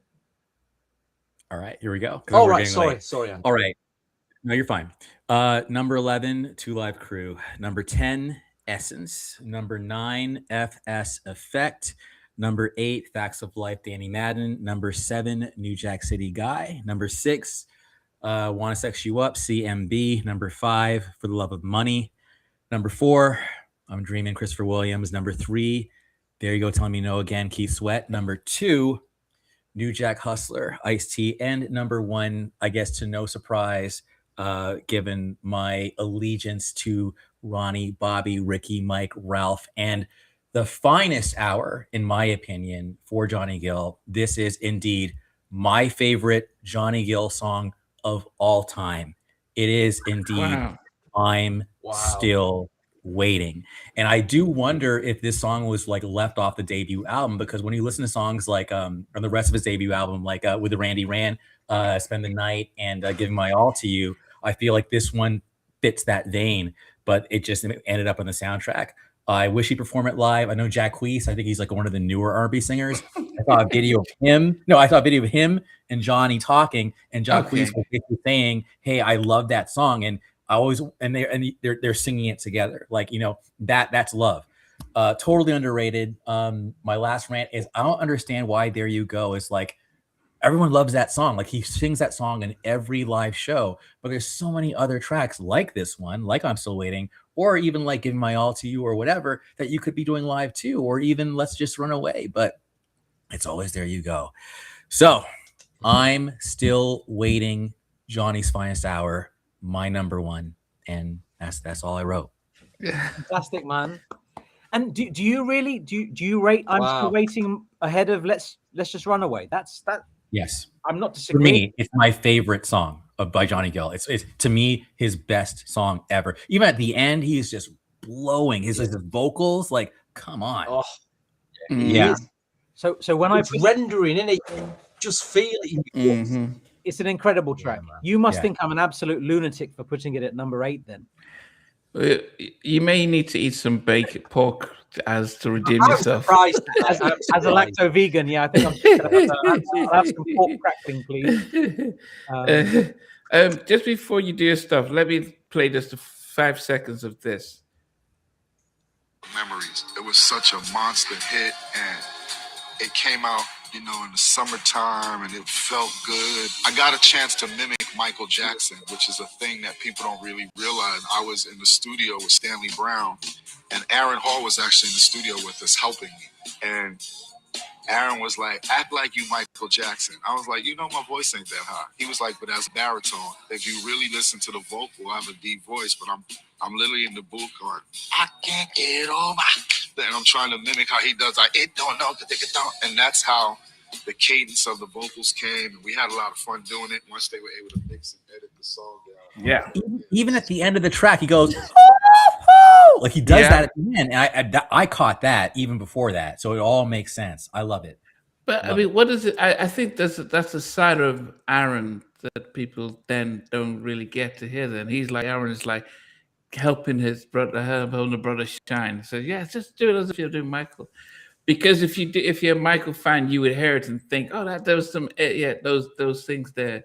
S4: All right, here we go.
S3: All right, sorry, Andrew.
S4: All right. No, you're fine. Number 11, Two Live Crew. Number 10, Essence. Number 9, FS Effect. Number 8, Facts of Life, Danny Madden. Number 7, New Jack City Guy. Number 6, Wanna Sex You Up, CMB. Number 5, For the Love of Money. Number 4, I'm Dreaming, Christopher Williams. Number 3, There You Go, Telling Me No Again, Keith Sweat. Number 2, New Jack Hustler, Ice-T. And number 1, I guess to no surprise, given my allegiance to Ronnie, Bobby, Ricky, Mike, Ralph, and the finest hour, in my opinion, for Johnny Gill. This is indeed my favorite Johnny Gill song of all time. It is indeed
S1: Wow.
S4: I'm Still Waiting. And I do wonder if this song was like left off the debut album, because when you listen to songs like on the rest of his debut album, like with the Randy Rand, Spend the Night and Giving My All to You, I feel like this one fits that vein, but it just ended up on the soundtrack. I wish he performed it live. I know Jacquees, I think he's like one of the newer R&B singers. I saw a video of him. No, I saw a video of him and Johnny talking, and Jacquees was basically saying, "Hey, I love that song," and they're singing it together. Like, that's love. Totally underrated. My last rant is I don't understand why There You Go is like everyone loves that song. Like he sings that song in every live show, but there's so many other tracks like this one, like I'm Still Waiting, or even like Giving My All to You or whatever that you could be doing live too, or even Let's Just Run Away. But it's always There You Go. So I'm Still Waiting, Johnny's Finest Hour, my number 1, and that's all I wrote.
S2: Fantastic, man. And do you really do you rate I'm Still Waiting ahead of Let's Just Run Away? That's that.
S4: Yes.
S2: I'm not
S4: For
S2: disagreeing.
S4: me, it's my favorite song by Johnny Gill. It's to me his best song ever. Even at the end, he's just blowing his vocals. Like, come on.
S3: Oh,
S4: yeah.
S2: So when
S3: it's rendering, isn't it? Just feel it.
S1: Mm-hmm.
S2: It's an incredible track. You must think I'm an absolute lunatic for putting it at number 8 then.
S1: You may need to eat some baked pork as to redeem
S3: I'm
S1: yourself.
S3: surprised.
S2: As a lacto vegan, I think I'll have some pork crackling, please.
S1: Just before you do your stuff, let me play just 5 seconds of this.
S5: Memories. It was such a monster hit, and it came out, in the summertime, and it felt good. I got a chance to mimic Michael Jackson, which is a thing that people don't really realize. I was in the studio with Stanley Brown, and Aaron Hall was actually in the studio with us helping me. And Aaron was like, "Act like you Michael Jackson." I was like, my voice ain't that high. He was like, "But as a baritone, if you really listen to the vocal, I have a deep voice, but I'm literally in the booth going, I can't get over. And I'm trying to mimic how he does. It don't know, and that's how the cadence of the vocals came. And we had a lot of fun doing it. Once they were able to mix and edit the song down,
S1: Yeah.
S4: Even at the end of the track, he goes, "Oh!" Like he does
S1: Yeah.
S4: that at the end. And I caught that even before that. So it all makes sense. I love it.
S1: But I
S4: Love
S1: mean, what is it? I think that's a side of Aaron that people then don't really get to hear. Then he's like, Aaron is like helping his brother, helping the brother shine. So yeah, just do it as if you're doing Michael. Because if you're a Michael fan, you would hear it and think, oh, there was some those things there.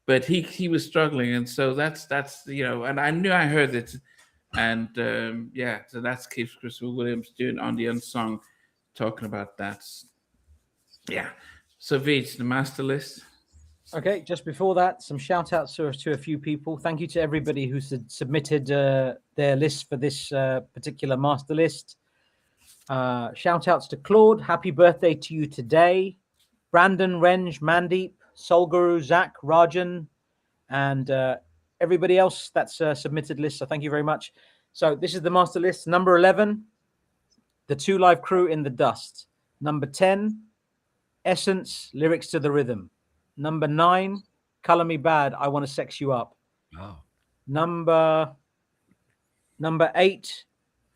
S1: But he was struggling, and so that's and I knew I heard it, and so that's Keith Christopher Williams doing on the Unsung, talking about that. Yeah. So Vij, the master list.
S2: Okay, just before that, some shout outs to a few people. Thank you to everybody who submitted their list for this particular master list. Shout outs to Claude. Happy birthday to you today. Brandon, Renge, Mandeep, Solguru, Zach, Rajan, and everybody else that's submitted list. So thank you very much. So this is the master list. Number 11, The Two Live Crew in the Dust. Number 10, Essence, Lyrics to the Rhythm. Number 9, Color Me Bad, I Want to Sex You Up.
S4: Wow.
S2: Number 8,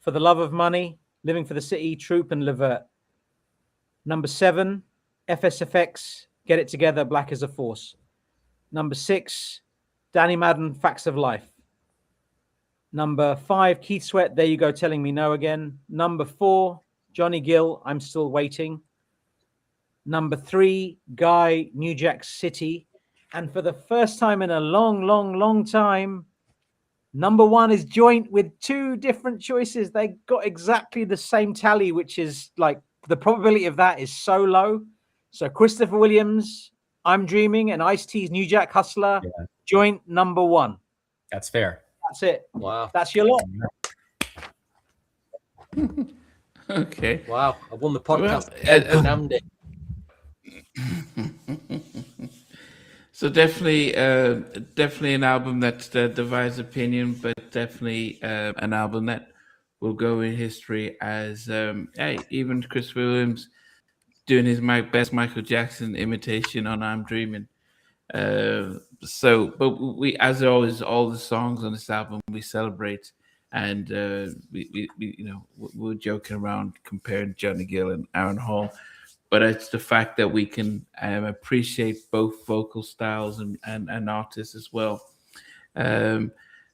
S2: For the Love of Money, Living for the City, Troop and Levert. Number 7, FSFX, Get It Together, Black as a Force. Number 6, Danny Madden, Facts of Life. Number 5, Keith Sweat, There You Go, Telling Me No Again. Number 4, Johnny Gill, I'm Still Waiting. Number 3, Guy, New Jack City. And for the first time in a long time, number 1 is joint with 2 different choices. They got exactly the same tally, which is like the probability of that is so low. So Christopher Williams, I'm Dreaming, and Ice-T's New Jack Hustler, joint number 1.
S4: That's fair.
S2: That's it.
S3: Wow.
S2: That's your lot.
S1: Okay.
S3: Wow. I won the podcast.
S1: Well, so definitely an album that divides opinion, but definitely an album that will go in history as even Chris Williams doing his best Michael Jackson imitation on "I'm Dreaming." But we, as always, all the songs on this album we celebrate, and we we're joking around comparing Johnny Gill and Aaron Hall. But it's the fact that we can appreciate both vocal styles and artists as well.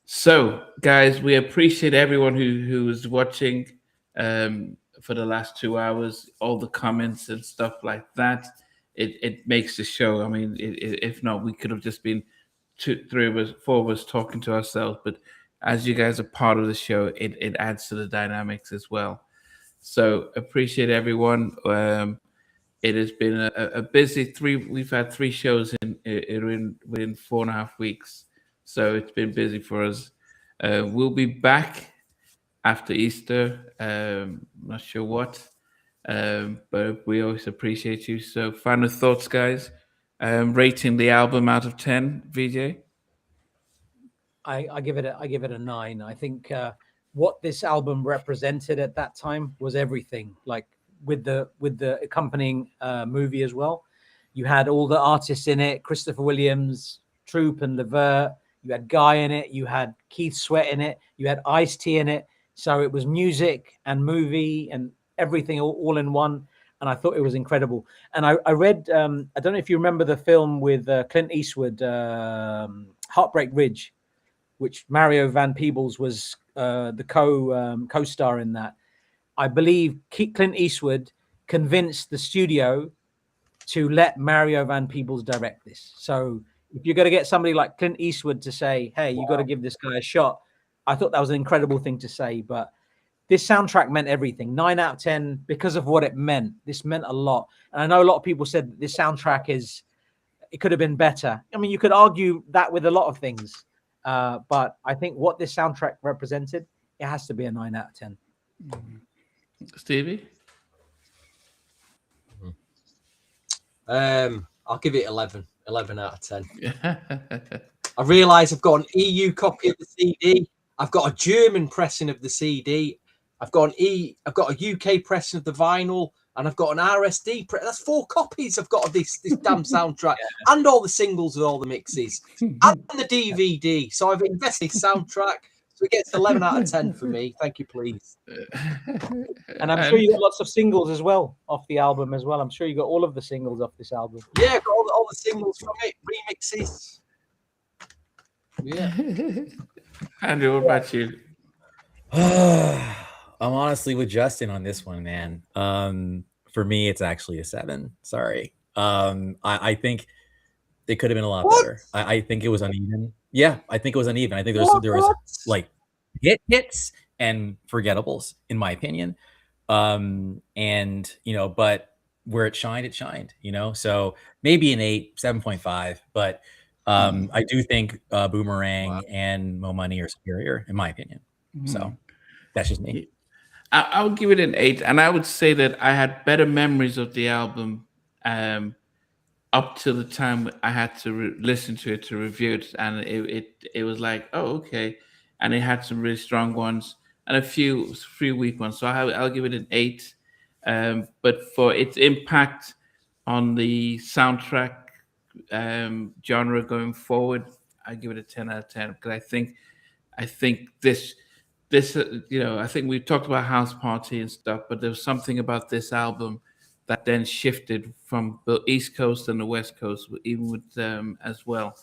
S1: So, guys, we appreciate everyone who was watching for the last 2 hours, all the comments and stuff like that. It makes the show. I mean, if not, we could have just been 2, 3 of us, 4 of us talking to ourselves. But as you guys are part of the show, it adds to the dynamics as well. So appreciate everyone. It has been a busy 3. We've had 3 shows within 4.5 weeks, so it's been busy for us. We'll be back after Easter. Not sure what, but we always appreciate you. So, final thoughts, guys. Rating the album out of 10, VJ.
S2: I give it a 9. I think what this album represented at that time was everything. Like, with the accompanying movie as well, you had all the artists in it: Christopher Williams, Troop and Levert. You had Guy in it. You had Keith Sweat in it. You had Ice-T in it. So it was music and movie and everything all in one. And I thought it was incredible. And I read, I don't know if you remember the film with Clint Eastwood, Heartbreak Ridge, which Mario Van Peebles was the co-star in that. I believe Clint Eastwood convinced the studio to let Mario Van Peebles direct this. So if you're going to get somebody like Clint Eastwood to say, hey, you got to give this guy a shot, I thought that was an incredible thing to say. But this soundtrack meant everything. 9 out of 10 because of what it meant. This meant a lot. And I know a lot of people said that this soundtrack it could have been better. I mean, you could argue that with a lot of things. But I think what this soundtrack represented, it has to be a 9 out of 10.
S1: Stevie?
S3: I'll give it 11 out of 10. I realise I've got an EU copy of the CD. I've got a German pressing of the CD. I've got a UK pressing of the vinyl. and I've got an RSD. That's 4 copies I've got of this damn soundtrack, and all the singles with all the mixes, and the DVD. So I've invested in soundtrack. So it gets 11 out of 10 for me. Thank you, please.
S2: And I'm sure you got lots of singles as well off the album as well. I'm sure you got all of the singles off this album.
S3: Yeah, I've got all the singles from it, remixes. Yeah.
S1: Andrew, what about you?
S4: I'm honestly with Justin on this one, man. For me, it's actually a 7. Sorry. I think it could have been a lot better. I think it was uneven. Yeah, I think it was uneven. I think there was like hits and forgettables, in my opinion. And but where it shined, So maybe an 8, 7.5. But I do think Boomerang and Mo Money are superior, in my opinion. So that's just me.
S1: I'll give it an 8, and I would say that I had better memories of the album up till the time I had to listen to it to review it, and it was like, oh, okay, and it had some really strong ones and a few weak ones. So I'll give it an 8, but for its impact on the soundtrack genre going forward, I give it a 10 out of 10 because I think this I think we talked about House Party and stuff, but there was something about this album that then shifted from the East Coast and the West Coast, even with them as well,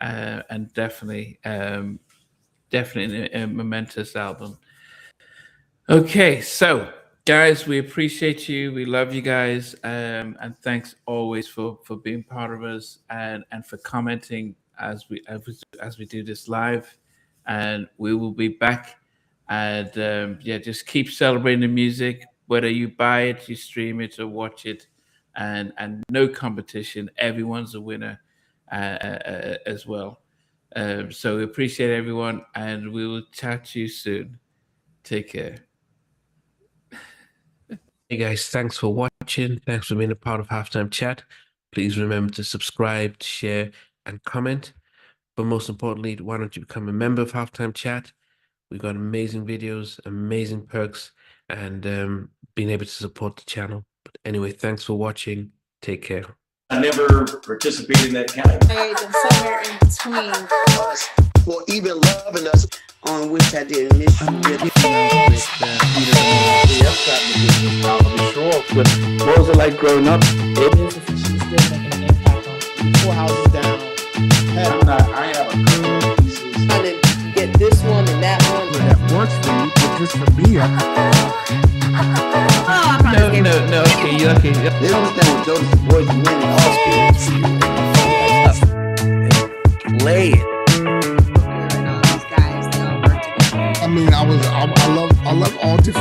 S1: and definitely a momentous album. Okay, so guys, we appreciate you. We love you guys, and thanks always for being part of us and for commenting as we do this live. And we will be back, and just keep celebrating the music. Whether you buy it, you stream it, or watch it, and no competition. Everyone's a winner as well. So we appreciate everyone, and we will chat to you soon. Take care.
S6: Hey guys, thanks for watching. Thanks for being a part of Halftime Chat. Please remember to subscribe, share, and comment. But most importantly, why don't you become a member of Halftime Chat? We've got amazing videos, amazing perks, and being able to support the channel. But anyway, thanks for watching. Take care.
S7: I never participated in that category.
S8: And somewhere in between
S9: us for even loving us, on which I didn't miss you with.
S10: What was it like growing up?
S11: She's still making an impact on 4 houses down.
S7: I have a couple of pieces.
S9: Trying to get this one and that one.
S10: That works for you, but just for me,
S1: No. Okay, you okay?
S9: They don't understand what Jonas Boys and men all spirits.
S10: play it. I mean, I love all different